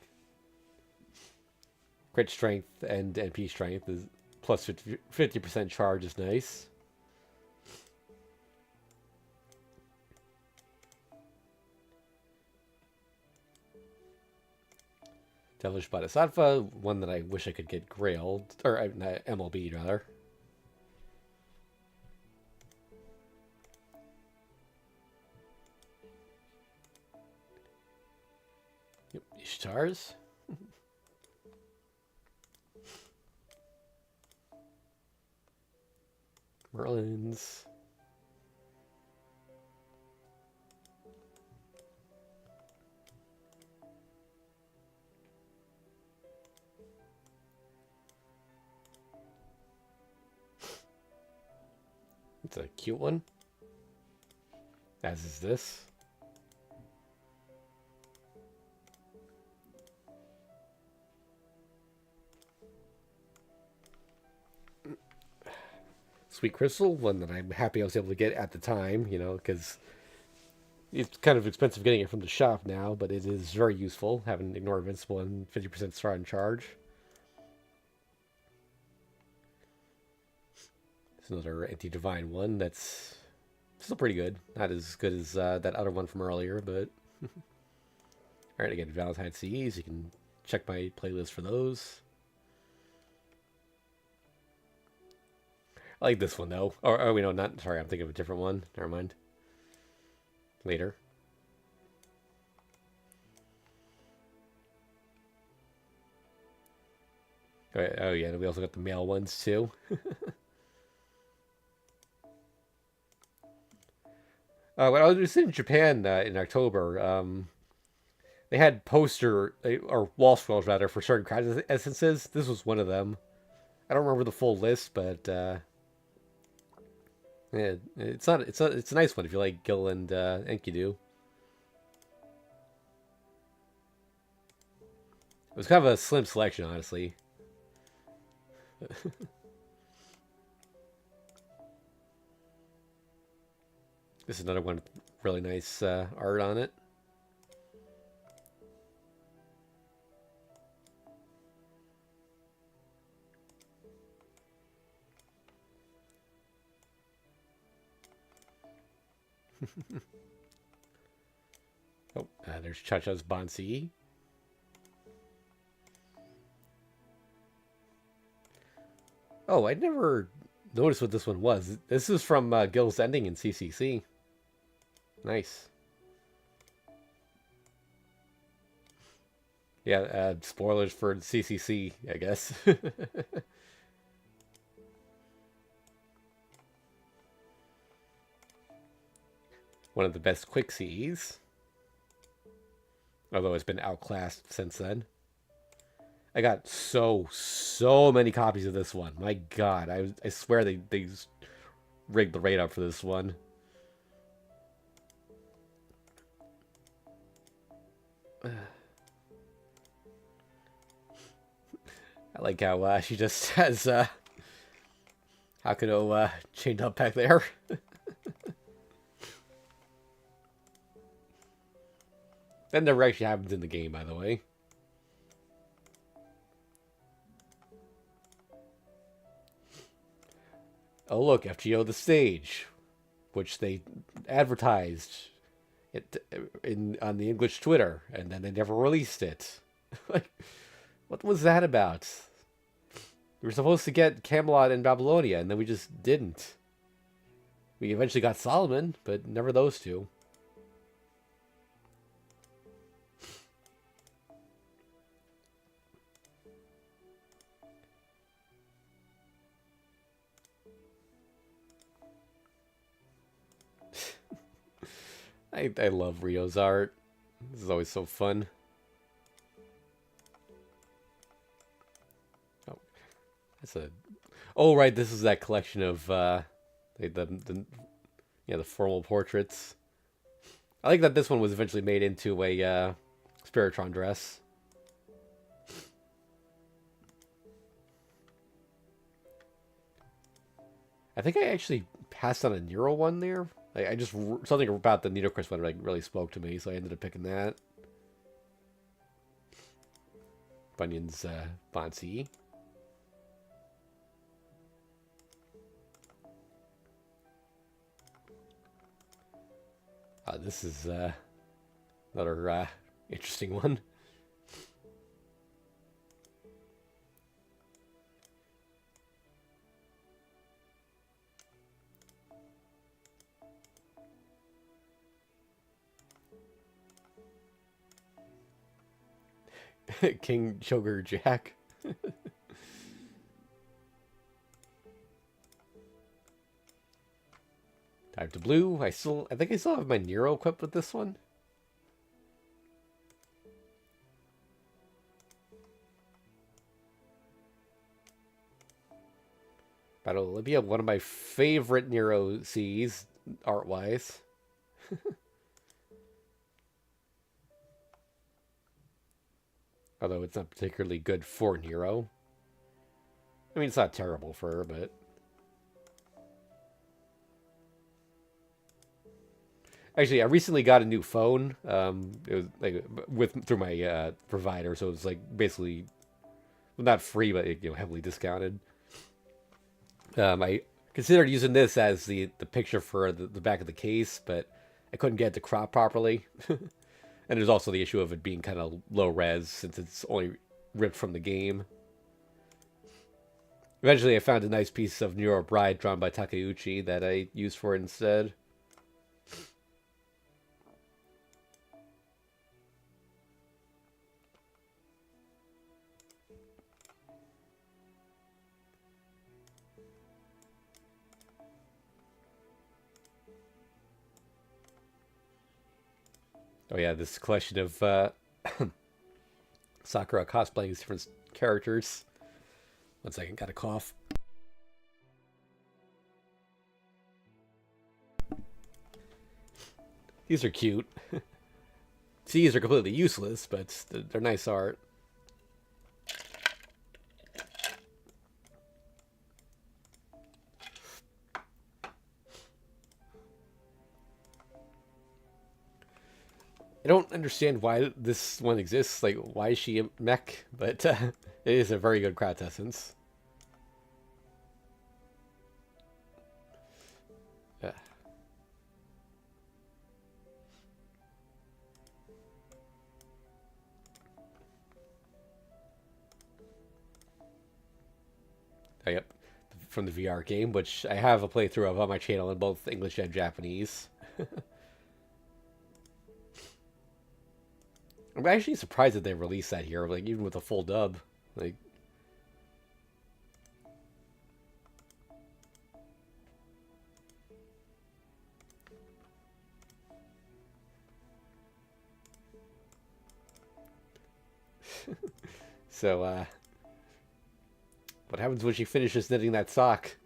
A: Crit strength and NP strength is plus 50% charge is nice. Devilish Bodhisattva, one that I wish I could get grailed, or MLB rather. Yep, Ishtar's. Merlins. It's a cute one. As is this. Sweet Crystal, one that I'm happy I was able to get at the time, you know, because it's kind of expensive getting it from the shop now, but it is very useful, having Ignore Invincible and 50% start and charge. It's another Anti-Divine one that's still pretty good. Not as good as that other one from earlier, but... Alright, again, Valentine CEs, you can check my playlist for those. I like this one, though. Oh, no, not... Sorry, I'm thinking of a different one. Never mind. Later. Oh, yeah, and we also got the male ones, too. When I was in Japan in October, they had poster or wall scrolls rather for certain crowd essences. This was one of them. I don't remember the full list, but yeah, it's a nice one if you like Gil and Enkidu. It was kind of a slim selection, honestly. This is another one with really nice art on it. Oh, there's Cha-Cha's Bansi. Oh, I never noticed what this one was. This is from Gil's Ending in CCC. Nice. Yeah, spoilers for CCC, I guess. One of the best Quixies. Although it's been outclassed since then. I got so many copies of this one. My God, I swear they rigged the rate up for this one. I like how she just has Hakuno chained up back there. That never actually happens in the game, by the way. Oh look, FGO the stage, which they advertised it on the English Twitter, and then they never released it. Like, what was that about? We were supposed to get Camelot and Babylonia, and then we just didn't. We eventually got Solomon, but never those two. I love Rio's art. This is always so fun. Oh, that's a. Oh right, this is that collection of the formal portraits. I like that this one was eventually made into a Spiritron dress. I think I actually passed on a Nero one there. I just something about the Nidoquest one like really spoke to me, so I ended up picking that. Bunyan's Bonsi. This is another interesting one. King Sugar Jack. Dive to blue. I think I still have my Nero equipped with this one. Battle Olympia, one of my favorite Nero Cs, art-wise. Although it's not particularly good for Nero. I mean, it's not terrible for her, but... Actually, I recently got a new phone. It was like through my provider, so it was like basically well, not free, but heavily discounted. I considered using this as the picture for the back of the case, but I couldn't get it to crop properly. And there's also the issue of it being kind of low res since it's only ripped from the game. Eventually, I found a nice piece of Nero Bride drawn by Takeuchi that I used for it instead. Oh yeah, this collection of Sakura cosplaying as different characters. One second, got a cough. These are cute. These are completely useless, but they're nice art. I don't understand why this one exists. Like, why is she a mech? But it is a very good quintessence. Uh, oh, yep, from the VR game, which I have a playthrough of on my channel in both English and Japanese. I'm actually surprised that they released that here, like even with a full dub. Like, so, what happens when she finishes knitting that sock?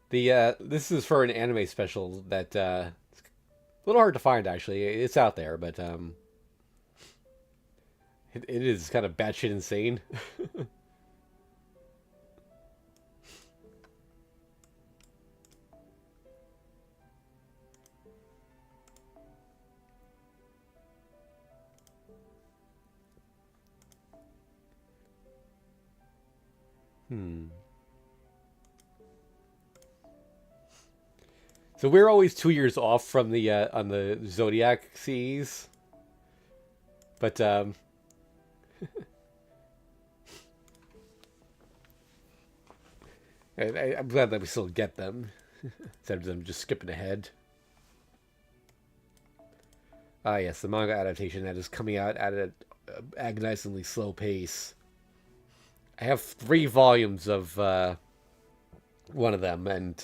A: The this is for an anime special that it's a little hard to find actually. It's out there, but it is kind of batshit insane. Hmm. So we're always 2 years off from the on the Zodiac seas, but I'm glad that we still get them instead of them just skipping ahead. Ah, yes, the manga adaptation that is coming out at an agonizingly slow pace. I have 3 volumes of one of them, and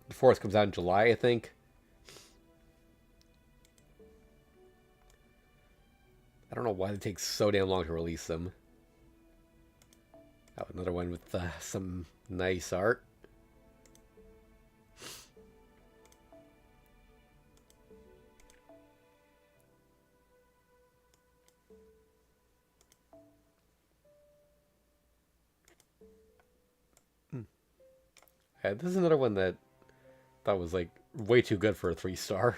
A: the fourth comes out in July, I think. I don't know why it takes so damn long to release them. Oh, another one with some nice art. Yeah, this is another one that I thought was like way too good for a 3 star.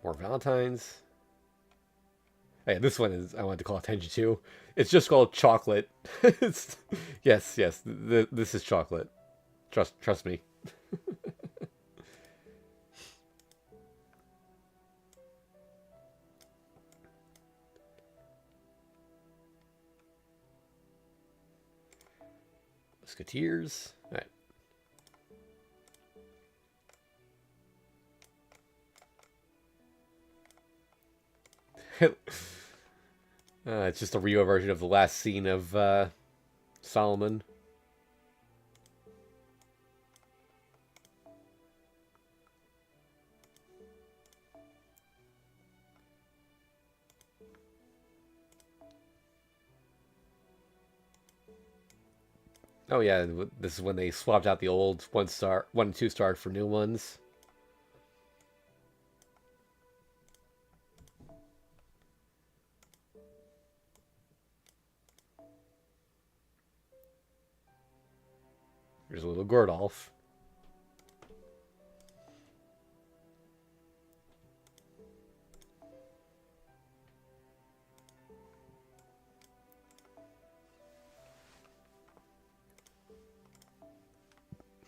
A: More Valentines. Hey, this one is I wanted to call attention to. It's just called chocolate. It's, yes, yes. This is chocolate. Trust me. Musketeers. All right. It's just a Rio version of the last scene of Solomon. Oh yeah, this is when they swapped out the old 1 star, 1 and 2 star for new ones. There's a little Gordolf.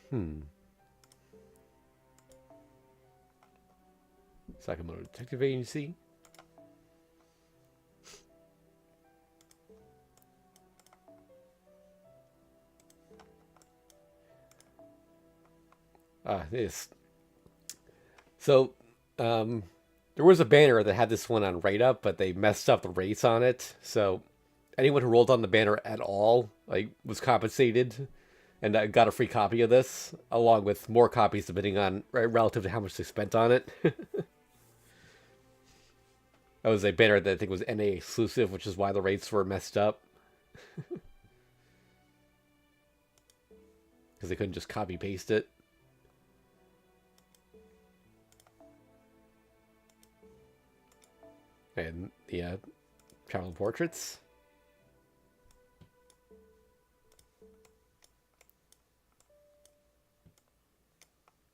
A: Hmm. Sakamoto Detective Agency. This. So, there was a banner that had this one on Rate Up, but they messed up the rates on it. So, anyone who rolled on the banner at all, like, was compensated and got a free copy of this, along with more copies depending on relative to how much they spent on it. That was a banner that I think was NA exclusive, which is why the rates were messed up. Because they couldn't just copy paste it. And the travel portraits.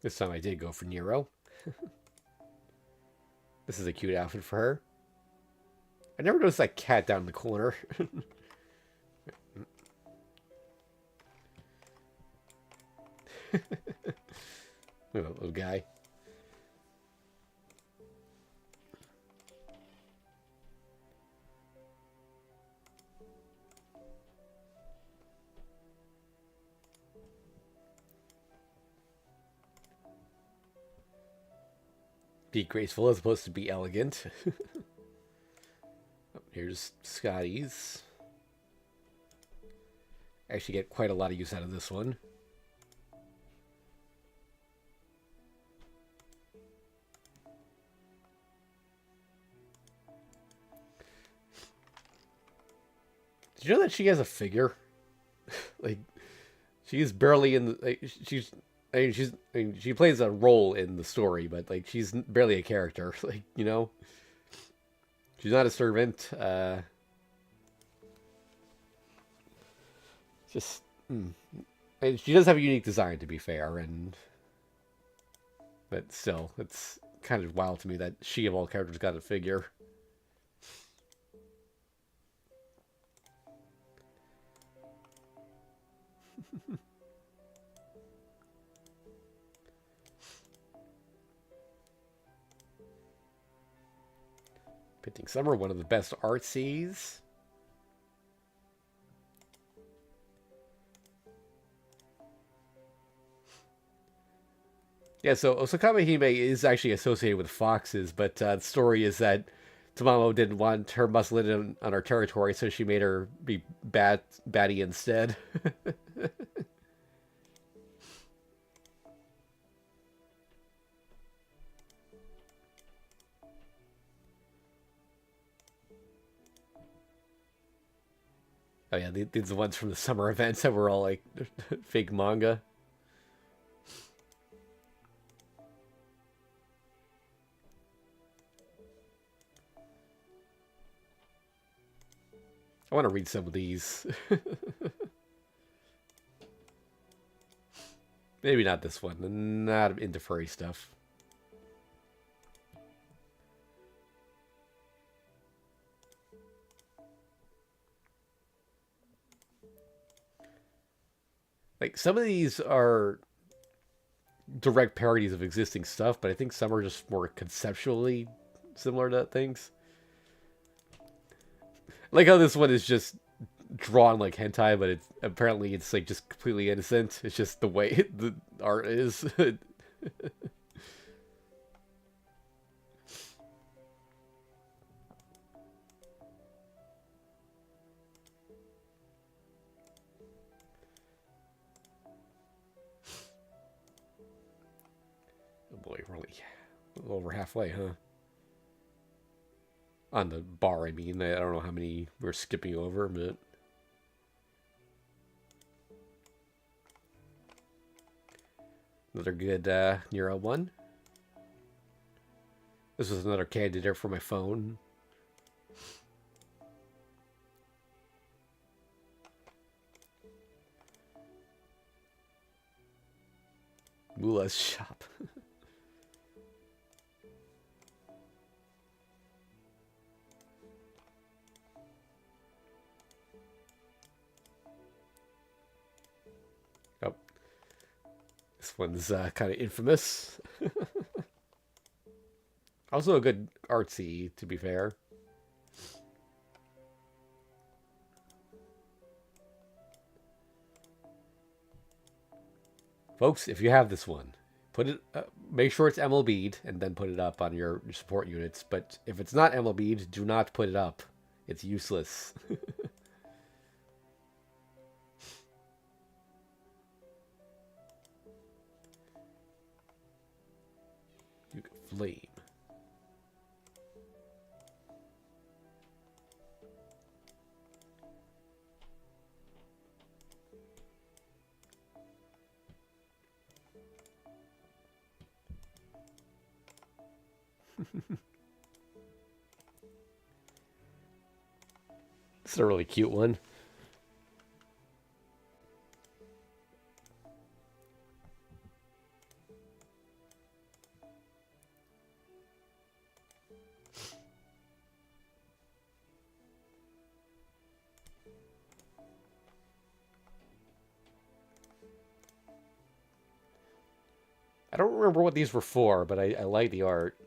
A: This time I did go for Nero. This is a cute outfit for her. I never noticed that cat down in the corner. Little guy. Be graceful as opposed to be elegant. Here's Scotty's. Actually get quite a lot of use out of this one. Did you know that she has a figure? Like, she's barely in the... Like, she plays a role in the story, but, like, she's barely a character. Like, you know? She's not a servant. Just... And she does have a unique design, to be fair, and... But still, it's kind of wild to me that she, of all characters, got a figure. Painting Summer, one of the best artsies. Yeah, so Osakame Hime is actually associated with foxes, but the story is that Tamamo didn't want her muscling on her territory, so she made her be batty instead. Oh yeah, these are the ones from the summer events that were all like fake manga. I want to read some of these. Maybe not this one. Not into furry stuff. Like, some of these are direct parodies of existing stuff, but I think some are just more conceptually similar to things. Like how this one is just drawn like hentai, but it's like just completely innocent. It's just the way the art is. Oh boy, really a little over halfway, huh? On the bar, I mean. I don't know how many we're skipping over, but... Another good Nero one. This was another candidate for my phone. Mula's shop. Oh. This one's kind of infamous. Also a good artsy, to be fair. Folks, if you have this one, Put it. Make sure it's MLB'd and then put it up on your support units. But if it's not MLB'd, do not put it up. It's useless. You can flame. This is a really cute one. I don't remember what these were for, but I like the art.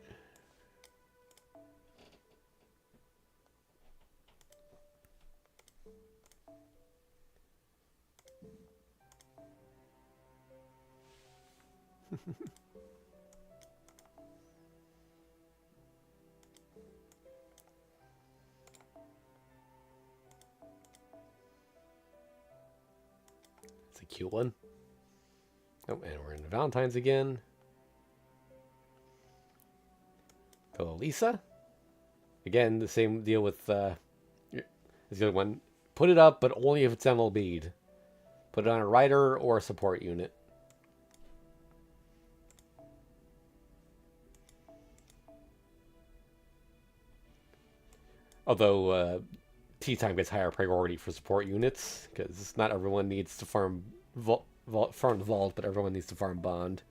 A: It's a cute one. Oh, and we're in Valentine's again. So Lisa. Again, the same deal with the other one. Put it up, but only if it's MLB'd. Put it on a rider or a support unit. Although tea time gets higher priority for support units because not everyone needs to farm farm the vault, but everyone needs to farm bond.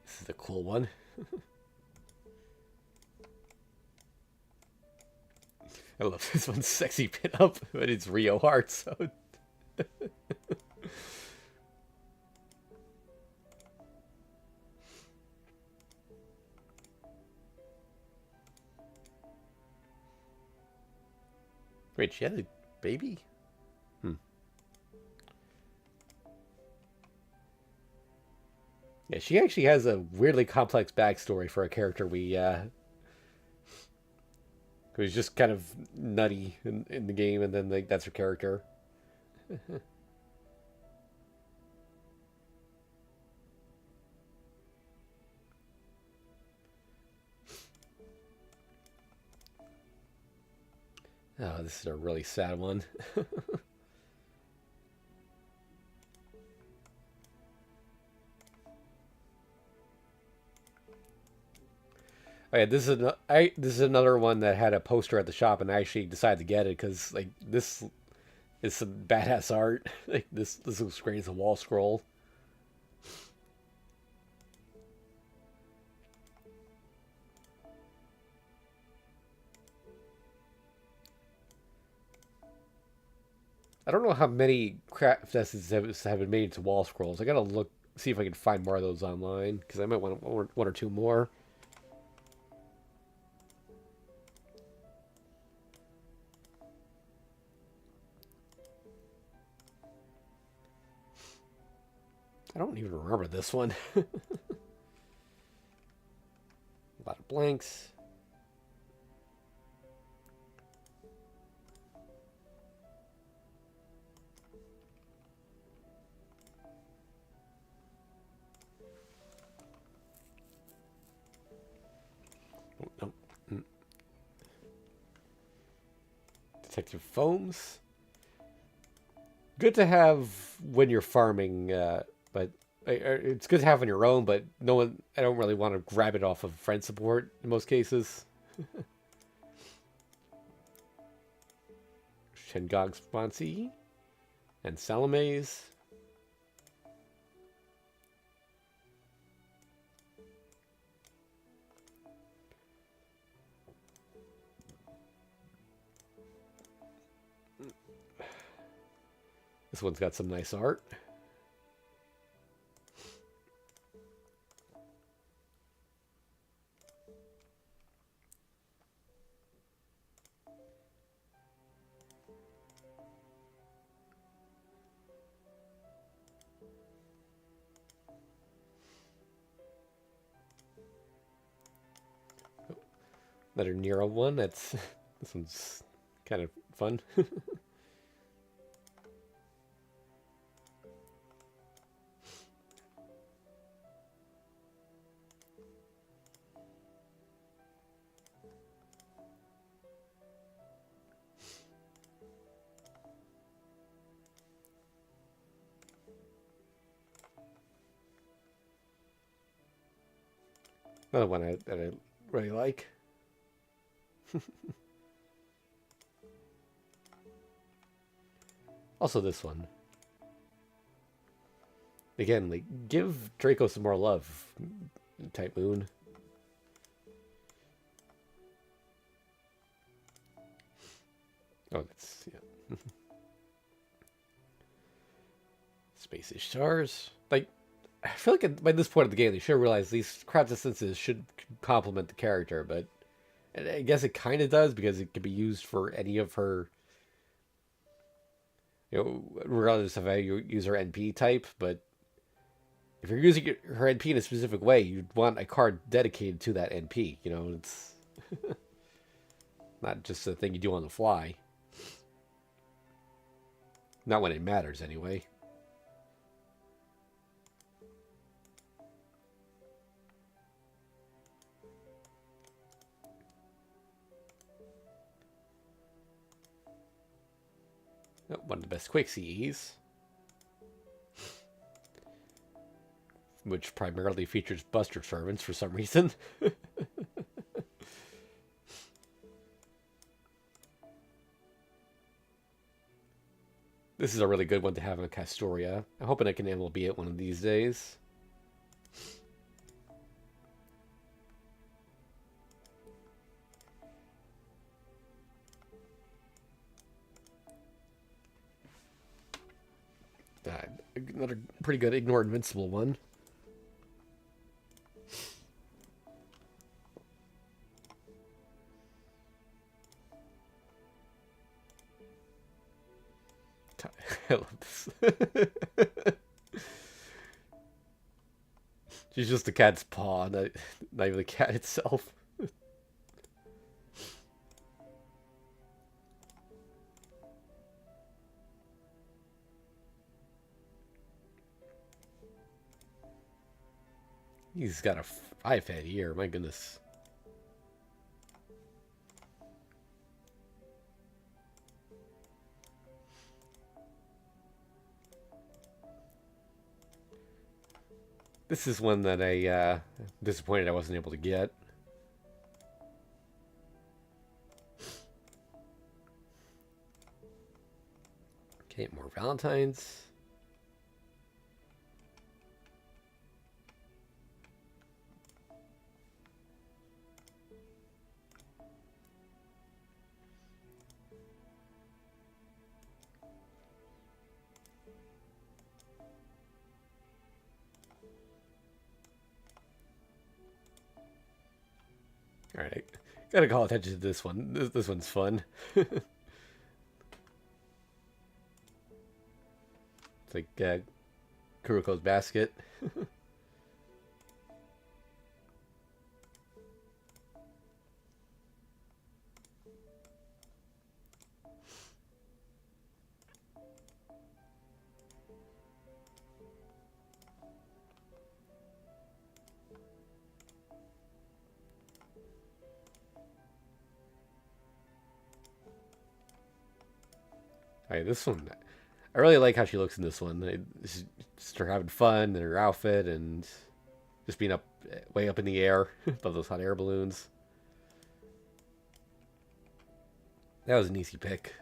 A: This is a cool one. I love this one's sexy pinup, but it's Rio Heart, so. Wait, she had a baby? Yeah, she actually has a weirdly complex backstory for a character who's just kind of nutty in the game, and then like that's her character. Oh, this is a really sad one. Oh, yeah, this is another one that had a poster at the shop, and I actually decided to get it because like this is some badass art. Like this looks great as a wall scroll. I don't know how many craft essences have been made into wall scrolls. I gotta look, see if I can find more of those online because I might want one or two more. I don't even remember this one. A lot of blanks. Oh, no. Detective foams. Good to have when you're farming, but it's good to have on your own. But no one, I don't really want to grab it off of friend support in most cases. Shengog Sponsi and Salamaze. This one's got some nice art. Another Nero one. That's this one's kind of fun. Another one that I really like. Also, this one. Again, like, give Draco some more love, Type Moon. Oh, that's, yeah. Space Ishtars. Like, I feel like by this point of the game, they should realize these craft essences should complement the character, but I guess it kind of does because it can be used for any of her, regardless of how you use her NP type. But if you're using her NP in a specific way, you'd want a card dedicated to that NP. It's not just a thing you do on the fly. Not when it matters, anyway. Oh, one of the best quick CEs. Which primarily features Buster Servants for some reason. This is a really good one to have on Castoria. I'm hoping I can MLB it one of these days. Another pretty good Ignore Invincible one. I love this. She's just the cat's paw, not even the cat itself. He's got a 5-head ear, my goodness. This is one that I disappointed I wasn't able to get. Okay, more Valentines. All right, gotta call attention to this one. This one's fun. It's like Kuroko's basket. All right, this one, I really like how she looks in this one. Just her having fun and her outfit and just being way up in the air above those hot air balloons. That was an easy pick.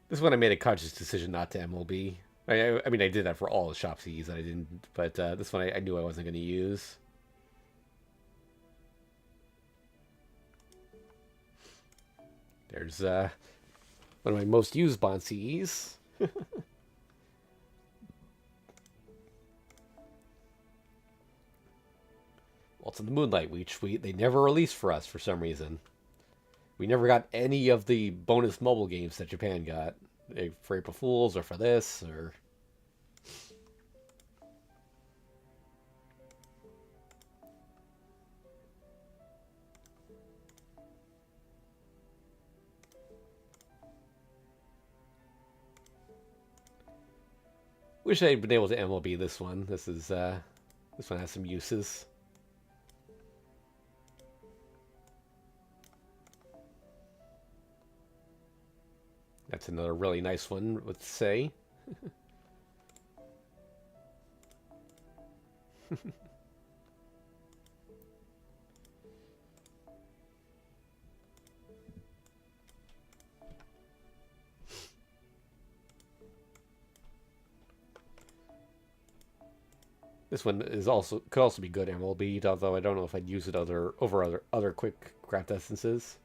A: This one I made a conscious decision not to MLB. I mean, I did that for all the shop Cs. I didn't, but this one I knew I wasn't going to use. There's one of my most used Bond Cs. Waltz in the Moonlight, which they never released for us for some reason. We never got any of the bonus mobile games that Japan got. For April Fools or for this or... Wish I'd been able to MLB this one. This one has some uses. That's another really nice one, let's say. This one could also be good MLB, although I don't know if I'd use it over other quick craft essences.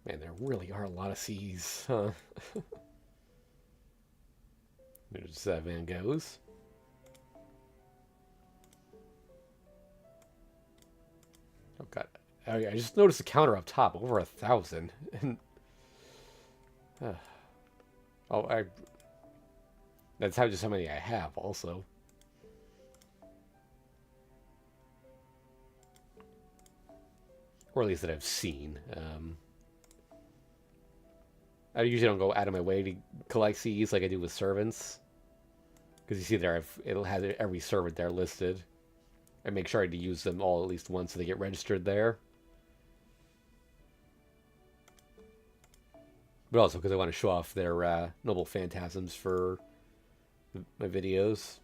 A: Man, there really are a lot of C's, huh? There's Van Goghs. Oh god, oh yeah, I just noticed the counter up top, over 1,000. And oh, that's just how many I have, also. Or at least that I've seen. I usually don't go out of my way to collect Cs like I do with servants. Because you see there, it'll have every servant there listed. I make sure to use them all at least once so they get registered there. But also because I want to show off their Noble Phantasms for my videos.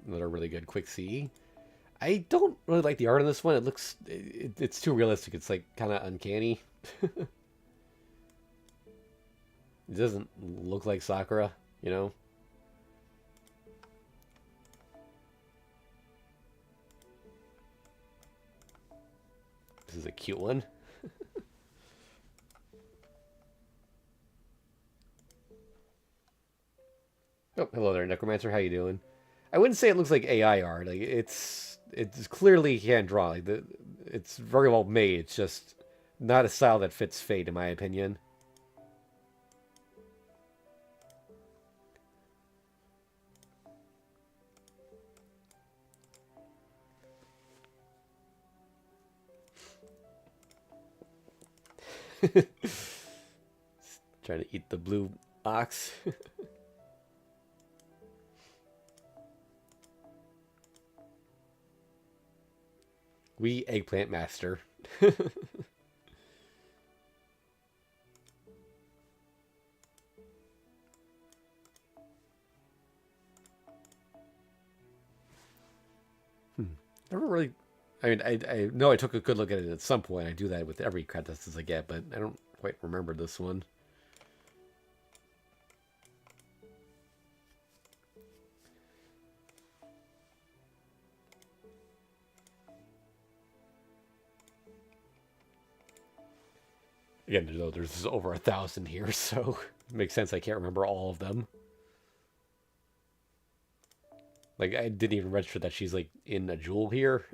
A: Another really good quick C. I don't really like the art on this one. It's too realistic. It's like kind of uncanny. It doesn't look like Sakura, you know? This is a cute one. Oh, hello there, Necromancer. How you doing? I wouldn't say it looks like AI art. Like it's clearly hand drawn. Like it's very well made. It's just not a style that fits Fate, in my opinion. Trying to eat the blue ox. We Eggplant Master. Never really... I mean, I know I took a good look at it at some point. I do that with every contest I get, but I don't quite remember this one. Again, though, there's over 1,000 here, so it makes sense I can't remember all of them. Like, I didn't even register that she's, like, in a jewel here.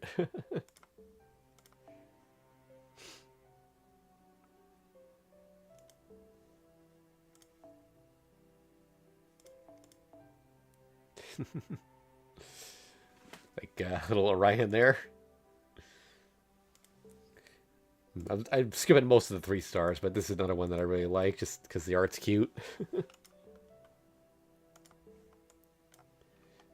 A: Like, little Orion there. I'm skipping most of the 3 stars, but this is another one that I really like, just because the art's cute.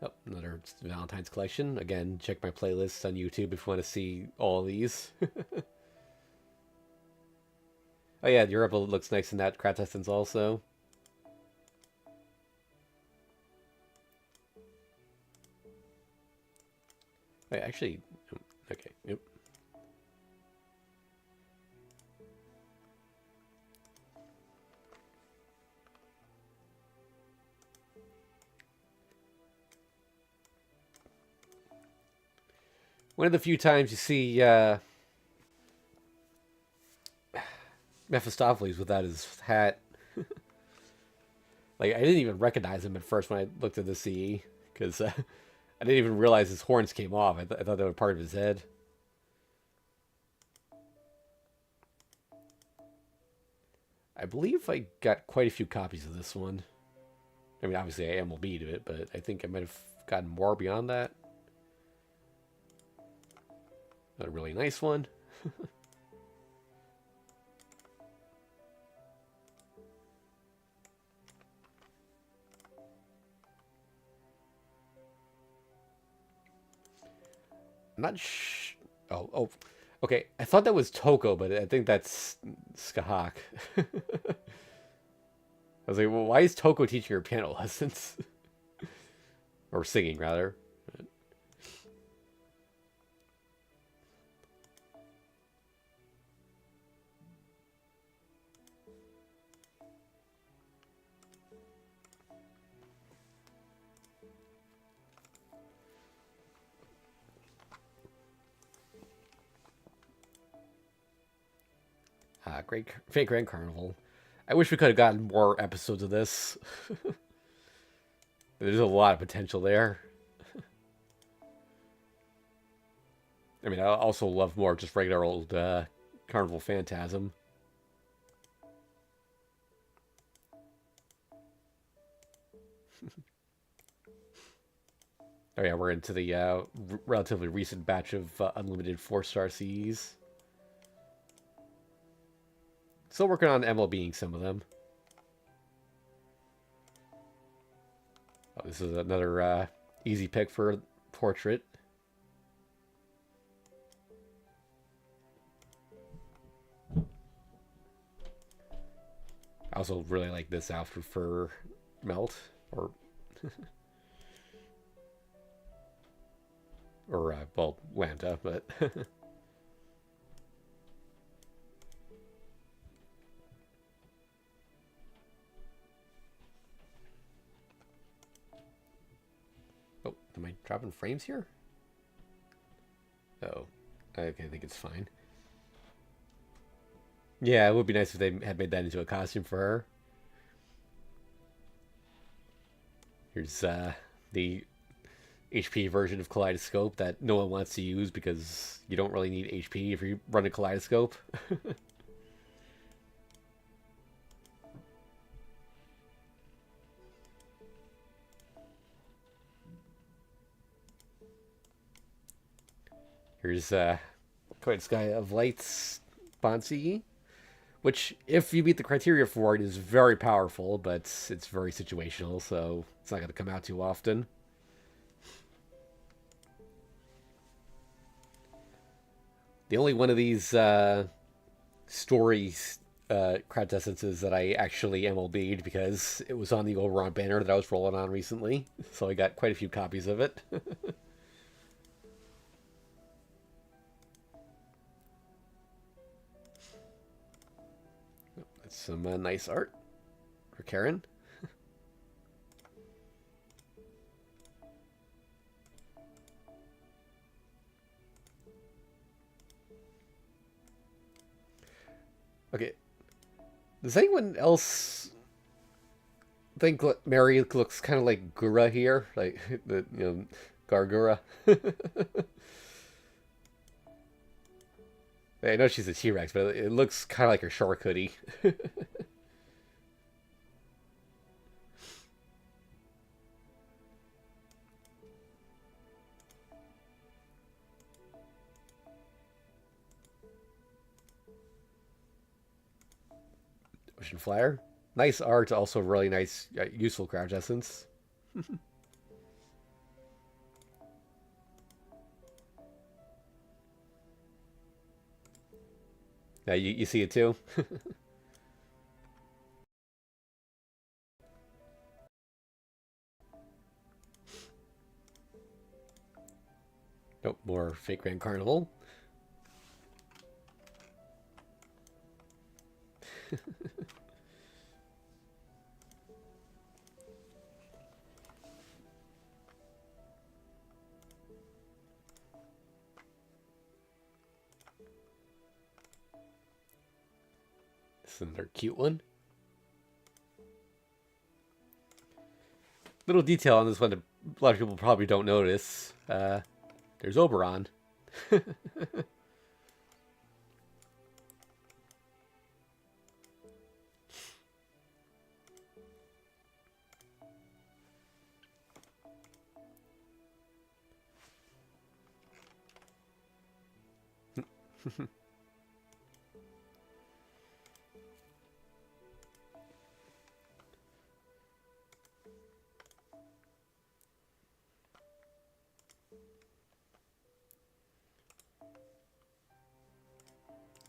A: Oh, another Valentine's collection. Again, check my playlists on YouTube if you want to see all of these. Oh yeah, Europa looks nice in that Craft Essence also. Wait, actually, okay, yep. One of the few times you see Mephistopheles without his hat. Like, I didn't even recognize him at first when I looked at the CE, because I didn't even realize his horns came off. I thought they were part of his head. I believe I got quite a few copies of this one. I mean, obviously I MLB'd it, but I think I might have gotten more beyond that. A really nice one. I'm not oh, okay. I thought that was Toko, but I think that's Skahak. I was like, well, why is Toko teaching her piano lessons? Or singing, rather. Great Fake Grand Carnival. I wish we could have gotten more episodes of this. There's a lot of potential there. I mean, I also love more just regular old Carnival Phantasm. Oh yeah, we're into the relatively recent batch of unlimited 4-star CEs. Still working on MLBing some of them. Oh, this is another easy pick for portrait. I also really like this outfit for Melt, or well, Lambda, but oh, am I dropping frames here? Oh, okay, I think it's fine. Yeah, it would be nice if they had made that into a costume for her. Here's the HP version of Kaleidoscope that no one wants to use because you don't really need HP if you run a Kaleidoscope. Here's Quite Sky of Lights Bonsi, which, if you meet the criteria for it, is very powerful, but it's very situational, so it's not going to come out too often. The only one of these stories Craft Essences that I actually MLB'd because it was on the Oberon banner that I was rolling on recently, so I got quite a few copies of it. That's some nice art for Karen. Okay, does anyone else think Mary looks kind of like Gura here, like the Gargura? I know she's a T-Rex, but it looks kind of like her shark hoodie. Ocean Flyer. Nice art, also really nice, useful Craft Essence. Now you see it too? Nope, more fake Grand Carnival. This is another cute one. Little detail on this one that a lot of people probably don't notice. There's Oberon.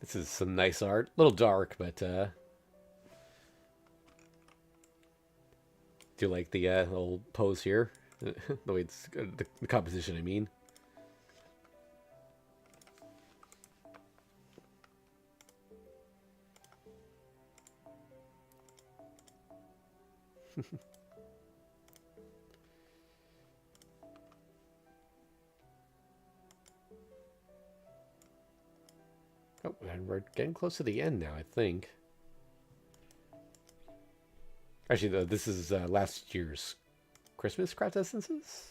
A: This is some nice art. A little dark, but do like the little pose here. The way it's the composition, I mean. Oh, and we're getting close to the end now, I think. Actually, though, this is last year's Christmas craft essences.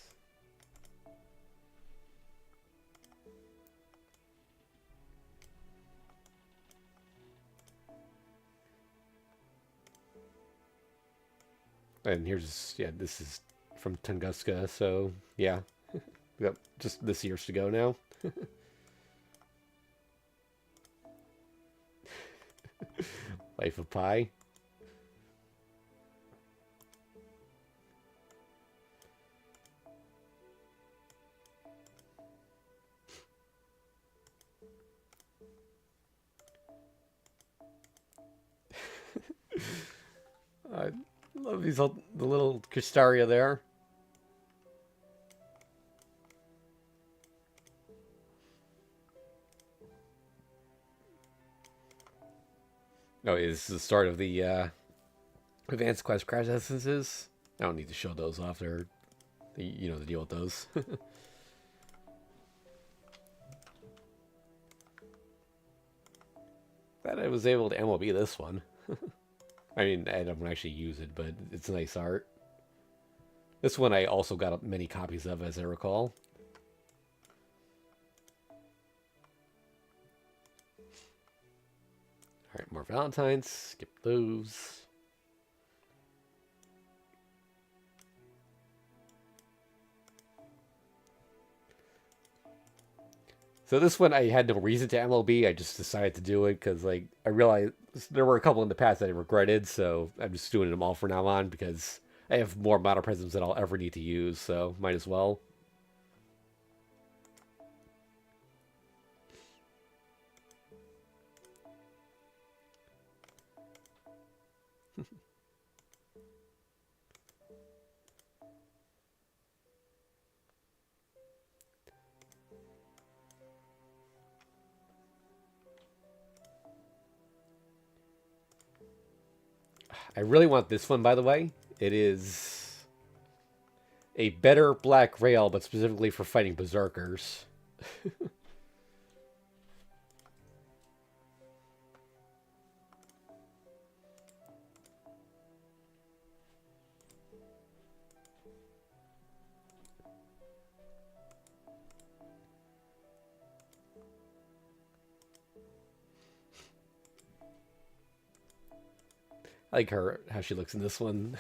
A: And here's, yeah, this is from Tunguska, so yeah. We got just this year's to go now. Life of Pi. I love these the little Cristaria there. Oh, yeah, this is the start of the Advanced Quest craft essences. I don't need to show those off. They're, you know the deal with those. Glad I was able to MLB this one. I mean, I don't actually use it, but it's nice art. This one I also got many copies of, as I recall. Alright, more Valentines. Skip those. So this one I had no reason to MLB. I just decided to do it because like I realized there were a couple in the past that I regretted, so I'm just doing them all from now on because I have more model prisms than I'll ever need to use, so might as well. I really want this one, by the way. It is a better black rail, but specifically for fighting berserkers. I like her, how she looks in this one.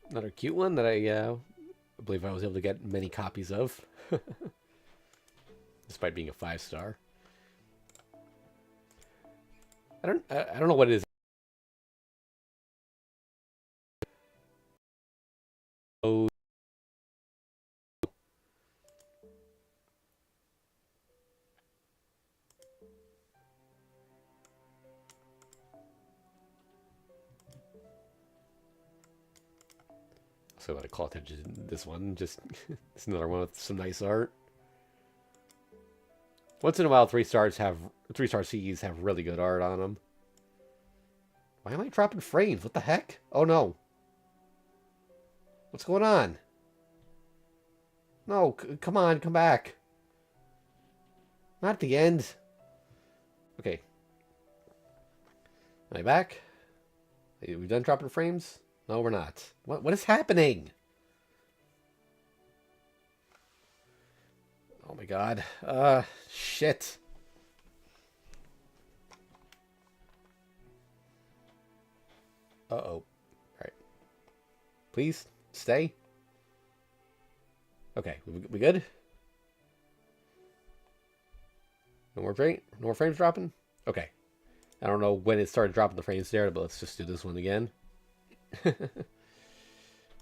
A: Another cute one that I believe I was able to get many copies of. Despite being a 5-star. I don't know what it is. Oh, so I call attention to this one. Just it's another one with some nice art. Once in a while, 3-star Cs have really good art on them. Why am I dropping frames? What the heck? Oh no! What's going on? No, come on, come back. Not at the end. Okay. Am I back? Are we done dropping frames? No, we're not. What is happening? Oh my god. Shit. Uh-oh. All right. Please, stay. Okay, we good? No more frames dropping? Okay. I don't know when it started dropping the frames there, but let's just do this one again.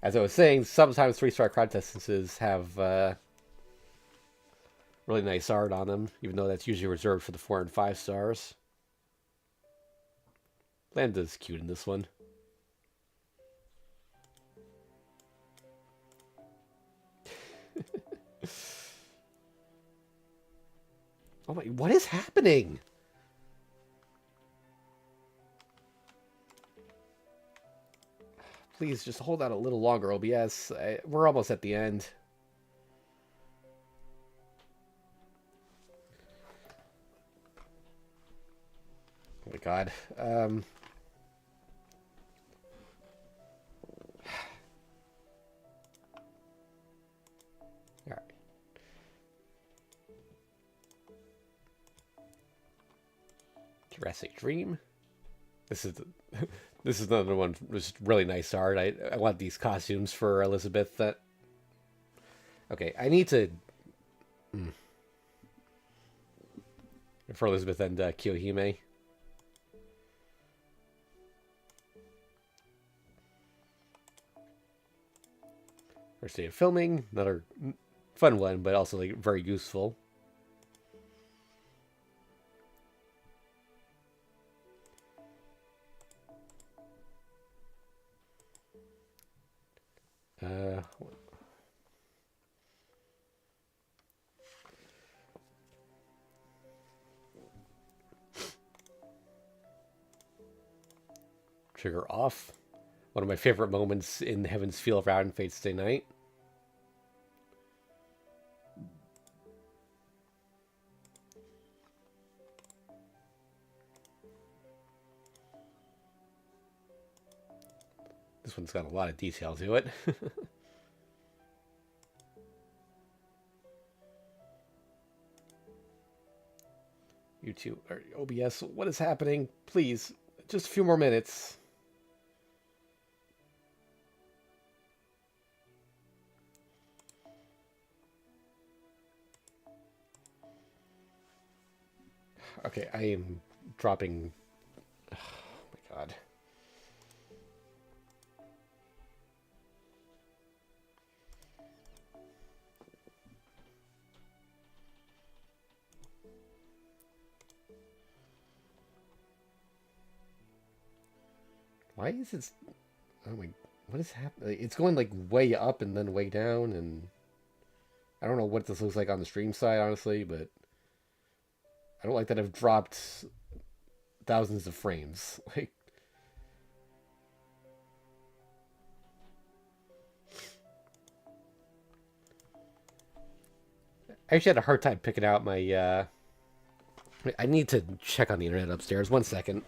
A: As I was saying, sometimes 3-star contests have really nice art on them, even though that's usually reserved for the 4 and 5 stars. Lambda's cute in this one. Oh my, what is happening? Please just hold out a little longer, OBS. We're almost at the end. Oh my god. All right. Jurassic Dream. This is this is another one with really nice art. I want these costumes for Elizabeth. Okay, I need to for Elizabeth and Kiyohime. First day of filming, another fun one, but also like very useful. Trigger off. One of my favorite moments in Heaven's Feel around Fate's Day Night. This one's got a lot of detail to it. YouTube or OBS, what is happening? Please, just a few more minutes. Okay, I am dropping. Oh my god. Why is it? Oh my! What is happening? It's going like way up and then way down, and I don't know what this looks like on the stream side, honestly, but I don't like that I've dropped thousands of frames. Like, I actually had a hard time picking out my. I need to check on the internet upstairs. 1 second.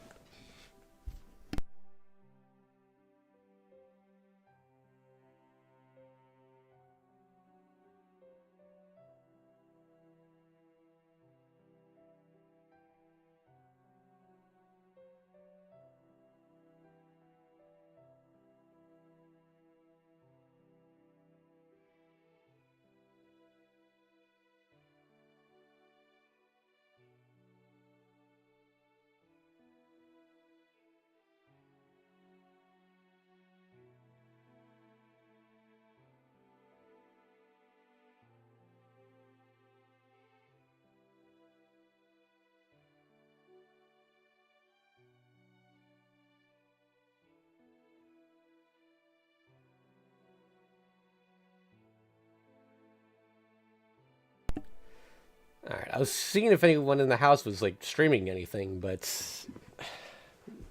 A: I was seeing if anyone in the house was like streaming anything, but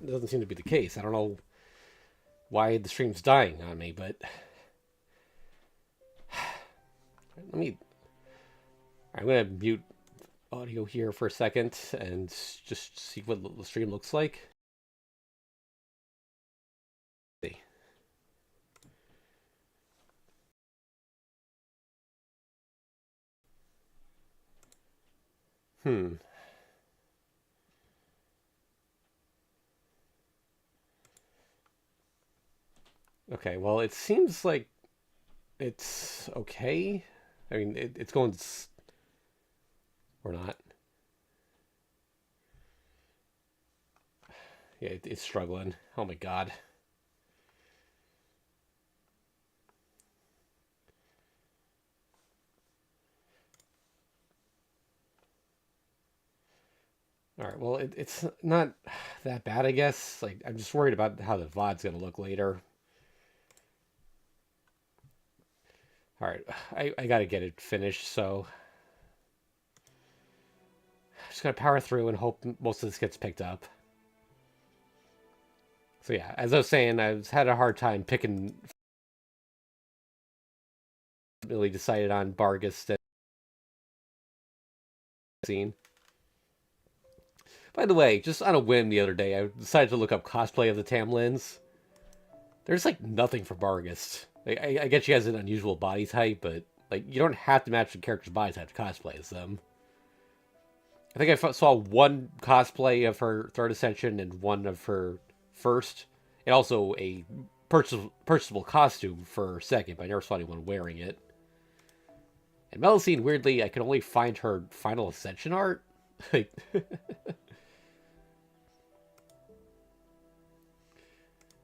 A: it doesn't seem to be the case. I don't know why the stream's dying on me, but let me. I'm gonna mute audio here for a second and just see what the stream looks like. See. Hmm. Okay, well, it seems like it's okay. I mean, it's going or not. Yeah, it's struggling. Oh my god. All right, well, it's not that bad, I guess. Like, I'm just worried about how the VOD's gonna look later. All right, I gotta get it finished, so I'm just gonna power through and hope most of this gets picked up. So yeah, as I was saying, I've had a hard time picking. Really decided on Bargist and scene. By the way, just on a whim the other day, I decided to look up cosplay of the Tamlins. There's like nothing for Bargist. Like, I get she has an unusual body type, but like you don't have to match the character's body type to cosplay as them. I think I saw one cosplay of her third ascension and one of her first, and also a purchasable costume for her second, but I never saw anyone wearing it. And Melusine, weirdly, I can only find her final ascension art. Like,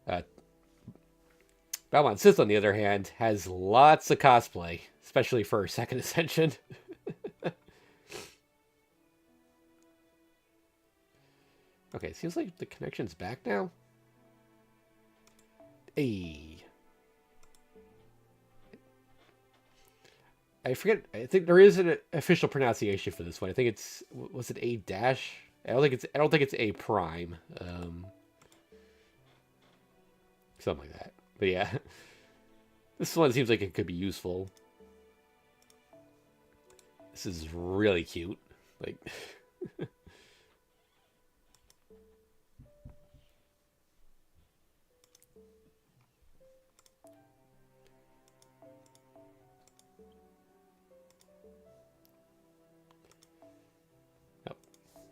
A: uh, Balmont Sith, on the other hand, has lots of cosplay, especially for her second ascension. Okay, it seems like the connection's back now. Hey. I forget. I think there is an official pronunciation for this one. I think it's, was it A dash? I don't think it's A prime. Something like that. But yeah, this one seems like it could be useful. This is really cute. Like, oh,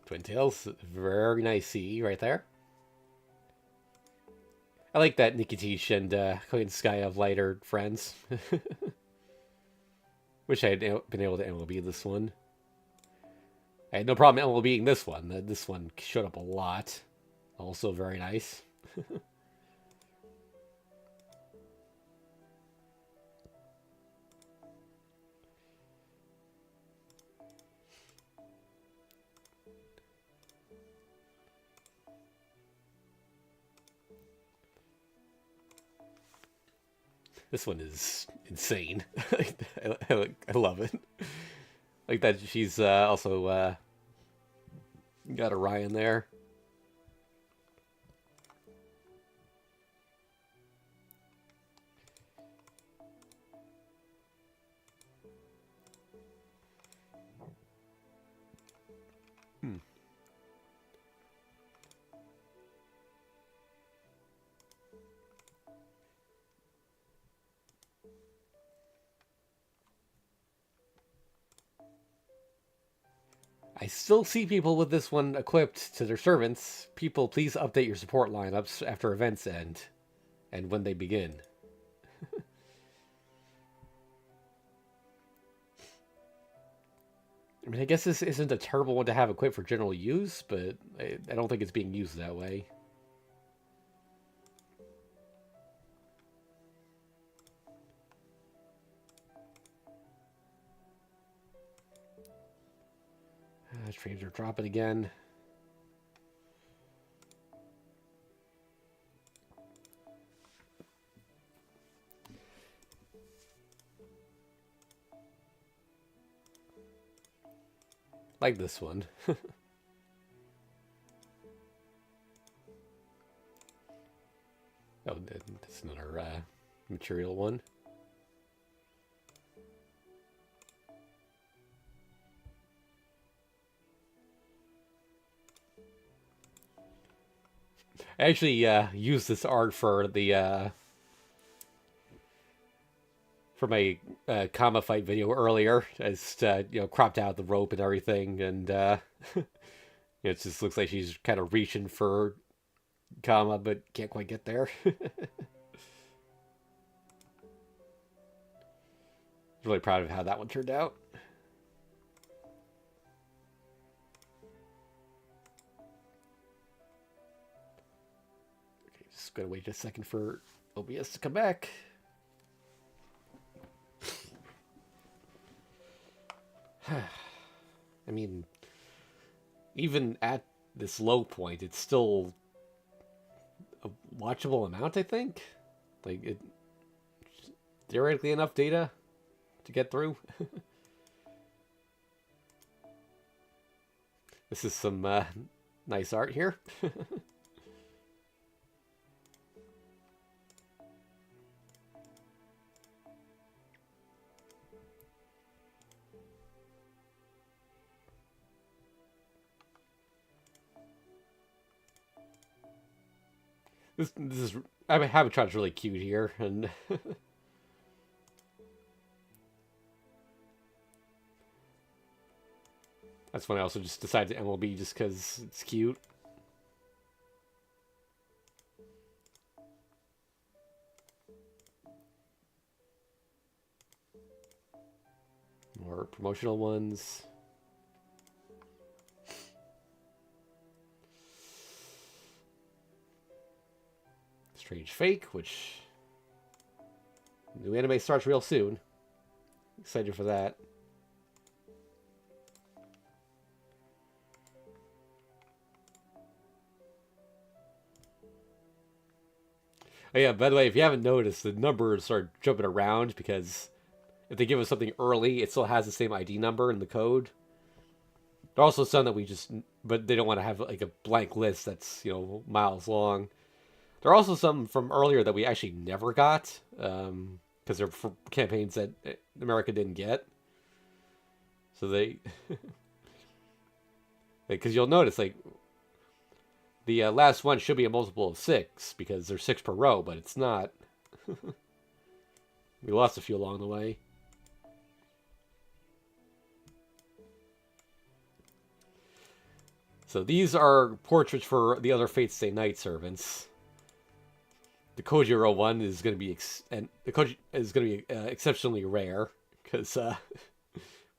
A: Twin Tails, very nice CE right there. I like that Nikitish and Clayton Sky have lighter friends. Wish I had been able to MLB this one. I had no problem MLBing this one. This one showed up a lot. Also very nice. This one is insane. I love it. Like that she's also got Orion there. I still see people with this one equipped to their servants. People, please update your support lineups after events end and when they begin. I mean, I guess this isn't a terrible one to have equipped for general use, but I don't think it's being used that way. Streams are dropping again. Like this one. Oh, that's another material one. I actually used this art for the for my comma fight video earlier. I just cropped out the rope and everything, and it just looks like she's kind of reaching for comma, but can't quite get there. Really proud of how that one turned out. Okay, just gonna wait a second for OBS to come back. I mean, even at this low point, it's still a watchable amount, I think. Like, it theoretically enough data to get through. This is some nice art here. This is, I mean, Habitat's really cute here, and that's when I also just decided to MLB just because it's cute. More promotional ones. Strange Fake, which new anime starts real soon. Excited for that. Oh yeah, by the way, if you haven't noticed, the numbers are jumping around because if they give us something early, it still has the same ID number in the code. There are also some that we just, but they don't want to have like a blank list that's, miles long. There are also some from earlier that we actually never got, because they're for campaigns that America didn't get. So they, because you'll notice, like, the last one should be a multiple of 6, because there's 6 per row, but it's not. We lost a few along the way. So these are portraits for the other Fate Stay Night servants. The Kojiro one is going to be exceptionally rare, because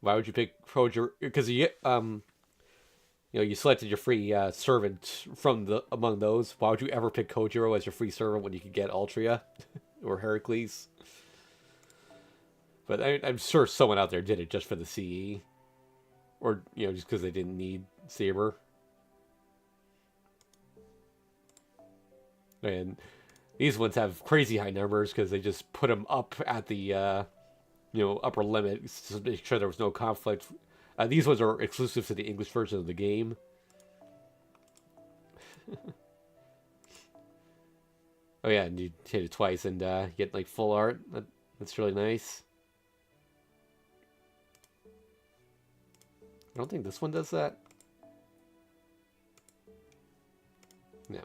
A: why would you pick Kojiro? Because you selected your free servant from among those. Why would you ever pick Kojiro as your free servant when you could get Altria or Heracles? But I'm sure someone out there did it just for the CE, or just because they didn't need Saber. And these ones have crazy high numbers because they just put them up at the upper limit to make sure there was no conflict. These ones are exclusive to the English version of the game. Oh yeah, and you hit it twice and get like full art. That's really nice. I don't think this one does that. No.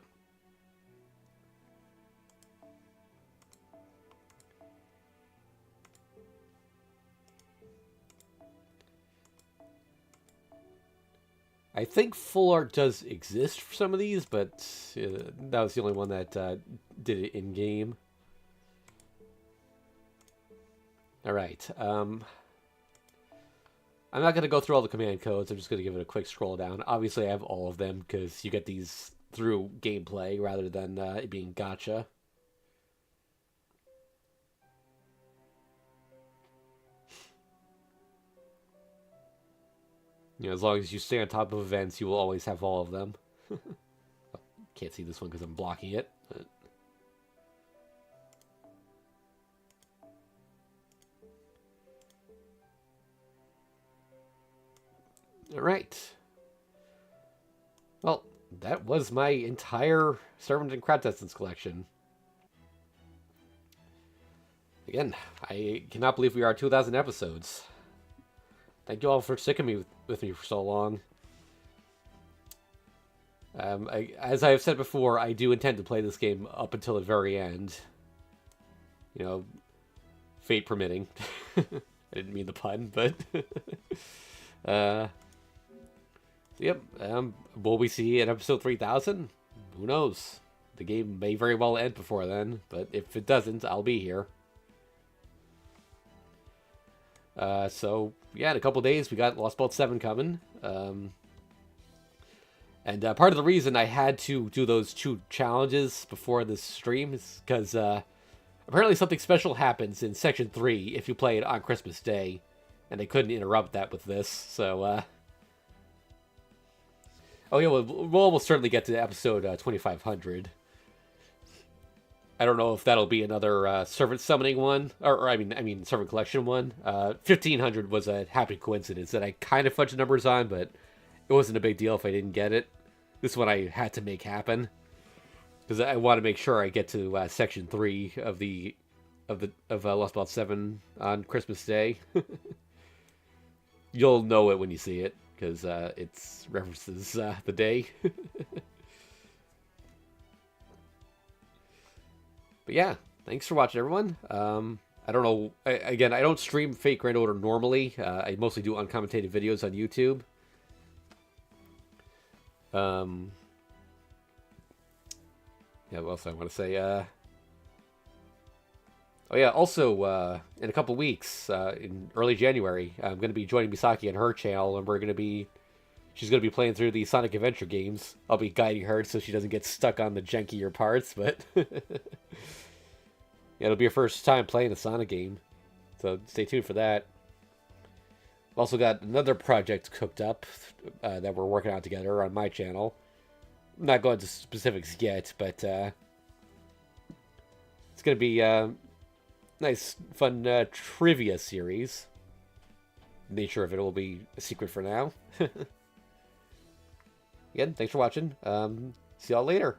A: I think full art does exist for some of these, but that was the only one that did it in game. All right. I'm not going to go through all the command codes. I'm just going to give it a quick scroll down. Obviously, I have all of them because you get these through gameplay rather than it being gacha. As long as you stay on top of events, you will always have all of them. Can't see this one because I'm blocking it. But... All right. Well, that was my entire Servant and Crowd Distance collection. Again, I cannot believe we are at 2,000 episodes. Thank you all for sticking with me for so long. As I have said before, I do intend to play this game up until the very end. You know, fate permitting. I didn't mean the pun, but... yep, will we see an episode 3000? Who knows? The game may very well end before then, but if it doesn't, I'll be here. So, yeah, in a couple days, we got Lost Bolt 7 coming. And part of the reason I had to do those 2 challenges before this stream is because apparently something special happens in Section 3 if you play it on Christmas Day. And they couldn't interrupt that with this, so... Oh yeah, we'll almost certainly get to episode 2500. I don't know if that'll be another servant summoning one, or I mean servant collection one. 1500 was a happy coincidence that I kind of fudged the numbers on, but it wasn't a big deal if I didn't get it. This one I had to make happen because I want to make sure I get to section 3 of Lost Bolt 7 on Christmas Day. You'll know it when you see it because it references the day. But yeah, thanks for watching, everyone. I don't know. Again, I don't stream Fate Grand Order normally. I mostly do uncommented videos on YouTube. Yeah, what else I want to say? Oh yeah, also, in a couple weeks, in early January, I'm going to be joining Misaki on her channel, and she's going to be playing through the Sonic Adventure games. I'll be guiding her so she doesn't get stuck on the jankier parts, but... Yeah, it'll be her first time playing a Sonic game, so stay tuned for that. I've also got another project cooked up that we're working on together on my channel. I'm not going to specifics yet, but it's going to be a nice, fun trivia series. The nature of it will be a secret for now. Again, thanks for watching. See y'all later.